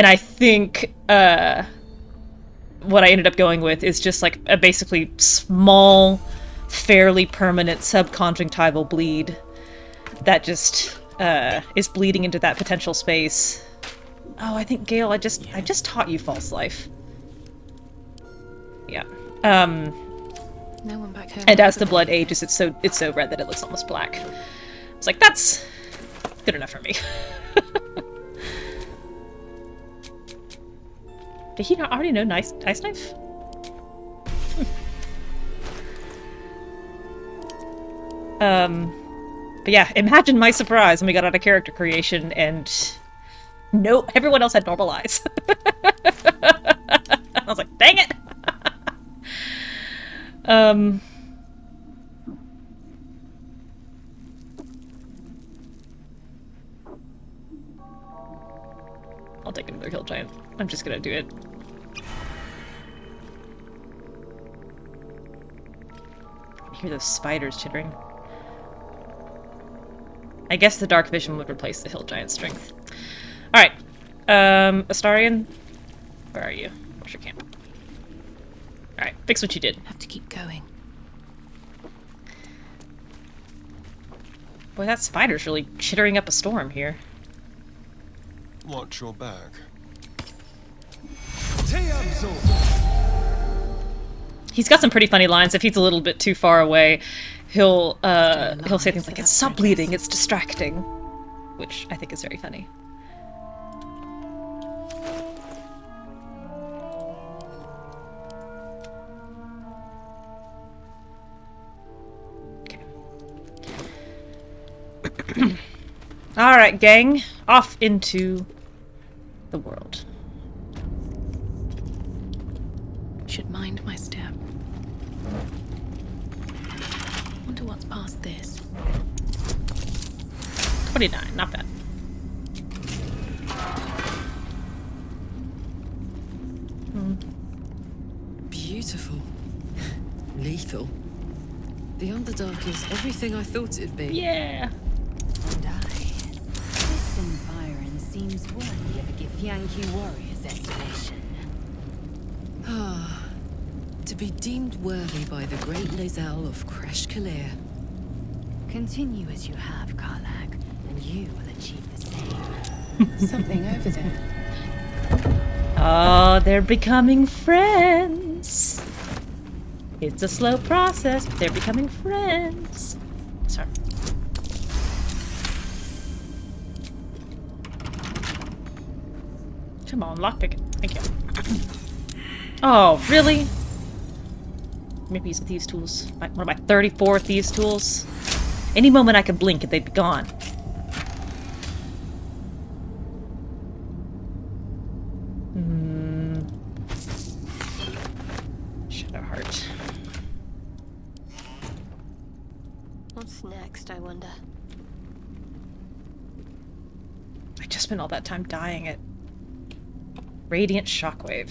I think what I ended up going with is just like a basically small, fairly permanent subconjunctival bleed that just is bleeding into that potential space. Oh, I think Gale, I just taught you false life. Yeah. No one back home. And as the blood ages, it's so red that it looks almost black. It's like, that's good enough for me. Did he not already know Ice Knife? But yeah, imagine my surprise when we got out of character creation and no, everyone else had normal eyes. I was like, dang it! I'll take another hill giant. I'm just gonna do it. I hear those spiders chittering. I guess the dark vision would replace the hill giant strength. Alright. Astarion? Where are you? Where's your camp? Alright, fix what you did. Have to keep going. Boy, that spider's really chittering up a storm here. Watch your back. He's got some pretty funny lines. If he's a little bit too far away, he'll say things like, "Stop bleeding, it's distracting," which I think is very funny. Okay. All right, gang, off into the world. Should mind my step. Wonder what's past this. 29, not bad. Beautiful. Lethal. The Underdark is everything I thought it'd be. Yeah. This environ seems worthy of a Githyanki warrior's estimation. Ah, to be deemed worthy by the great Lae'zel of Kresh Kalir. Continue as you have, Karlach, and you will achieve the same. Something over there. Oh, they're becoming friends. It's a slow process, but they're becoming friends. Sorry. Come on, lockpick it. Thank you. Oh, really? Maybe use the thieves' tools. One of my 34 thieves' tools. Any moment I could blink and they'd be gone. Shadowheart. What's next, I wonder? I just spent all that time dyeing it. Radiant Shockwave.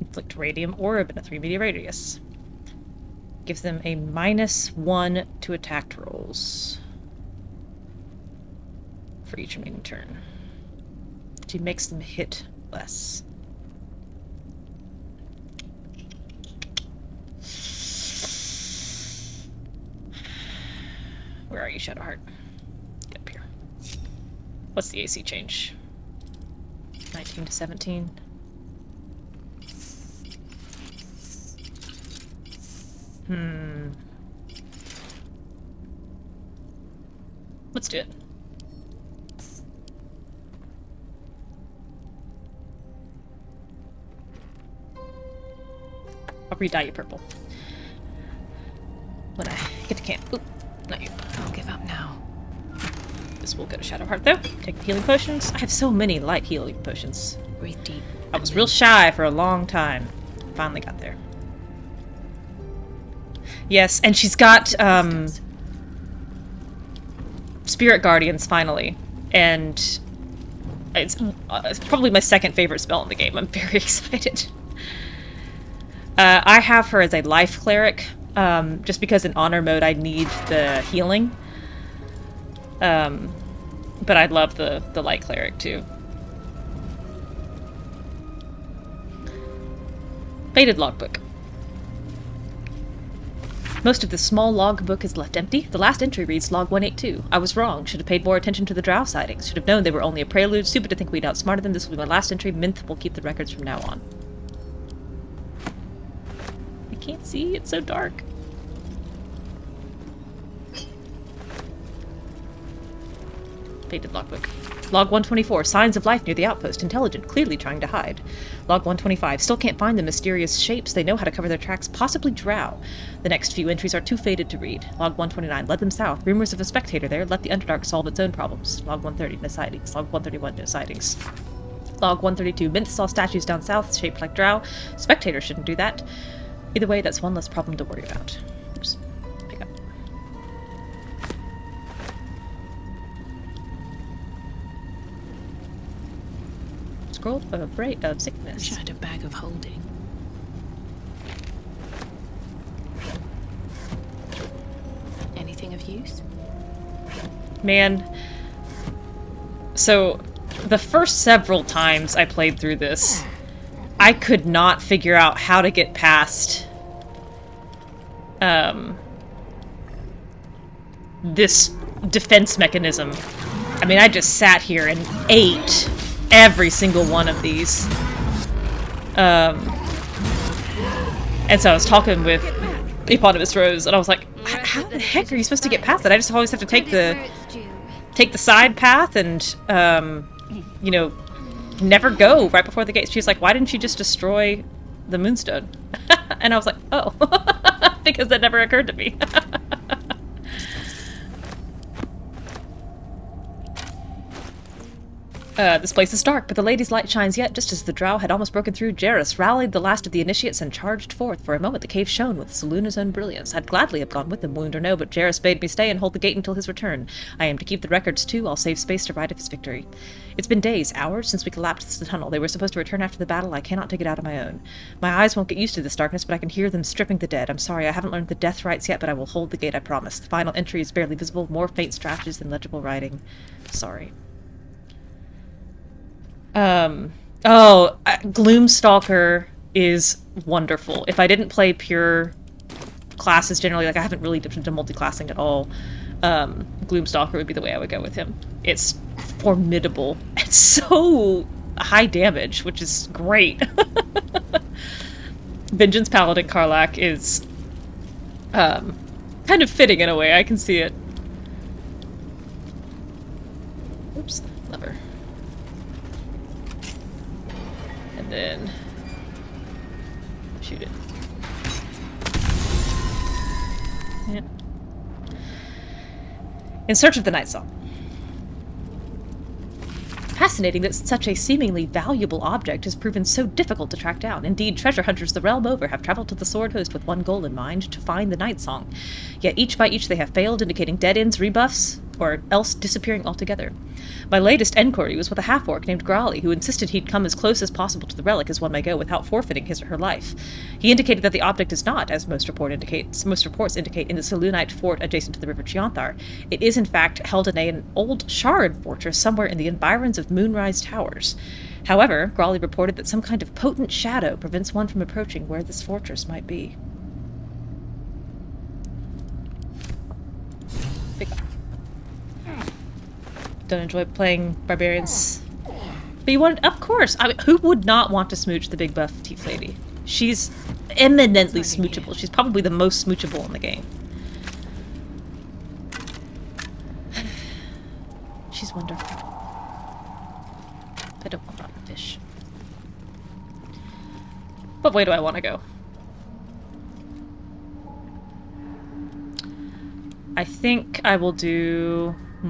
Inflict Radium Orb in a 3-meter radius. Gives them a -1 to attack rolls for each remaining turn. She makes them hit less. Where are you, Shadowheart? Get up here. What's the AC change? 19 to 17. Let's do it. I'll re-dye you purple. When I get to camp. Oop, not you. I'll give up now. This will go to Shadowheart, though. Take the healing potions. I have so many light healing potions. Breathe deep. I was real shy for a long time. Finally got there. Yes, and she's got, Spirit Guardians, finally. And it's probably my second favorite spell in the game. I'm very excited. I have her as a life cleric, just because in honor mode I need the healing. But I love the light cleric too. Faded logbook. Most of the small logbook is left empty. The last entry reads log 182. I was wrong. Should have paid more attention to the drow sightings. Should have known they were only a prelude. Stupid to think we'd outsmarted them. This will be my last entry. Minth will keep the records from now on. I can't see. It's so dark. Faded logbook. Log 124. Signs of life near the outpost. Intelligent. Clearly trying to hide. Log 125. Still can't find the mysterious shapes. They know how to cover their tracks. Possibly drow. The next few entries are too faded to read. Log 129. Led them south. Rumors of a spectator there. Let the Underdark solve its own problems. Log 130. No sightings. Log 131. No sightings. Log 132. Minth saw statues down south shaped like drow. Spectator shouldn't do that. Either way, that's one less problem to worry about. Oops. Pick up. Scroll of sickness. Wish I had a bag of holding. Anything of use? Man. So, the first several times I played through this, I could not figure out how to get past this defense mechanism. I mean, I just sat here and ate every single one of these. And so I was talking with Eponymous Rose, and I was like, how the heck are you supposed to get past that? I just always have to take the side path and, you know, never go right before the gate. She's like, why didn't you just destroy the Moonstone? And I was like, oh, because that never occurred to me. This place is dark, but the lady's light shines yet. Just as the drow had almost broken through, Jarrus rallied the last of the initiates and charged forth. For a moment the cave shone with Soluna's own brilliance. I'd gladly have gone with them, wound or no, but Jarrus bade me stay and hold the gate until his return. I am to keep the records too. I'll save space to write of his victory. It's been days, hours, since we collapsed the tunnel. They were supposed to return after the battle. I cannot take it out on my own. My eyes won't get used to this darkness, but I can hear them stripping the dead. I'm sorry, I haven't learned the death rites yet, but I will hold the gate, I promise. The final entry is barely visible, more faint scratches than legible writing. Sorry. Gloomstalker is wonderful. If I didn't play pure classes generally, like I haven't really dipped into multi-classing at all, Gloomstalker would be the way I would go with him. It's formidable. It's so high damage, which is great. Vengeance Paladin Karlach is kind of fitting in a way. I can see it. Oops, lever. And then shoot it. Yeah. In search of the Night Song. Fascinating that such a seemingly valuable object has proven so difficult to track down. Indeed, treasure hunters the realm over have traveled to the Sword Host with one goal in mind, to find the Night Song. Yet each by each they have failed, indicating dead ends, rebuffs, or else disappearing altogether. My latest enquiry was with a half-orc named Grali, who insisted he'd come as close as possible to the relic as one may go without forfeiting his or her life. He indicated that the object is not, as most reports indicate, in the Selûnite fort adjacent to the river Chianthar. It is, in fact, held in an old Sharan fortress somewhere in the environs of Moonrise Towers. However, Grali reported that some kind of potent shadow prevents one from approaching where this fortress might be. Don't enjoy playing barbarians. But you want, of course. I mean, who would not want to smooch the big buff tief lady? She's eminently smoochable. She's probably the most smoochable in the game. She's wonderful. I don't want rotten fish. But where do I want to go? I think I will do... I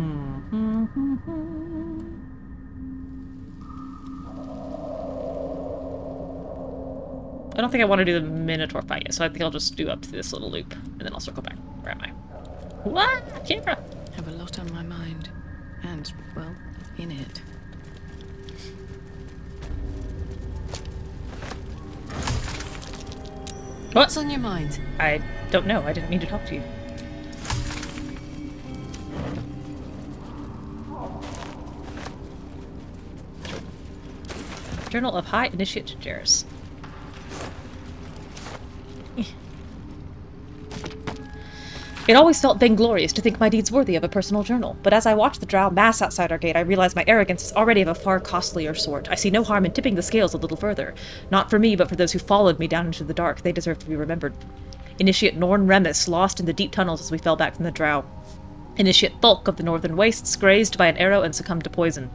don't think I want to do the Minotaur fight yet, so I think I'll just do up to this little loop, and then I'll circle back. Where am I? What? Camera! Have a lot on my mind. And, well, in it. What's on your mind? I don't know. I didn't mean to talk to you. Journal of High Initiate Jairus. It always felt vainglorious to think my deeds worthy of a personal journal, but as I watched the drow mass outside our gate, I realized my arrogance is already of a far costlier sort. I see no harm in tipping the scales a little further. Not for me, but for those who followed me down into the dark. They deserve to be remembered. Initiate Norn Remus lost in the deep tunnels as we fell back from the drow. Initiate Thulk of the Northern Wastes, grazed by an arrow and succumbed to poison.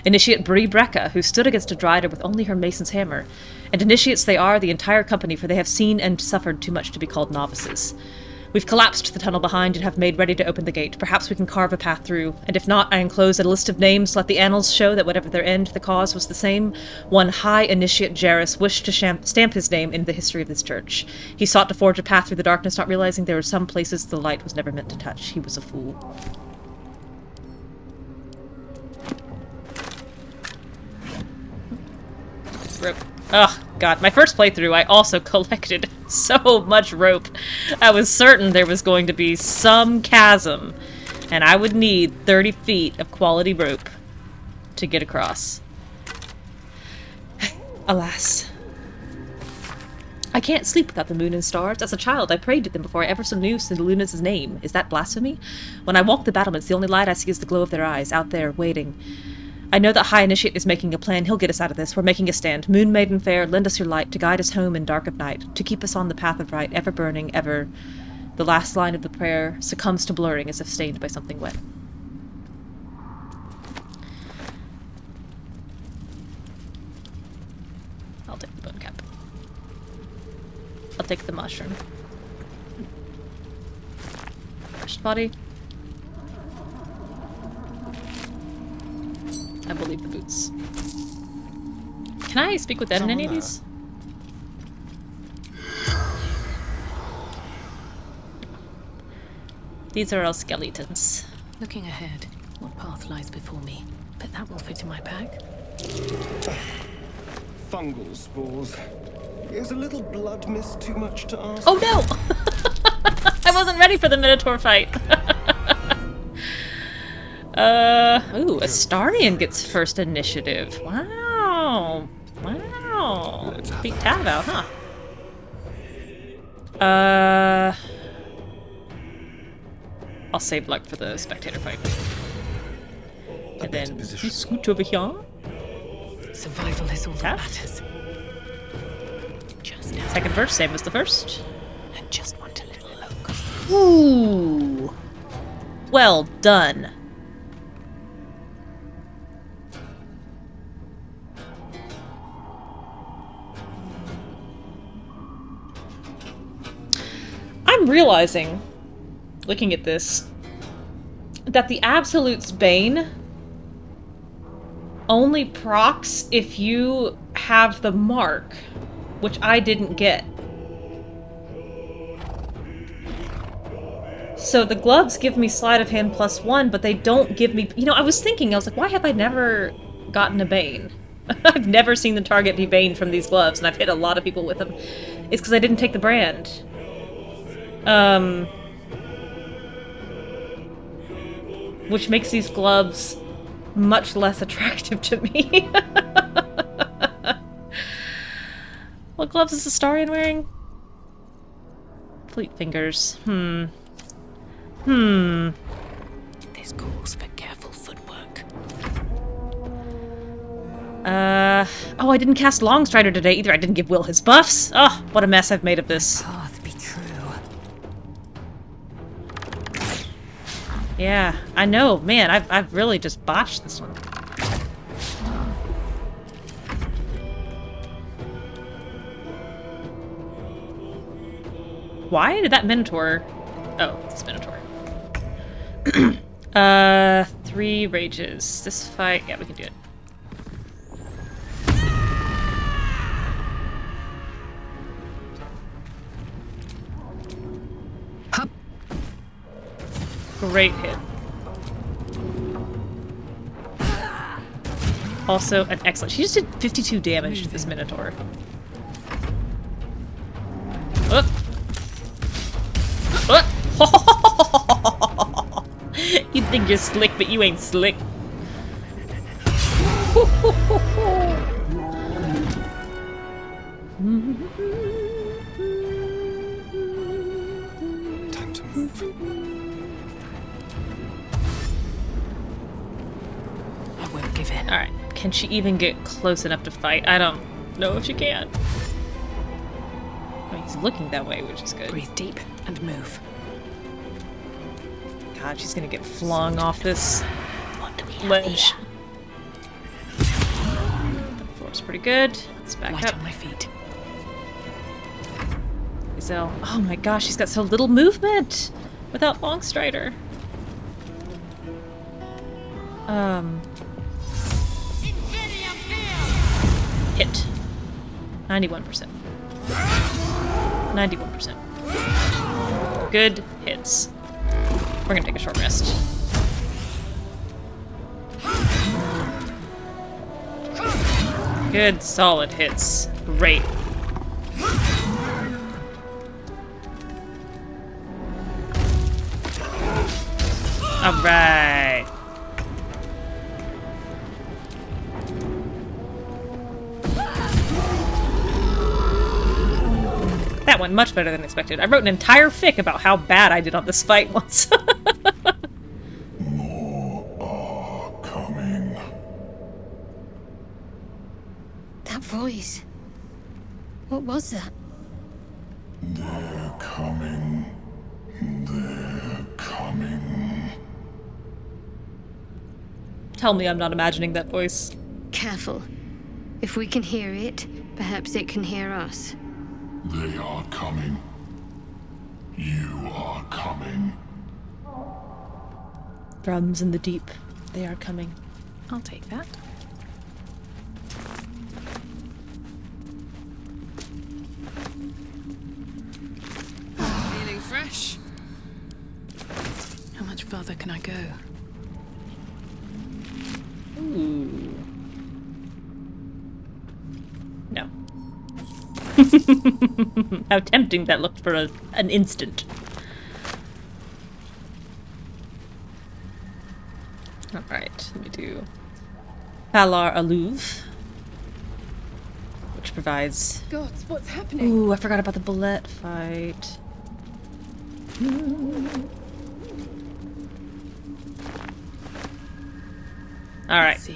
Initiate Bree Brecca, who stood against a Dryder with only her mason's hammer. And initiates they are, the entire company, for they have seen and suffered too much to be called novices. We've collapsed the tunnel behind and have made ready to open the gate. Perhaps we can carve a path through, and if not, I enclose a list of names. Let the annals show that whatever their end, the cause was the same. One High Initiate Jairus wished to stamp his name in the history of this church. He sought to forge a path through the darkness, not realizing there were some places the light was never meant to touch. He was a fool. Rope. Oh, God. My first playthrough, I also collected so much rope. I was certain there was going to be some chasm, and I would need 30 feet of quality rope to get across. Alas. I can't sleep without the moon and stars. As a child, I prayed to them before I ever knew Luna's name. Is that blasphemy? When I walk the battlements, the only light I see is the glow of their eyes, out there, waiting. I know that High Initiate is making a plan. He'll get us out of this. We're making a stand. Moon Maiden fair, lend us your light to guide us home in dark of night, to keep us on the path of right, ever burning, ever. The last line of the prayer succumbs to blurring as if stained by something wet. I'll take the bone cap. I'll take the mushroom. First body. I will leave the boots. Can I speak with them in any of these? These are all skeletons. Looking ahead, what path lies before me? Bet that will fit in my pack. Fungal spores. Is a little blood mist too much to ask? Oh no! I wasn't ready for the Minotaur fight. Ooh, Astarion gets first initiative. Wow. Wow. Beat Tad out, huh? I'll save luck for the Spectator fight. And then you scoot over here. Survival is all that matters. Second verse, same as the first. I just want a little look. Ooh. Well done. I'm realizing, looking at this, that the Absolute's Bane only procs if you have the mark, which I didn't get. So the gloves give me sleight of hand +1, but they don't give me... You know, I was thinking, I was like, why have I never gotten a Bane? I've never seen the target be Bane from these gloves, and I've hit a lot of people with them. It's because I didn't take the brand. Which makes these gloves much less attractive to me. What gloves is Astarion wearing? Fleet fingers. This calls for careful footwork. Oh, I didn't cast Longstrider today either. I didn't give Will his buffs. Oh, what a mess I've made of this. Path be true. Yeah, I know. Man, I've really just botched this one. Why did that Minotaur... Oh, it's Minotaur. 3 rages. This fight... Yeah, we can do it. Hup. Great hit. Also, an excellent... She just did 52 damage to this Minotaur. Oh! You think you're slick, but you ain't slick. Time to move. I won't give in. Alright, can she even get close enough to fight? I don't know if she can. Oh, he's looking that way, which is good. Breathe deep and move. God, she's gonna get flung off this ledge. The floor's pretty good. Let's back Light up. on my feet. Gazelle. Oh my gosh, she's got so little movement without Longstrider. Hit. 91%. 91%. Good hits. We're gonna take a short rest. Good, solid hits. Great. Alright. That went much better than expected. I wrote an entire fic about how bad I did on this fight once. That voice. What was that? They're coming. They're coming. Tell me I'm not imagining that voice. Careful. If we can hear it, perhaps it can hear us. They are coming. You are coming. Drums in the deep. They are coming. I'll take that. Feeling fresh? How much further can I go? Ooh. No. How tempting that looked for an instant. Alright, let me do Valar Aluv, which provides... Gods, what's happening? Ooh, I forgot about the bulette fight. Alright.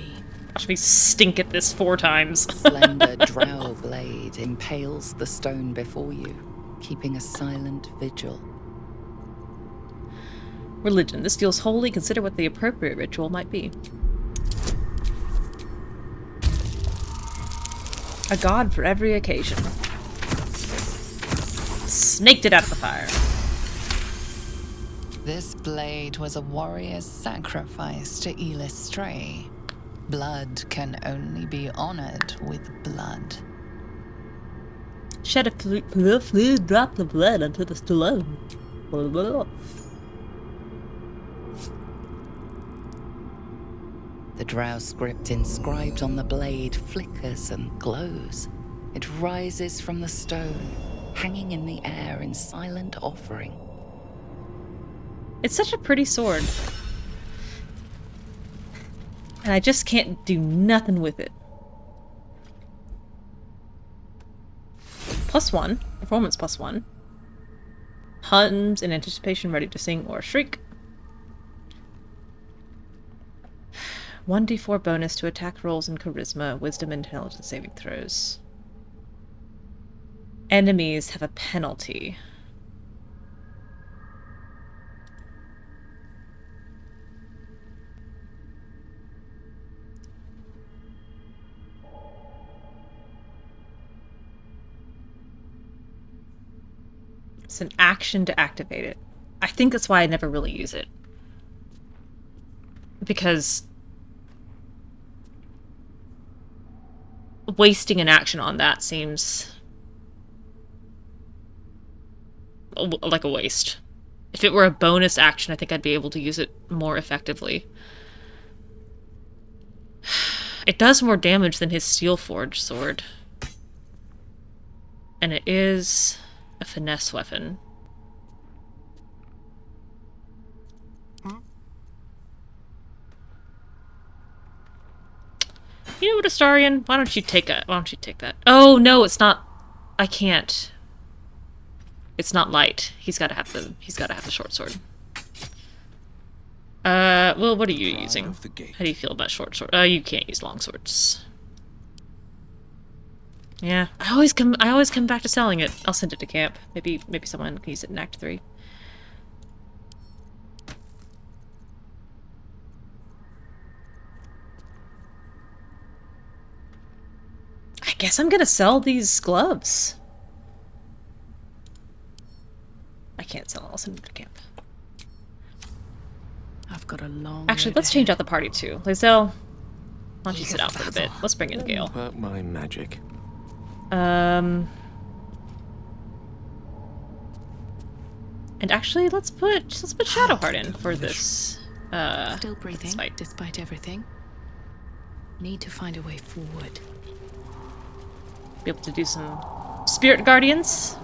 Watch me stink at this 4 times. Slender drow blade impales the stone before you, keeping a silent vigil. Religion. This feels holy. Consider what the appropriate ritual might be. A god for every occasion. Snaked it out of the fire. This blade was a warrior's sacrifice to Elistray. Blood can only be honored with blood. Shed a fluid, drop the blood onto the stone. The drow script inscribed on the blade flickers and glows. It rises from the stone, hanging in the air in silent offering. It's such a pretty sword. And I just can't do nothing with it. +1. Performance +1. Hums in anticipation, ready to sing or shriek. 1d4 bonus to attack rolls in charisma, wisdom, and intelligence saving throws. Enemies have a penalty. It's an action to activate it. I think that's why I never really use it. Because wasting an action on that seems like a waste. If it were a bonus action, I think I'd be able to use it more effectively. It does more damage than his Steelforged sword. And it is a finesse weapon. You know what, Astarion? Why don't you take that? Why don't you take that? Oh no, it's not. I can't. It's not light. He's got to have the short sword. Well, what are you using? How do you feel about short sword? You can't use long swords. Yeah, I always come back to selling it. I'll send it to camp. Maybe someone can use it in Act 3. I guess I'm gonna sell these gloves. I can't sell it. I'll send them to camp. I've got a long. Actually, let's change out the party too. Lizelle, why don't you sit out for a bit? Let's bring in Gale. But my magic. And actually, let's put Shadowheart in for this. Still breathing, despite everything. Need to find a way forward. Be able to do some Spirit Guardians.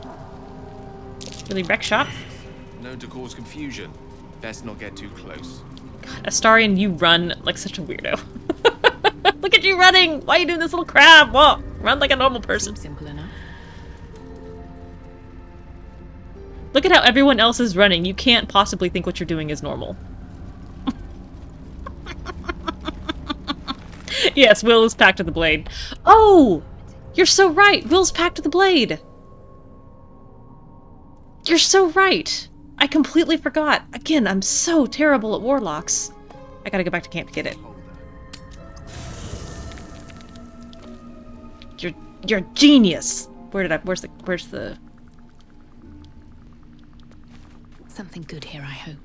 Really wreck shop. Known to cause confusion. Best not get too close. God, Astarion, you run like such a weirdo. Look at you running! Why are you doing this little crab? Whoa! Run like a normal person. Simple enough. Look at how everyone else is running. You can't possibly think what you're doing is normal. Yes, Will is packed to the blade. Oh! You're so right! Will's packed to the blade! You're so right! I completely forgot. Again, I'm so terrible at warlocks. I gotta go back to camp to get it. You're a genius! Where's the... Something good here, I hope.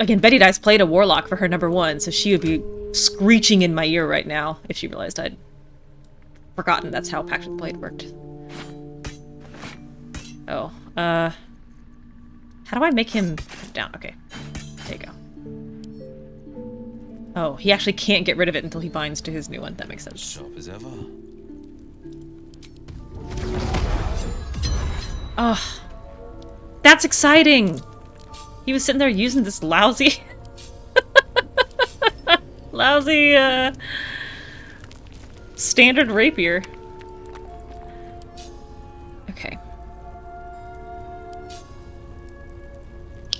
Again, Betty Dice played a warlock for her #1, so she would be screeching in my ear right now if she realized I'd forgotten that's how Pact of the Blade worked. Oh, how do I make him down? Okay, there you go. Oh, he actually can't get rid of it until he binds to his new one. That makes sense. Sharp as ever. Oh, that's exciting! He was sitting there using this lousy... lousy, standard rapier. Okay.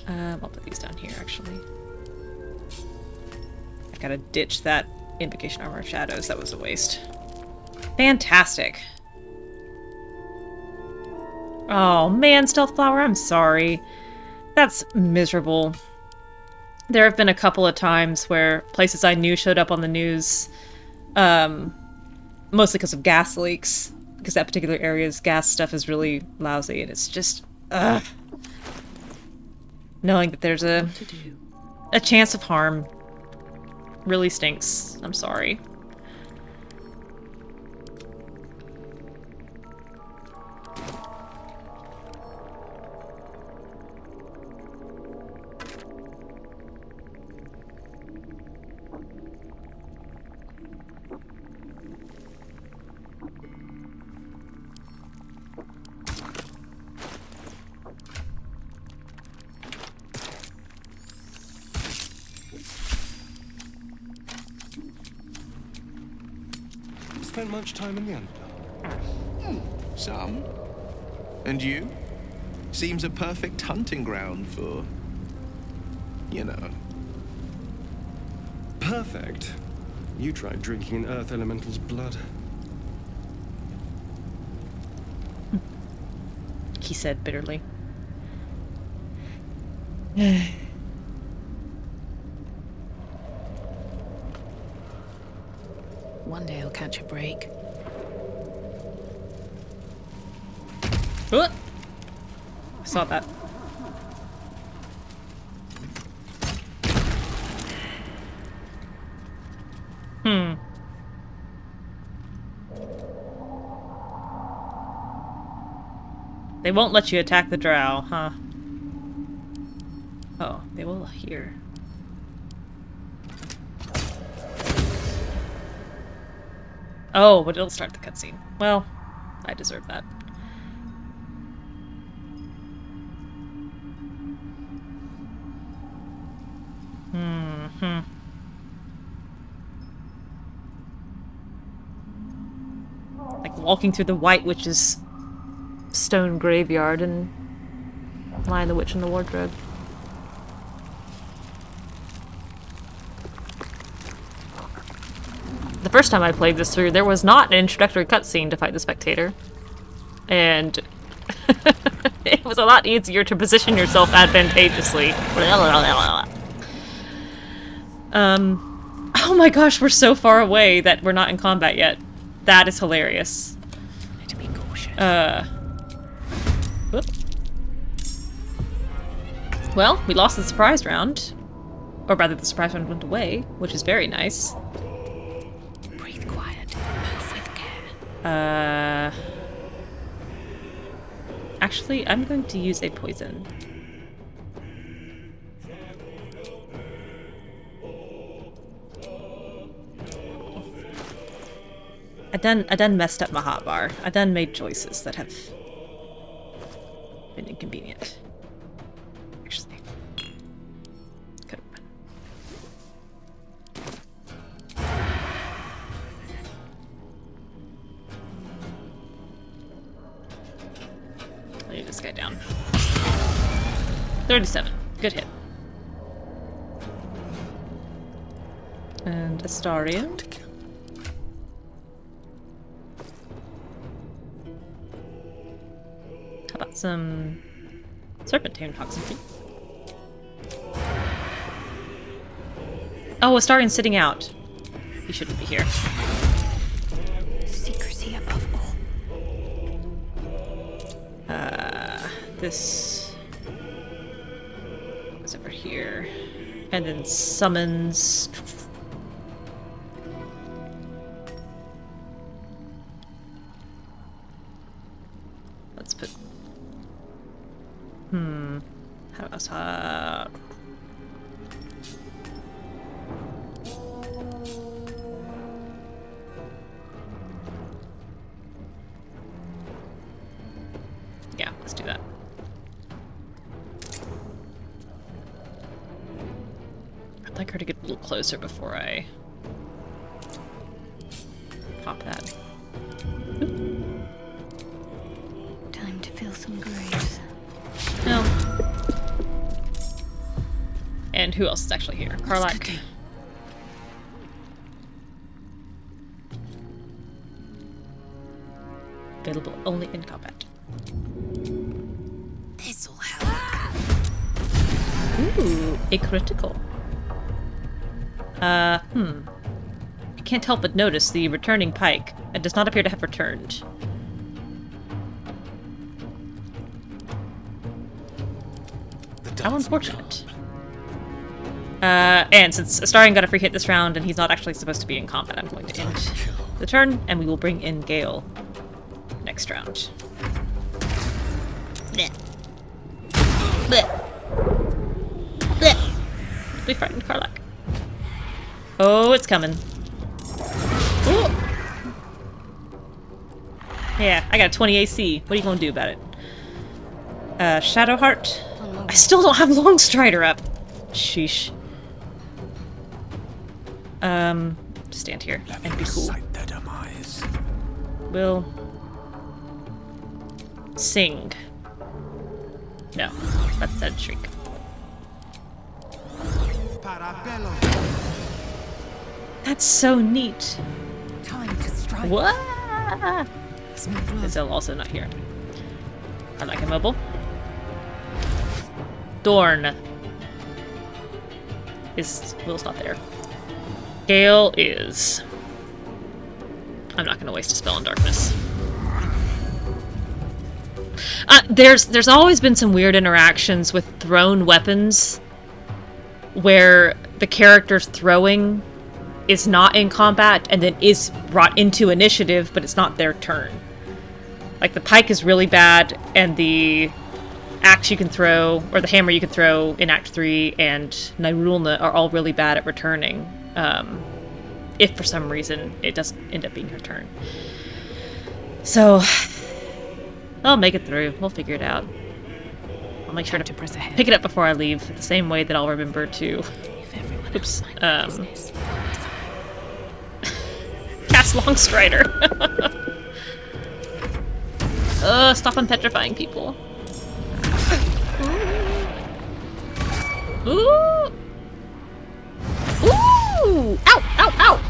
I'll put these down here, actually. I gotta ditch that Invocation Armor of Shadows. That was a waste. Fantastic. Oh, man, Stealth Flower, I'm sorry. That's miserable. There have been a couple of times where places I knew showed up on the news, mostly because of gas leaks, because that particular area's gas stuff is really lousy, and it's just, ugh. Knowing that there's a chance of harm really stinks. I'm sorry. spent much time in the Underdark? Some. And you? Seems a perfect hunting ground for, you know. Perfect. You tried drinking an Earth Elemental's blood. He said bitterly. One day I'll catch a break. I saw that. They won't let you attack the drow, huh? Oh, they will here. Oh, but it'll start the cutscene. Well, I deserve that. Like walking through the White Witch's stone graveyard and Lion the Witch in the Wardrobe. The first time I played this through, there was not an introductory cutscene to fight the Spectator. And it was a lot easier to position yourself advantageously. Oh my gosh, we're so far away that we're not in combat yet. That is hilarious. Need to be cautious. Whoop. Well, we lost the surprise round. Or rather, the surprise round went away, which is very nice. Breathe quiet. Move with care. Actually, I'm going to use a poison. I done messed up my hotbar. I done made choices that have been inconvenient. Actually, could have been. I need this guy down. 37. Good hit. And Astarion. How about some serpentine toxin? Oh, Astarion's sitting out. He shouldn't be here. Secrecy above all. This is over here. And then summons. Let's put. How else? Yeah, let's do that. I'd like her to get a little closer before I pop that. Time to fill some graves. No. And who else is actually here? Karlach. Available only in combat. This'll help. Ooh, a critical. I can't help but notice the returning pike. It does not appear to have returned. How unfortunate. And since Astarion got a free hit this round and he's not actually supposed to be in combat, I'm going to end the turn and we will bring in Gale next round. Blech. Blech. Blech. We frightened Karlach. Oh, it's coming. Ooh. Yeah, I got a 20 AC. What are you gonna do about it? Shadowheart. I still don't have Longstrider up. Sheesh. Stand here and be cool. Sight their demise. We'll sing. No, that's that shriek. That's so neat. Time to strike. What? Is also not here. I like immobile. Dorn is Will's not there. Gale is. I'm not going to waste a spell in darkness. There's always been some weird interactions with thrown weapons where the character's throwing is not in combat and then is brought into initiative, but it's not their turn. Like the pike is really bad, and the axe you can throw, or the hammer you can throw in Act 3 and Nyrulna are all really bad at returning. If for some reason it doesn't end up being her turn. So, I'll make it through. We'll figure it out. I'll make sure to press ahead. Pick it up before I leave, the same way that I'll remember to... Oops. Cast Longstrider. Stop on petrifying people. Ooh! Ooh! Ow! Ow!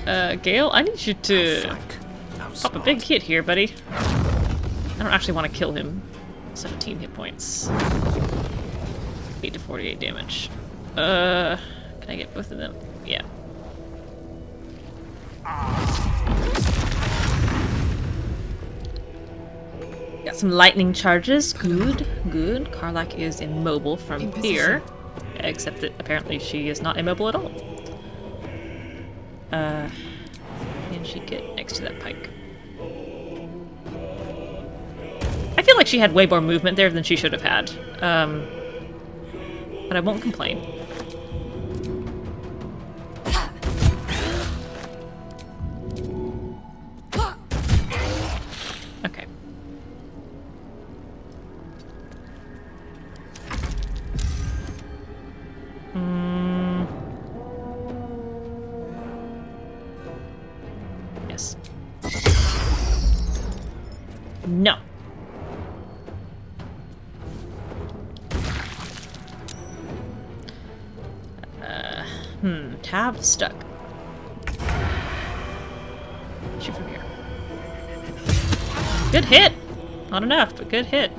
Ow! Gale, I need you to pop a big hit here, buddy. I don't actually want to kill him. 17 hit points. 8 to 48 damage. Can I get both of them? Yeah. Got some lightning charges. Good, good. Karlach is immobile from here. Except that apparently she is not immobile at all. Can she get next to that pike? I feel like she had way more movement there than she should have had. But I won't complain. Okay. Yes. No. Tab stuck. Shoot from here. Good hit! Not enough, but good hit.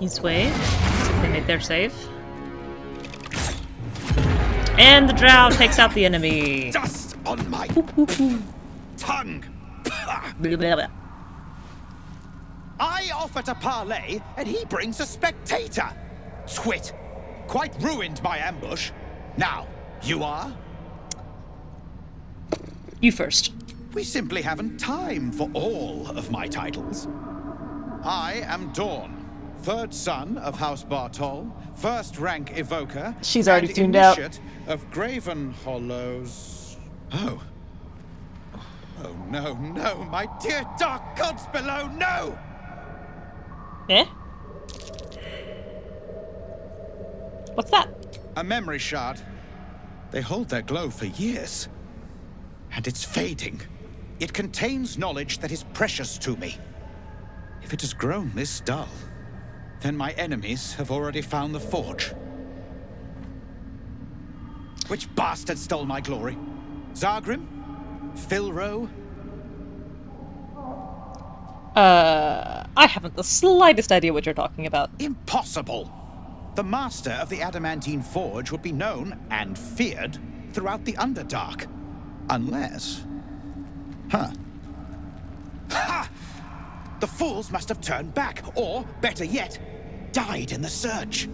He's way. They made their save. And the drow takes out the enemy. Dust on my tongue. Blah, blah, blah. I offer to parley, and he brings a spectator. Twit. Quite ruined my ambush. Now, you are? You first. We simply haven't time for all of my titles. I am Dawn, third son of House Bartol, first rank evoker. She's already and tuned out. initiate of Graven Hollows. Oh. Oh no, no, my dear dark gods below, no! Eh? What's that? A memory shard. They hold their glow for years. And it's fading. It contains knowledge that is precious to me. If it has grown this dull, then my enemies have already found the forge. Which bastard stole my glory? Zargrim? Filro? I haven't the slightest idea what you're talking about. Impossible! The master of the adamantine forge would be known and feared throughout the Underdark. Unless... Huh. Ha! The fools must have turned back, or, better yet, died in the search.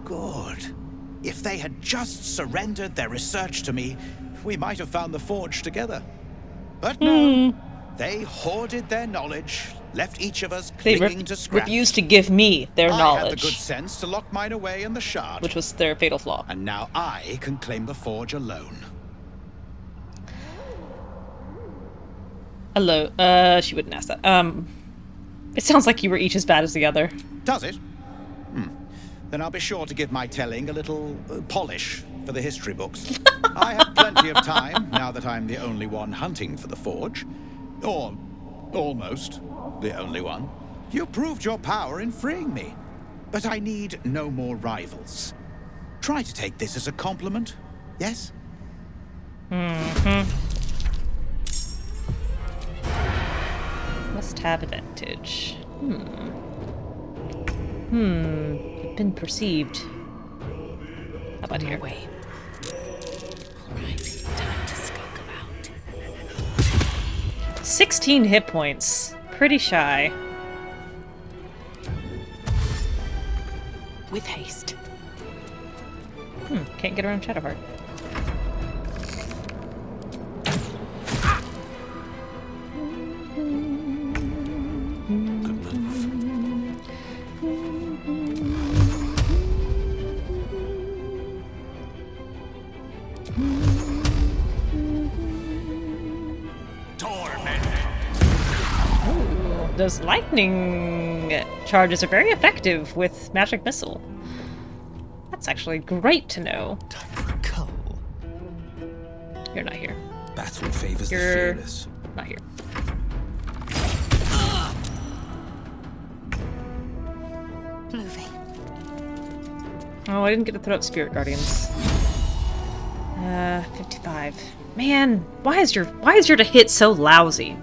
Good. If they had just surrendered their research to me, we might have found the forge together. But no. They hoarded their knowledge, left each of us clinging to scraps. Refused to give me their knowledge. I had the good sense to lock mine away in the shard. Which was their fatal flaw. And now I can claim the forge alone. Hello. She wouldn't ask that. It sounds like you were each as bad as the other. Does it? then I'll be sure to give my telling a little polish for the history books. I have plenty of time now that I'm the only one hunting for the forge. Or almost the only one. You proved your power in freeing me. But I need no more rivals. Try to take this as a compliment, yes? Mm-hmm. Must have advantage. Been perceived. How about here? Way. Alright, time to skulk about. 16 hit points. Pretty shy. With haste. Can't get around Shadowheart. Those lightning charges are very effective with magic missile. That's actually great to know. Time for a cull. You're not here. Battle favors the You're fearless. not here. Moving. Oh, I didn't get to throw up Spirit Guardians. 55. Man, why is your to hit so lousy?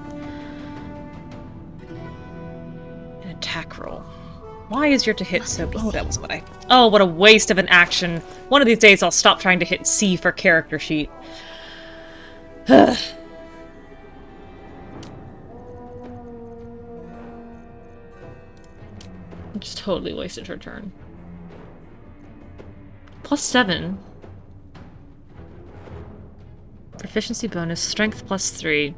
An attack roll. Why is your to hit so... Oh, that was what I... Oh, what a waste of an action. One of these days I'll stop trying to hit C for character sheet. Just totally wasted her turn. +7. Proficiency bonus, strength +3.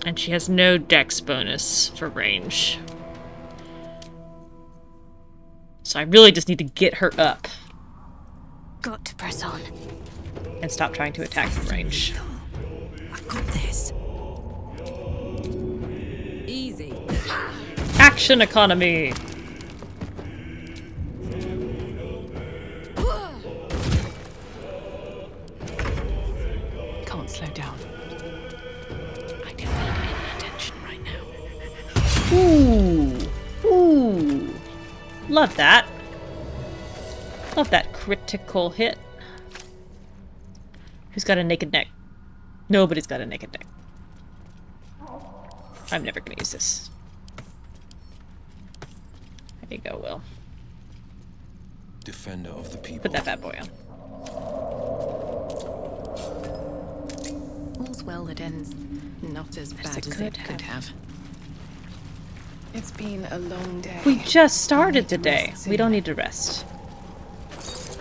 And she has no dex bonus for range. So I really just need to get her up. Got to press on. And stop trying to attack from range. I've got this. Easy. Action economy! Can't slow down. I don't need any attention right now. Ooh. Ooh. Love that. Love that critical hit. Who's got a naked neck? Nobody's got a naked neck. I'm never gonna use this. There you go, Will. Defender of the people. Put that bad boy on. All's well that ends not as bad as it could have. It's been a long day. We just started the day. We don't need to rest.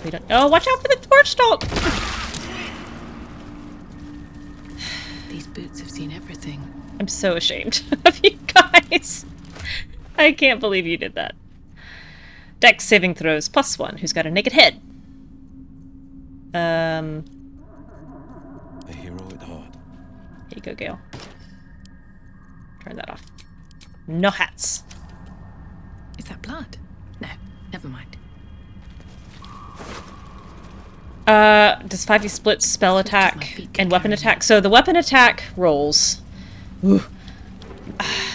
We don't. Oh, watch out for the torchstalk! These boots have seen everything. I'm so ashamed of you guys. I can't believe you did that. Dex saving throws +1. Who's got a naked head? A hero at heart. Here you go, Gale. Turn that off. No hats. Is that blood? No, never mind. Does 5e split spell attack and weapon attack? So the weapon attack rolls. Ooh.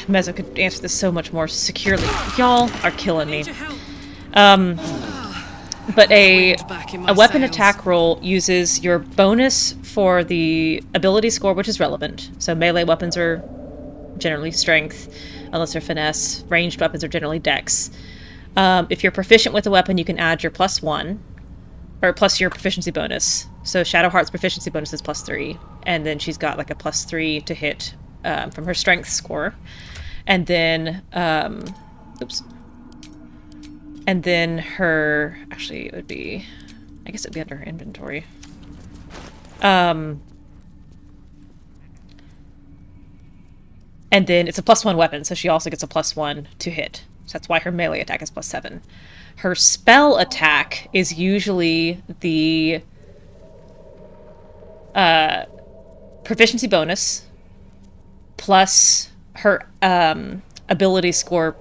Mezzo could answer this so much more securely. Y'all are killing me. But a weapon attack roll uses your bonus for the ability score, which is relevant. So melee weapons are generally strength, unless they're finesse. Ranged weapons are generally dex. If you're proficient with a weapon, you can add your +1, or plus your proficiency bonus. So Shadowheart's proficiency bonus is +3, and then she's got like a +3 to hit from her strength score. And then, oops. And then her, actually it would be, I guess it would be under her inventory. And then it's a +1 weapon, so she also gets a +1 to hit. So that's why her melee attack is +7. Her spell attack is usually the proficiency bonus plus her ability score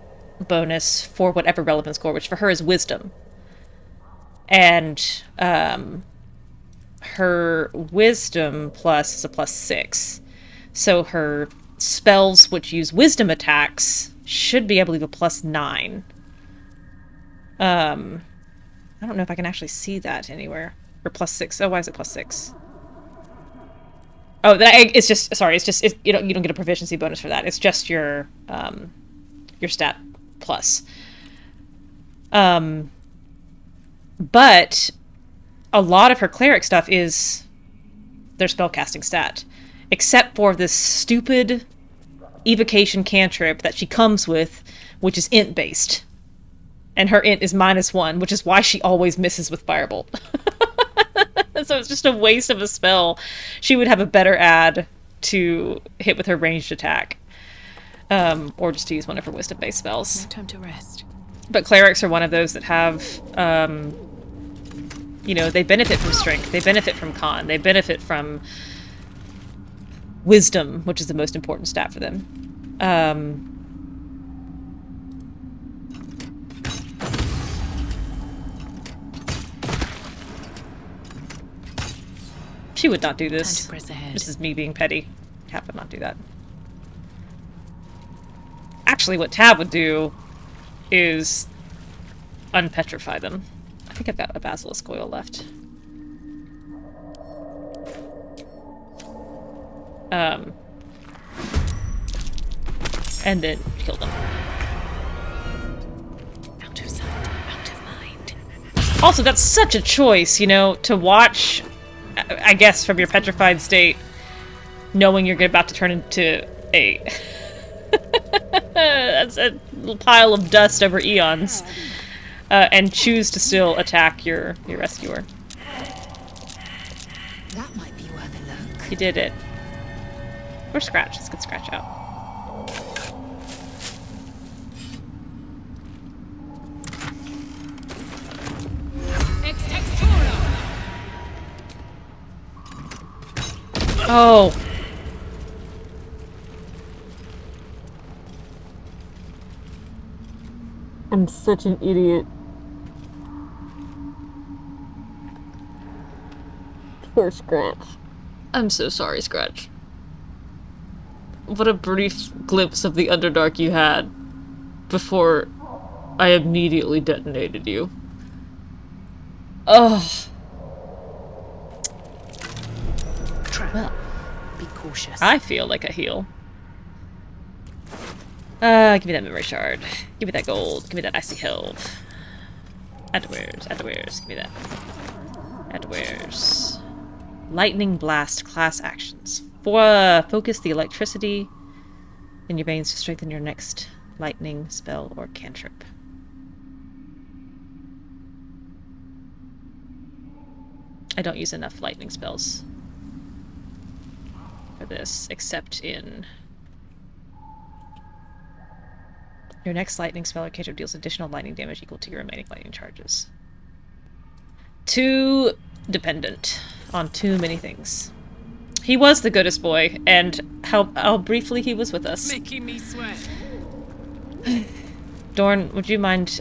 bonus for whatever relevant score, which for her is wisdom. And her wisdom plus is a +6. So her spells which use wisdom attacks should be, I believe, a +9. I don't know if I can actually see that anywhere. Or +6. Oh, why is it +6? Oh, it's just, sorry, it's just, you don't get a proficiency bonus for that. It's just your stat plus. But a lot of her cleric stuff is their spellcasting stat. Except for this stupid evocation cantrip that she comes with, which is int-based. And her int is -1, which is why she always misses with Firebolt. So it's just a waste of a spell. She would have a better add to hit with her ranged attack. Or just to use one of her wisdom-based spells. No time to rest. But clerics are one of those that have, you know, they benefit from strength, they benefit from con, they benefit from wisdom, which is the most important stat for them. She would not do this. This is me being petty. Tab would not do that. Actually, what Tab would do is unpetrify them. I think I've got a basilisk oil left. And then kill them. Out of sight, out of mind. Also, that's such a choice, you know, to watch, I guess, from your petrified state, knowing you're about to turn into a that's a little pile of dust over eons, and choose to still attack your rescuer. That might be worth a look. You did it. Or Scratch. Let's get Scratch out. Oh. I'm such an idiot. Poor Scratch. I'm so sorry, Scratch. What a brief glimpse of the Underdark you had before I immediately detonated you. Oh. Well, be cautious. I feel like a heal. Give me that memory shard. Give me that gold. Give me that icy helve. Add-to-wares. Give me that. Add-to-wares. Lightning blast class actions. Focus the electricity in your veins to strengthen your next lightning spell or cantrip. I don't use enough lightning spells for this, except in your next lightning spell or cantrip deals additional lightning damage equal to your remaining lightning charges. Too dependent on too many things. He was the goodest boy, and how briefly he was with us. Making me sweat. Dorn, would you mind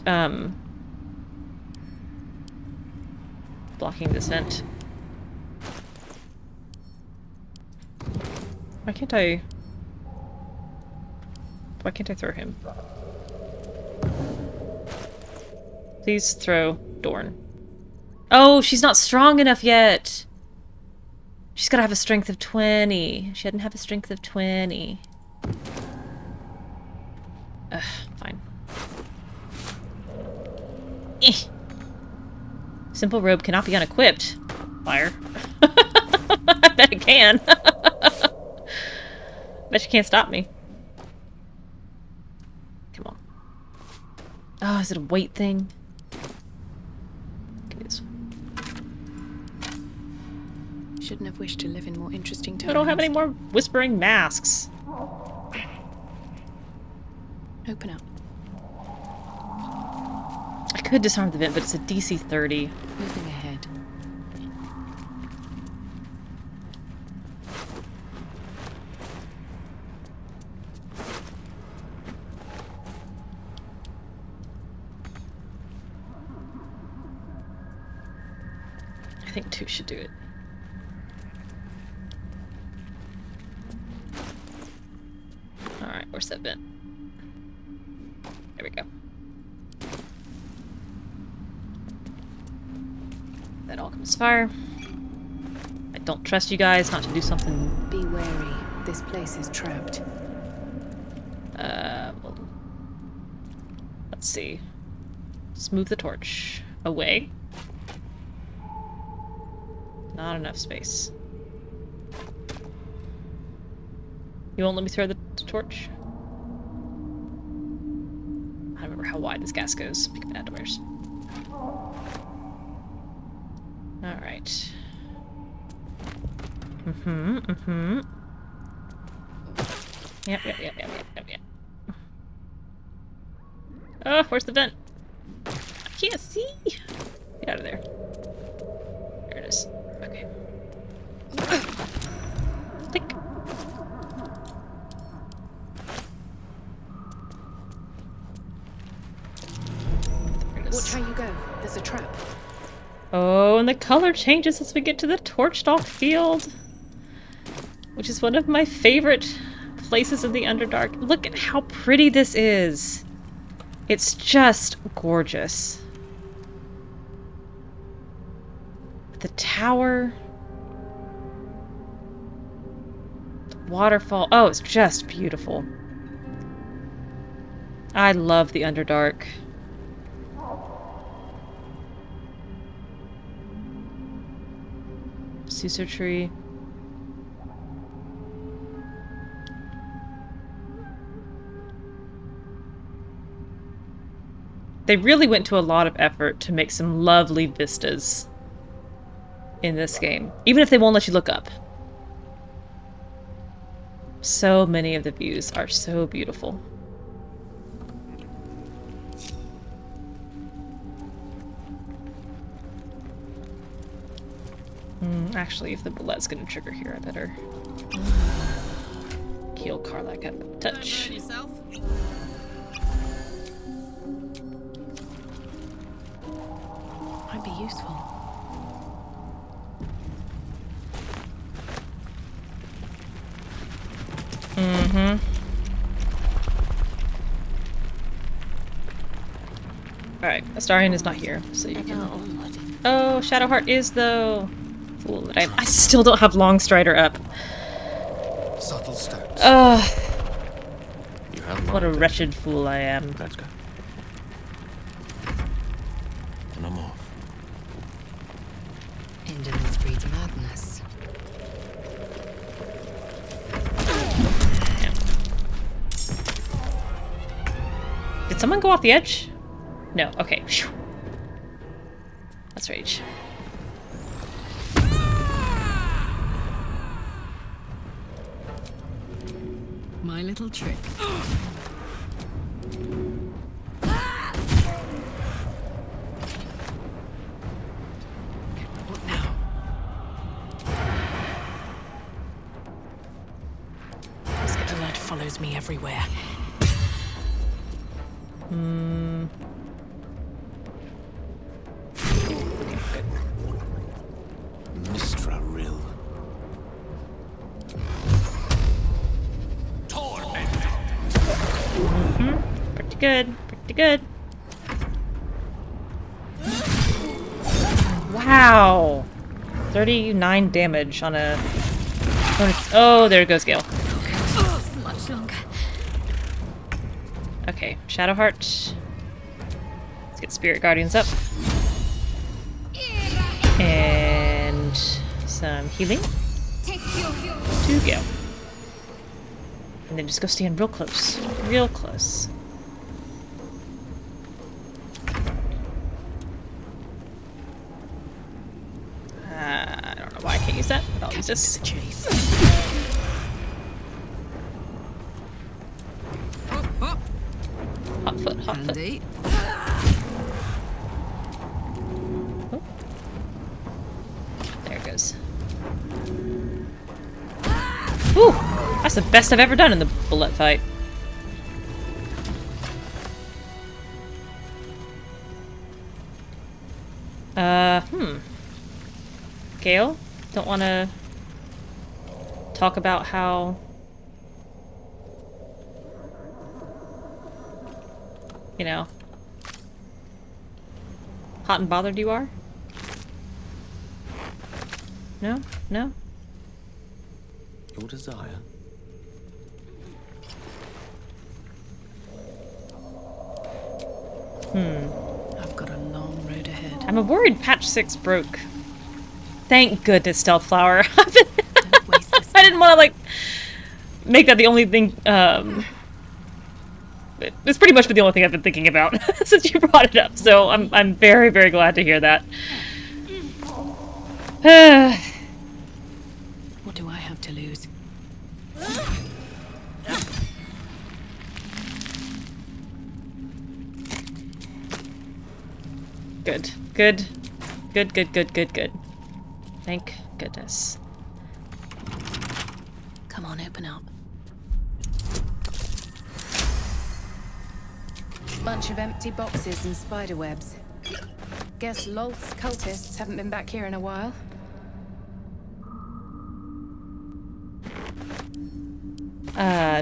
blocking this vent? Why can't I throw him? Please throw Dorn. Oh, she's not strong enough yet. She's gotta have a strength of 20. She didn't have a strength of 20. Fine. Simple robe cannot be unequipped. Liar. I bet it can. Bet you can't stop me. Come on. Oh, is it a weight thing? Give me this one. Shouldn't have wished to live in more interesting times. I don't have any more whispering masks. Open up. I could disarm the vent, but it's a DC 30. Moving ahead. I think 2 should do it. Alright, where's that vent? There we go. That all comes fire. I don't trust you guys not to do something. Be wary. This place is trapped. Well, let's see. Just move the torch away. Not enough space. You won't let me throw the torch? I don't remember how wide this gas goes. Pick bad doors. Alright. Yep. Oh, where's the vent? I can't see! Get out of there. There it is. Okay. Click. Watch how you go. There's a trap. Oh, and the color changes as we get to the torchstalk field, which is one of my favorite places in the Underdark. Look at how pretty this is. It's just gorgeous. The tower, the waterfall. Oh, it's just beautiful. I love the Underdark. Suser tree. They really went to a lot of effort to make some lovely vistas in this game, even if they won't let you look up. So many of the views are so beautiful. Actually, if the bullette's gonna trigger here, I better kill Karlach out of the touch. Might be useful. Alright, Astarion is not here, so you can... Oh, Shadowheart is, though. Fool that I am. I still don't have Longstrider up. Subtle steps. What a wretched fool I am. Let's go. And I'm off. Indolence breeds madness. Did someone go off the edge? No. Okay. Whew. That's rage. My little trick. What now? This bulette follows me everywhere. Mistra Rill. Pretty good. Pretty good. Wow. 39 damage on a... Oh, there goes Gale. Much longer. Okay, Shadowheart. Let's get Spirit Guardians up. And some healing to Gale. And then just go stand real close. Real close. I don't know why I can't use that, but I'll use this. Hot foot, hot foot. Oh. There it goes. Whew! That's the best I've ever done in the bulette fight. Gale? Don't want to talk about how... you know, hot and bothered you are? No? No? Your desire? I've got a long road ahead. I'm worried patch 6 broke. Thank goodness, Stealth Flower. I didn't want to, like, make that the only thing, it's pretty much been the only thing I've been thinking about since you brought it up, so I'm very, very glad to hear that. What do I have to lose? Good. Good. Good, good, good, good, good. Thank goodness. Come on, open up. Bunch of empty boxes and spider webs. Guess Lolth's cultists haven't been back here in a while.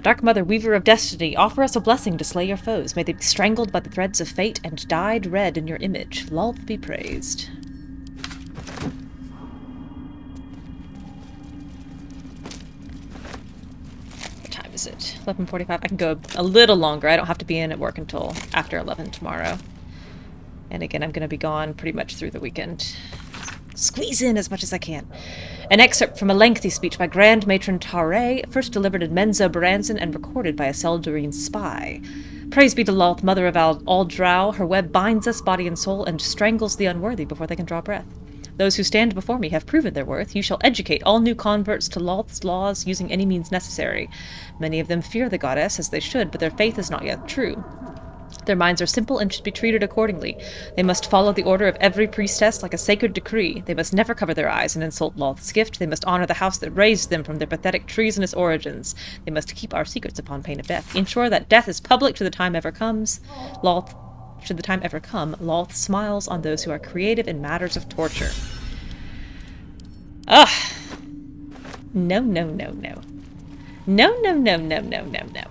Dark Mother, Weaver of Destiny, offer us a blessing to slay your foes. May they be strangled by the threads of fate and dyed red in your image. Lolth be praised. What time is it? 11:45. I can go a little longer. I don't have to be in at work until after 11 tomorrow. And again, I'm going to be gone pretty much through the weekend. Squeeze in as much as I can. An excerpt from a lengthy speech by Grand Matron Tare, first delivered in Menzo Baranzan and recorded by a Seldurine spy. Praise be to Lolth, mother of all drow. Her web binds us, body and soul, and strangles the unworthy before they can draw breath. Those who stand before me have proven their worth. You shall educate all new converts to Lolth's laws using any means necessary. Many of them fear the goddess, as they should, but their faith is not yet true. Their minds are simple and should be treated accordingly. They must follow the order of every priestess like a sacred decree. They must never cover their eyes and insult Lolth's gift. They must honor the house that raised them from their pathetic treasonous origins. They must keep our secrets upon pain of death. Ensure that death is public should the time ever comes. Should the time ever come, Lolth smiles on those who are creative in matters of torture. Ugh. No, no, no, no. No, no, no, no, no, no, no.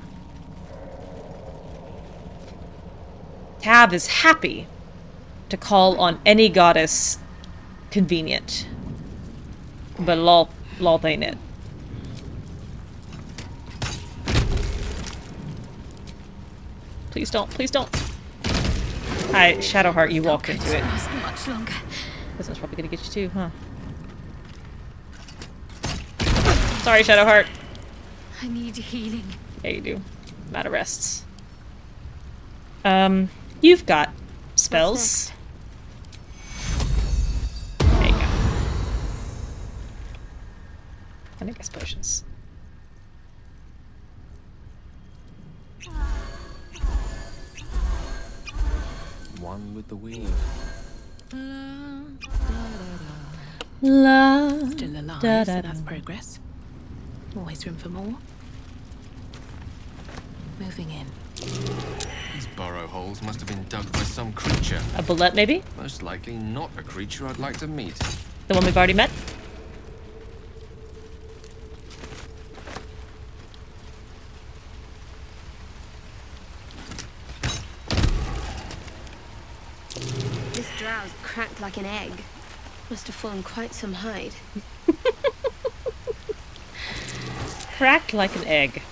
Tab is happy to call on any goddess convenient. But Lolth ain't it. Please don't, please don't. Hi, Shadowheart, you walked into it. Much longer. This one's probably gonna get you too, huh? Sorry, Shadowheart. I need healing. Yeah, you do. I'm out of rests. You've got spells. There you go. And I guess potions. One with the weave. La, Still alive, da, da, so da. that's progress. Always room for more. Moving in. These burrow holes must have been dug by some creature. A bulette, maybe? Most likely not a creature I'd like to meet. The one we've already met? This drow's cracked like an egg. Must have fallen quite some height. Cracked like an egg.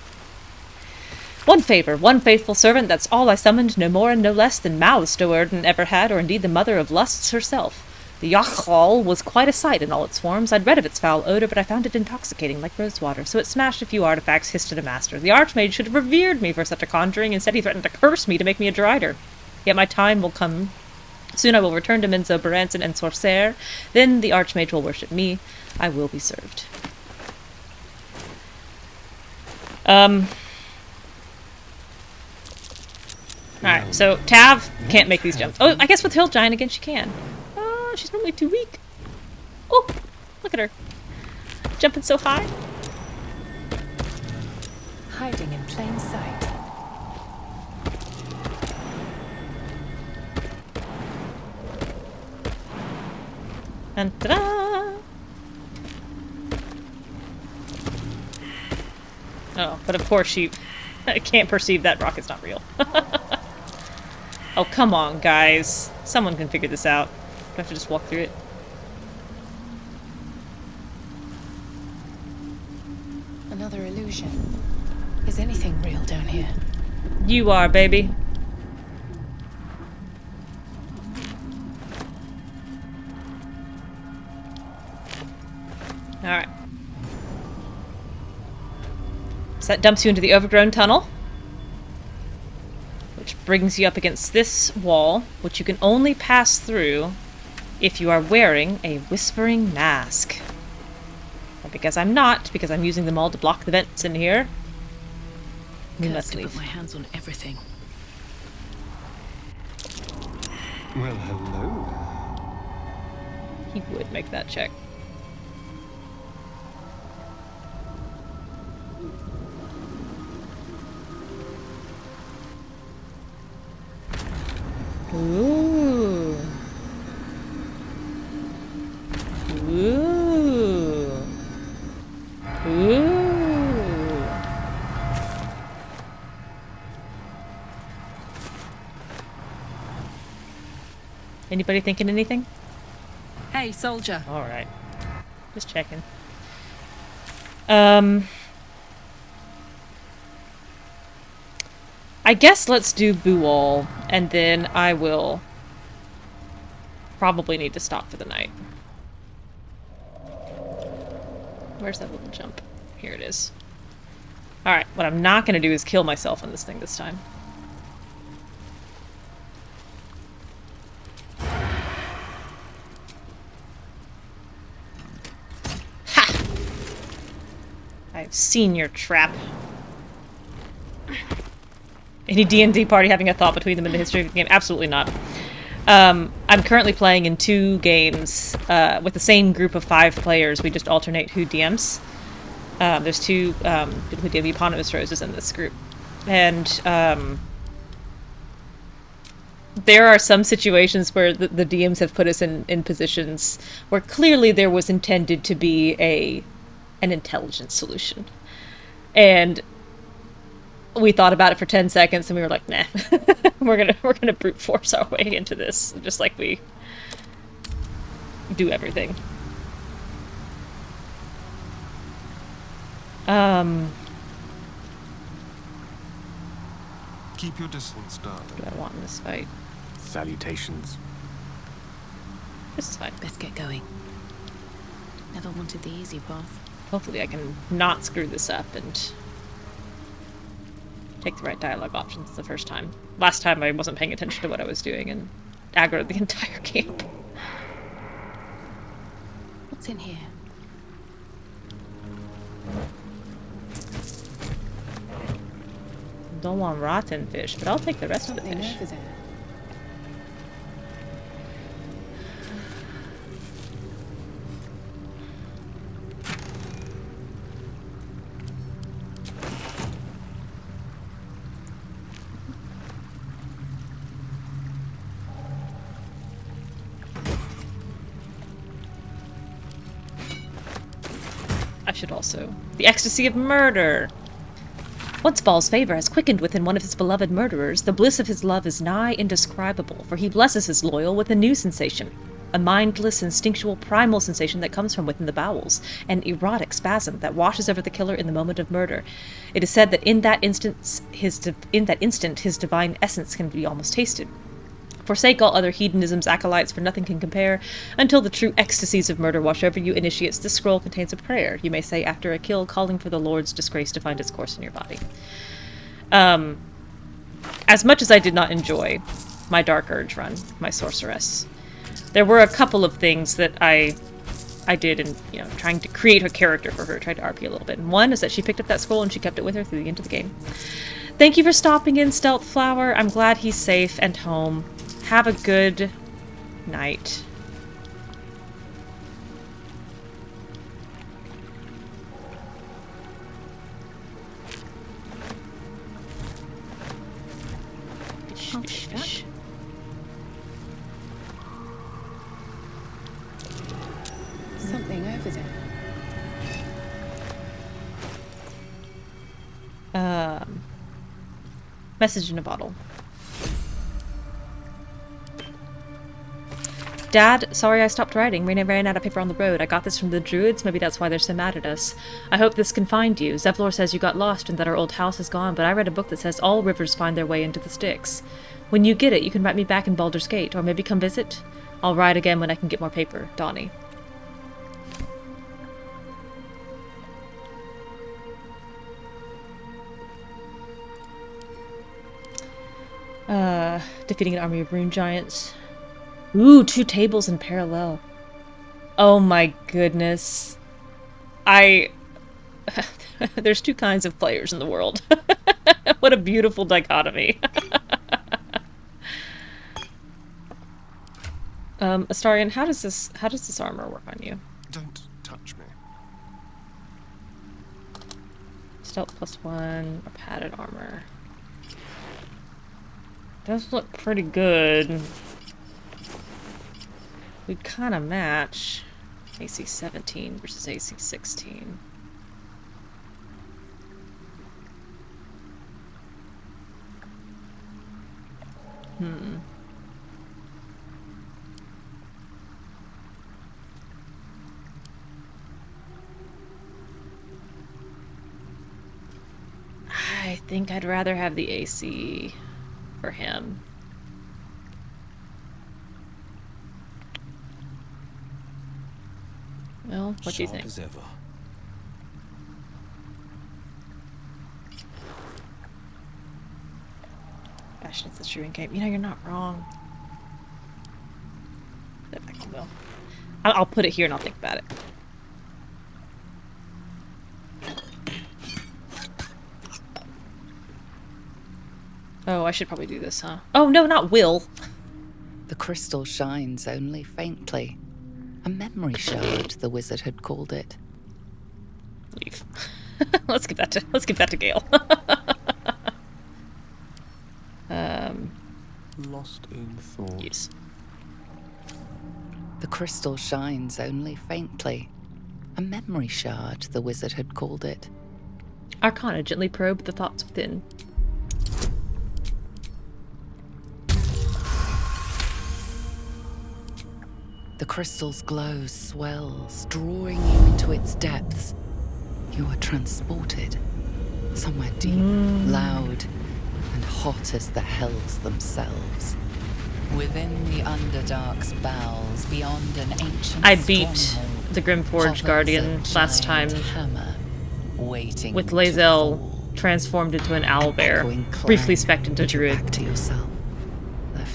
One favor, one faithful servant, that's all I summoned, no more and no less than mouths Do'Urden ever had, or indeed the mother of lusts herself. The Yachal was quite a sight in all its forms. I'd read of its foul odor, but I found it intoxicating like rosewater, so it smashed a few artifacts, hissed at a master. The Archmage should have revered me for such a conjuring. Instead he threatened to curse me to make me a drider. Yet my time will come. Soon I will return to Menzo Baranzan and Sorcerer. Then the Archmage will worship me. I will be served. Alright, so Tav can't make these jumps. Oh, I guess with Hill Giant again she can. Oh, she's normally too weak. Oh, look at her. Jumping so high. Hiding in plain sight. And ta-da! Oh, but of course she can't perceive that rock is not real. Oh, come on, guys. Someone can figure this out. Do I have to just walk through it? Another illusion. Is anything real down here? You are, baby. Alright. So that dumps you into the overgrown tunnel, which brings you up against this wall, which you can only pass through if you are wearing a whispering mask. But because I'm not, because I'm using them all to block the vents in here, we must leave. Put my hands on everything. Well, hello. He would make that check. Ooh. Ooh. Ooh. Anybody thinking anything? Hey, soldier. All right. Just checking. I guess let's do Booal, and then I will probably need to stop for the night. Where's that little jump? Here it is. Alright, what I'm not going to do is kill myself on this thing this time. Ha! I've seen your trap. Any D&D party having a thought between them in the history of the game? Absolutely not. I'm currently playing in 2 games with the same group of 5 players. We just alternate who DMs. There's 2 people who DM eponymous roses in this group. And there are some situations where the DMs have put us in positions where clearly there was intended to be an intelligent solution. And we thought about it for 10 seconds and we were like, nah, we're gonna brute force our way into this, just like we do everything. Keep your distance, darling. What do I want in this fight? Salutations. This is fine. Let's get going. Never wanted the easy path. Hopefully I can not screw this up and take the right dialogue options the first time. Last time I wasn't paying attention to what I was doing and aggroed the entire camp. What's in here? Don't want rotten fish, but I'll take the rest of the fish. Over there. I should also... The ecstasy of murder! Once Baal's favor has quickened within one of his beloved murderers, the bliss of his love is nigh indescribable, for he blesses his loyal with a new sensation. A mindless, instinctual, primal sensation that comes from within the bowels. An erotic spasm that washes over the killer in the moment of murder. It is said that in that instant, his divine essence can be almost tasted. Forsake all other hedonism's acolytes, for nothing can compare. Until the true ecstasies of murder wash over you, initiates, this scroll contains a prayer, you may say after a kill, calling for the Lord's disgrace to find its course in your body. As much as I did not enjoy my Dark Urge run, my sorceress, there were a couple of things that I did in, trying to create a character for her, tried to RP a little bit. And one is that she picked up that scroll and she kept it with her through the end of the game. Thank you for stopping in, Stealth Flower. I'm glad he's safe and home. Have a good night. Something over there. Message in a bottle. Dad, sorry I stopped writing. Ran out of paper on the road. I got this from the druids. Maybe that's why they're so mad at us. I hope this can find you. Zevlor says you got lost and that our old house is gone, but I read a book that says all rivers find their way into the Styx. When you get it, you can write me back in Baldur's Gate, or maybe come visit. I'll write again when I can get more paper. Donnie. Defeating an army of rune giants. Ooh, 2 tables in parallel. Oh my goodness. There's 2 kinds of players in the world. What a beautiful dichotomy. Astarion, how does this armor work on you? Don't touch me. Stealth +1 or padded armor. Does look pretty good. We'd kind of match AC 17 versus AC 16. I think I'd rather have the AC for him. Well, what do you think? As ever. Fashion is the shooting game. You know, you're not wrong. Put it back on Will. I'll put it here and I'll think about it. Oh, I should probably do this, huh? Oh, no, not Will. The crystal shines only faintly. A memory shard, the wizard had called it. Leave. Let's give that to Gale. Lost in thought. Yes. The crystal shines only faintly. A memory shard, the wizard had called it. Arcana, gently probe the thoughts within. The crystal's glow swells, drawing you into its depths. You are transported somewhere deep, loud, and hot as the hells themselves. Within the Underdark's bowels, beyond an ancient I beat the Grimforge Guardian last time with Lae'zel transformed into an owlbear, briefly spec'd into druid. Back to yourself.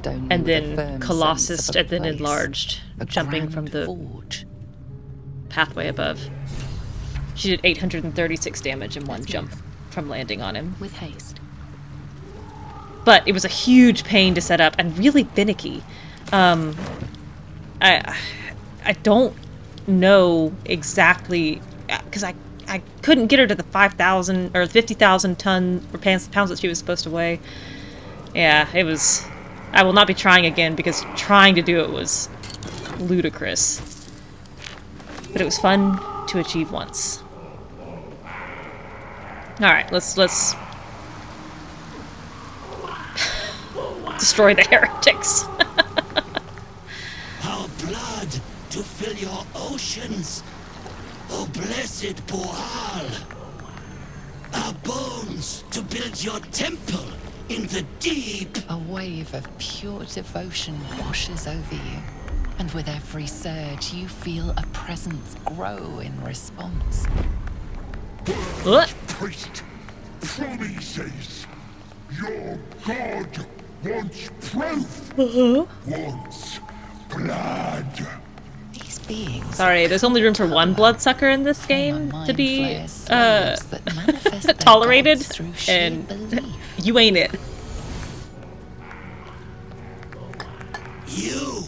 And then Colossus, and then enlarged, jumping from the pathway above. She did 836 damage in one jump from landing on him. With haste. But it was a huge pain to set up and really finicky. I don't know exactly, because I couldn't get her to the 5,000 or 50,000 ton or pounds that she was supposed to weigh. Yeah, it was. I will not be trying again because trying to do it was ludicrous. But it was fun to achieve once. Alright, let's destroy the heretics. Our blood to fill your oceans, O blessed Booal. Our bones to build your temple in the deep. A wave of pure devotion washes over you, and with every surge you feel a presence grow in response. What? Priest promises your god wants proof. Wants blood. These beings. Sorry, there's only room for one bloodsucker in this game to be tolerated, and you ain't it. You,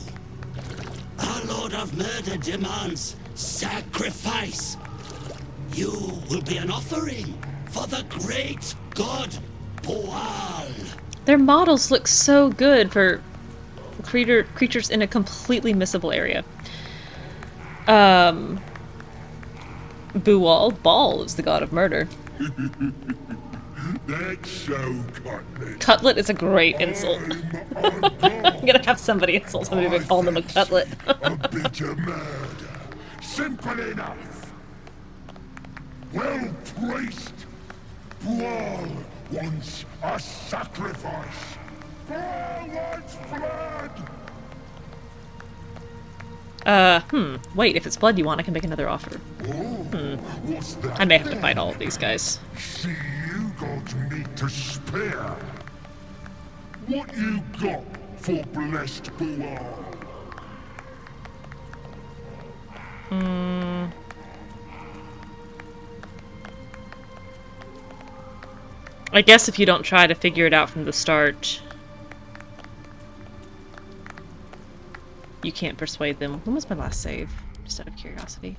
our Lord of Murder, demands sacrifice. You will be an offering for the great god Booal. Their models look so good for creatures in a completely missable area. Booal is the god of murder. Cutlet is a great insult. I'm gonna have somebody insult somebody by calling them a cutlet. A bitter murder. Simple enough. Well placed. Booal wants a sacrifice. Booal wants blood. Wait, if it's blood you want, I can make another offer. What's that? I may have to fight all of these guys. See, you got meat to spare. What you got for blessed Booal? I guess if you don't try to figure it out from the start, you can't persuade them. When was my last save? Just out of curiosity.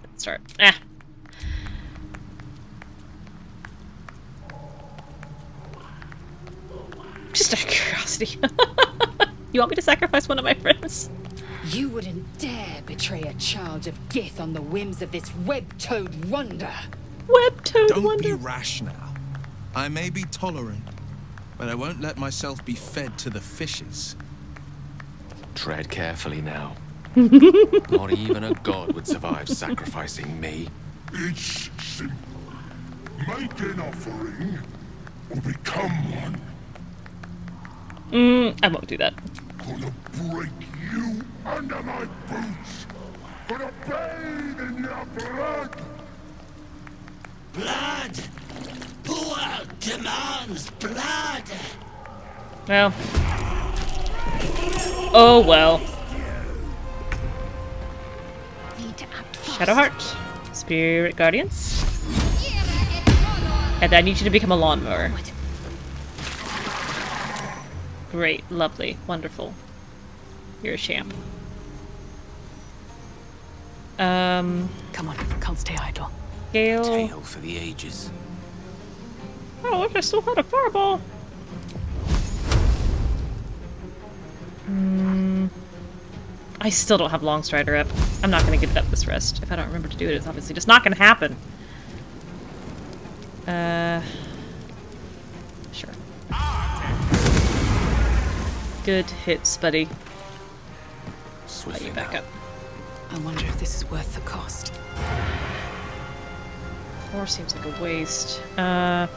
Let's start. Just out of curiosity. You want me to sacrifice one of my friends? You wouldn't dare betray a child of Gith on the whims of this web-toed wonder. Web-toed wonder? Don't be rash now. I may be tolerant, but I won't let myself be fed to the fishes. Tread carefully now. Not even a god would survive sacrificing me. It's simple. Make an offering, or become one. I won't do that. Gonna break you under my boots. Gonna bathe in your blood. Blood! Booal demands blood! Well. Oh well. Shadowheart. Spirit Guardians. And I need you to become a lawnmower. Great, lovely, wonderful. You're a champ. Come on, can't stay idle. Gale. Tale for the ages. Oh, look, I still had a fireball. I still don't have Longstrider up. I'm not going to get it up this rest. If I don't remember to do it, it's obviously just not going to happen. Sure. Good hits, buddy. Swiftly back up. I wonder if this is worth the cost. 4 seems like a waste. What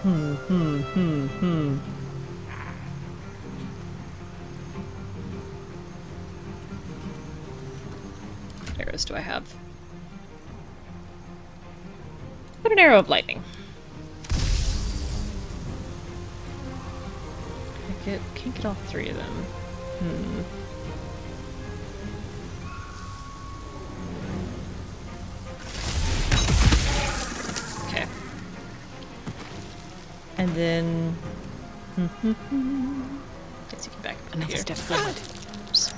arrows do I have? What an arrow of lightning. Can't get all 3 of them. Okay. And then guess you can back up Another here. step forward. Oops.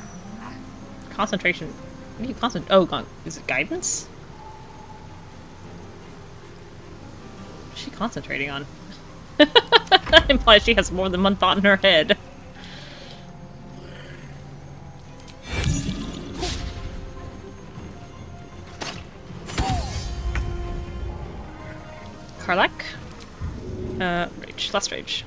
Concentration. What do you concentrate? Oh, is it guidance? What's she concentrating on? That implies she has more than one thought in her head. Karlak? Rage. Last rage.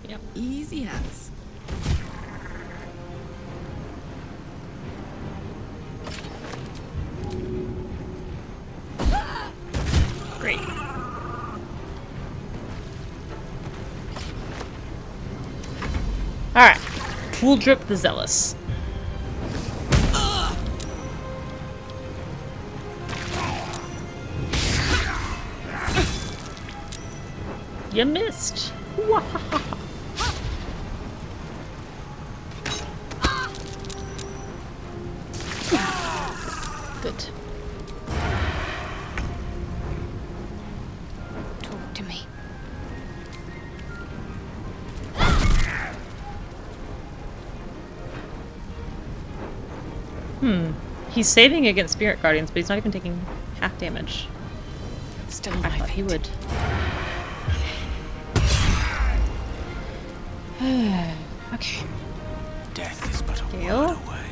Yep. Easy as. Great. Alright. Pooldrip the Zealous. You missed. Good. Talk to me. He's saving against Spirit Guardians, but he's not even taking half damage. Still I thought he would. Okay. Death is but a Gale? word away.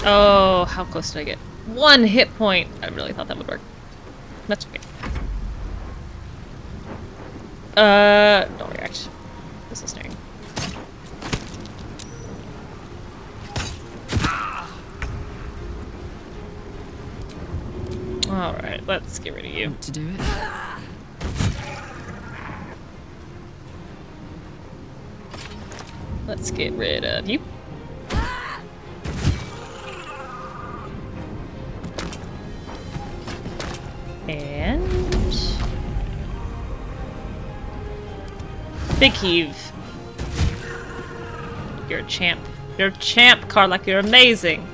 Oh, how close did I get? 1 hit point! I really thought that would work. That's okay. Don't react. This is snaring. Alright, let's get rid of you. To do it. Let's get rid of you. And big heave. You're a champ. You're a champ, Karlach. You're amazing.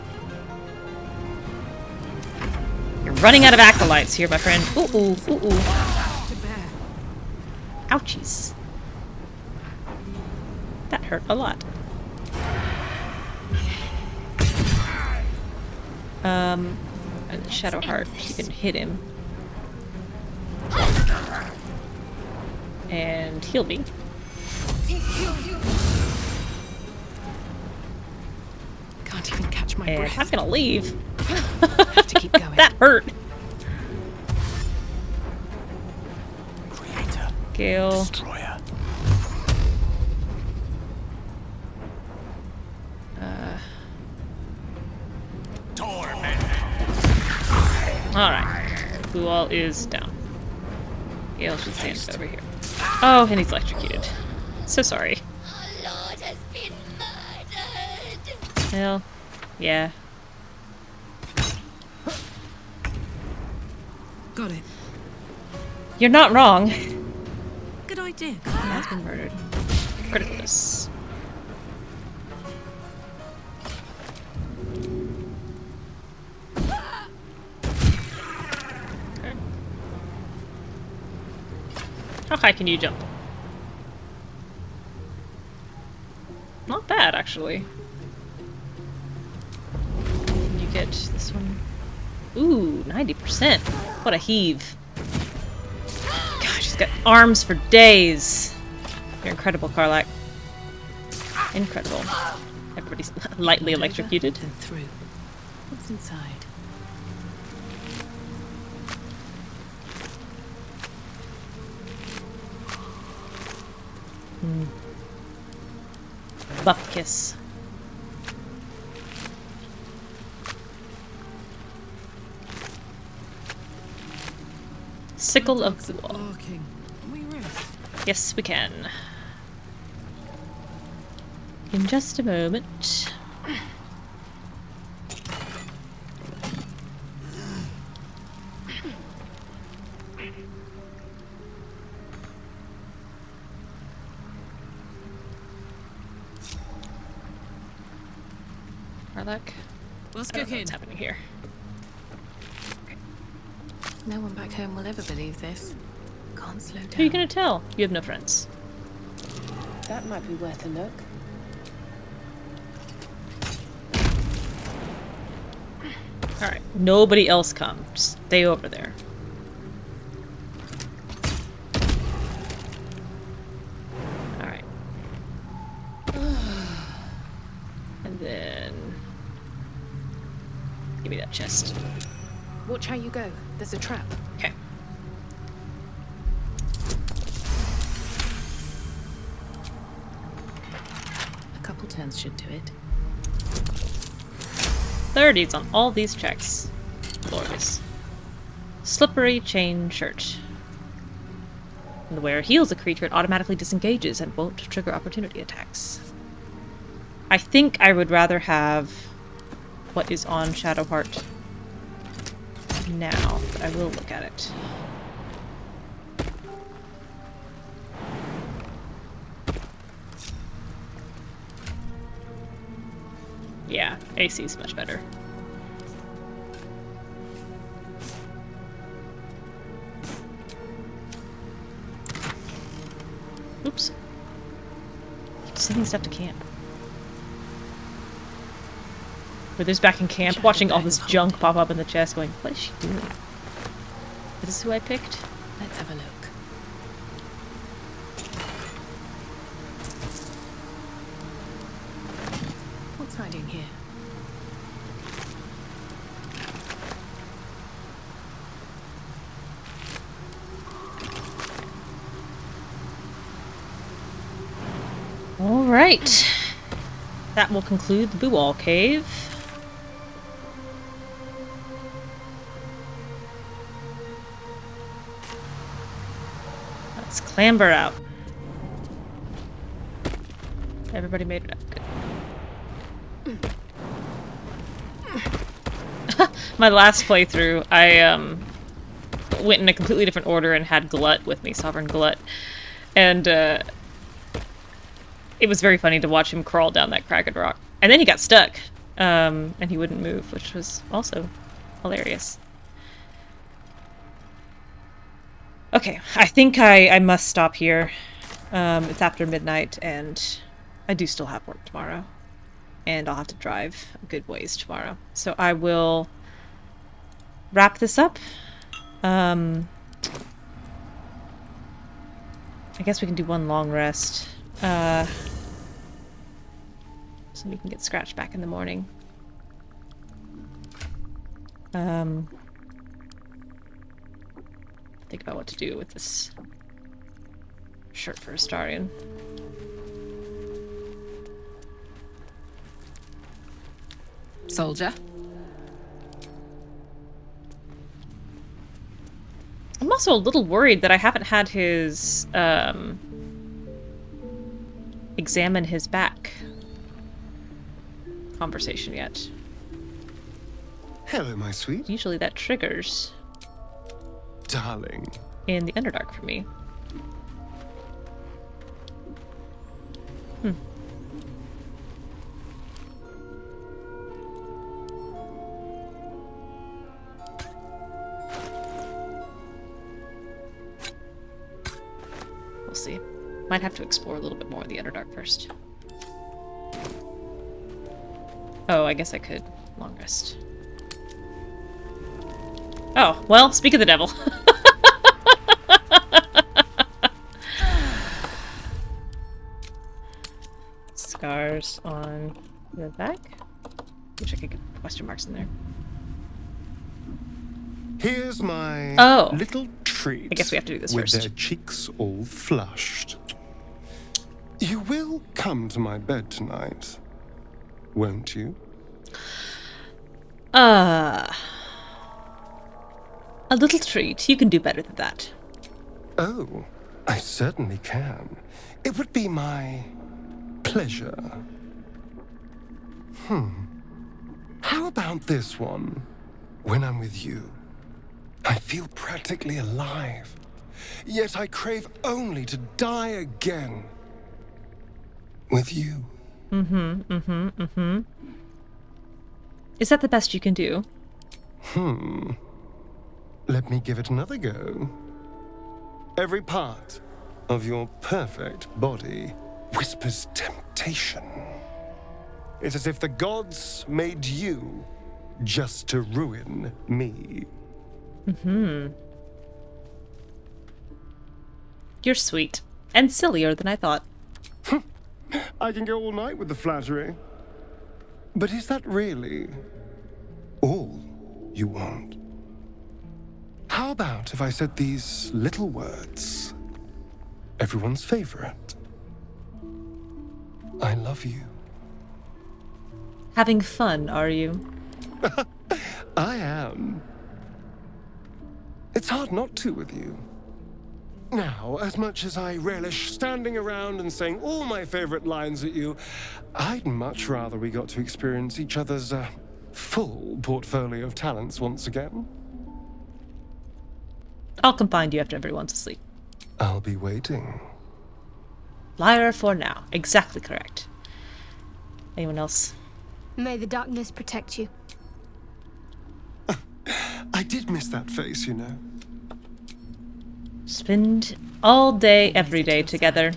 You're running out of acolytes here, my friend. Ooh, ooh, ooh, ooh. Ouchies. That hurt a lot. And Shadowheart, you can hit him. And heal me. Can't even catch my And breath. I'm gonna leave. Have to keep going. That hurt. Creator. Gale. Destroyer. Alright. Booal is down. Gale should stand over here. Oh, and he's electrocuted. So sorry. Lord has been murdered. Well, yeah. Got it. You're not wrong. Good idea. He has been murdered. Criticalness. How high can you jump? Not bad, actually. Can you get this one? Ooh, 90%. What a heave. God, she's got arms for days. You're incredible, Karlach. Incredible. Everybody's lightly electrocuted. Then through. What's inside? Buff kiss. Sickle of Booal. Yes, we can. In just a moment. Karlach? What's I don't know cooking? what's happening here. No one back home will ever believe this. Can't slow down. Who are you gonna tell? You have no friends. That might be worth a look. Alright, nobody else come. Just stay over there. Alright. And then... give me that chest. Watch how you go. There's a trap. Okay. A couple turns should do it. 30s on all these checks. Glorious. Slippery chain shirt. When the wearer heals a creature, it automatically disengages and won't trigger opportunity attacks. I think I would rather have what is on Shadowheart now, but I will look at it. Yeah, AC is much better. Oops. Keep sending stuff to camp. Wither's back in camp, watching all this junk pop up in the chest, going, what is she doing? Is this who I picked? Let's have a look. happening here. All right. That will conclude the Booal cave. Let's clamber out. Everybody made it up. Good. My last playthrough, I went in a completely different order and had Glut with me, Sovereign Glut. And it was very funny to watch him crawl down that cracked rock. And then he got stuck, and he wouldn't move, which was also hilarious. Okay, I think I must stop here. It's after midnight, and I do still have work tomorrow. And I'll have to drive a good ways tomorrow. So I will wrap this up. I guess we can do one long rest. So we can get Scratch back in the morning. Think about what to do with this shirt for Astarion. Soldier. I'm also a little worried that I haven't had his examine his back conversation yet. Hello, my sweet. Usually that triggers Darling. in the Underdark for me. We'll see. Might have to explore a little bit more of the Underdark first. Oh, I guess I could long rest. Oh, well, speak of the devil. Scars on the back. Wish I could get question marks in there. Here's my little treat. I guess we have to do this with first. Their cheeks all flushed. You will come to my bed tonight, won't you? A little treat. You can do better than that. Oh, I certainly can. It would be my pleasure. How about this one? When I'm with you, I feel practically alive. Yet I crave only to die again. With you. Is that the best you can do? Let me give it another go. Every part of your perfect body whispers temptation. It's as if the gods made you just to ruin me. You're sweet. And sillier than I thought. I can go all night with the flattery. But is that really all you want? How about if I said these little words? Everyone's favorite. I love you. Having fun, are you? I am. It's hard not to with you. Now, as much as I relish standing around and saying all my favorite lines at you, I'd much rather we got to experience each other's full portfolio of talents once again. I'll confine you after everyone's asleep. I'll be waiting. Liar for now. Exactly correct. Anyone else? May the darkness protect you. I did miss that face, you know. Spend all day, every day together.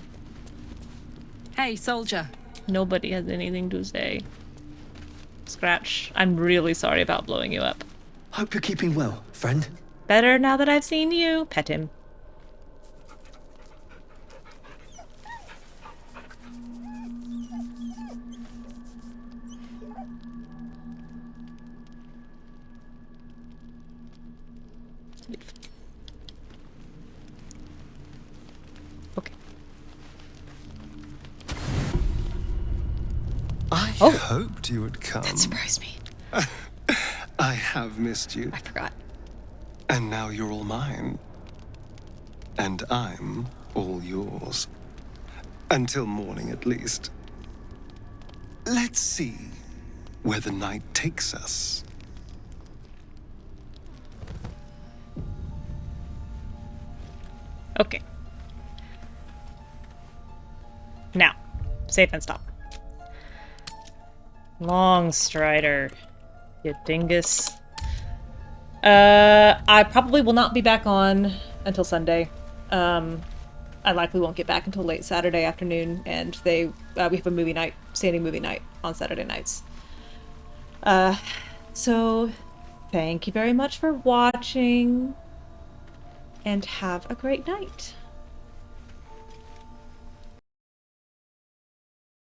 Hey, soldier. Nobody has anything to say. Scratch, I'm really sorry about blowing you up. Hope you're keeping well, friend. Better now that I've seen you. Pet him. hoped you would come. That surprised me. I have missed you. I forgot. And now you're all mine. And I'm all yours. Until morning, at least. Let's see where the night takes us. Okay. Now, save and stop. Long Strider, you dingus. I probably will not be back on until Sunday. I likely won't get back until late Saturday afternoon, and we have a movie night, standing movie night on Saturday nights. So thank you very much for watching, and have a great night.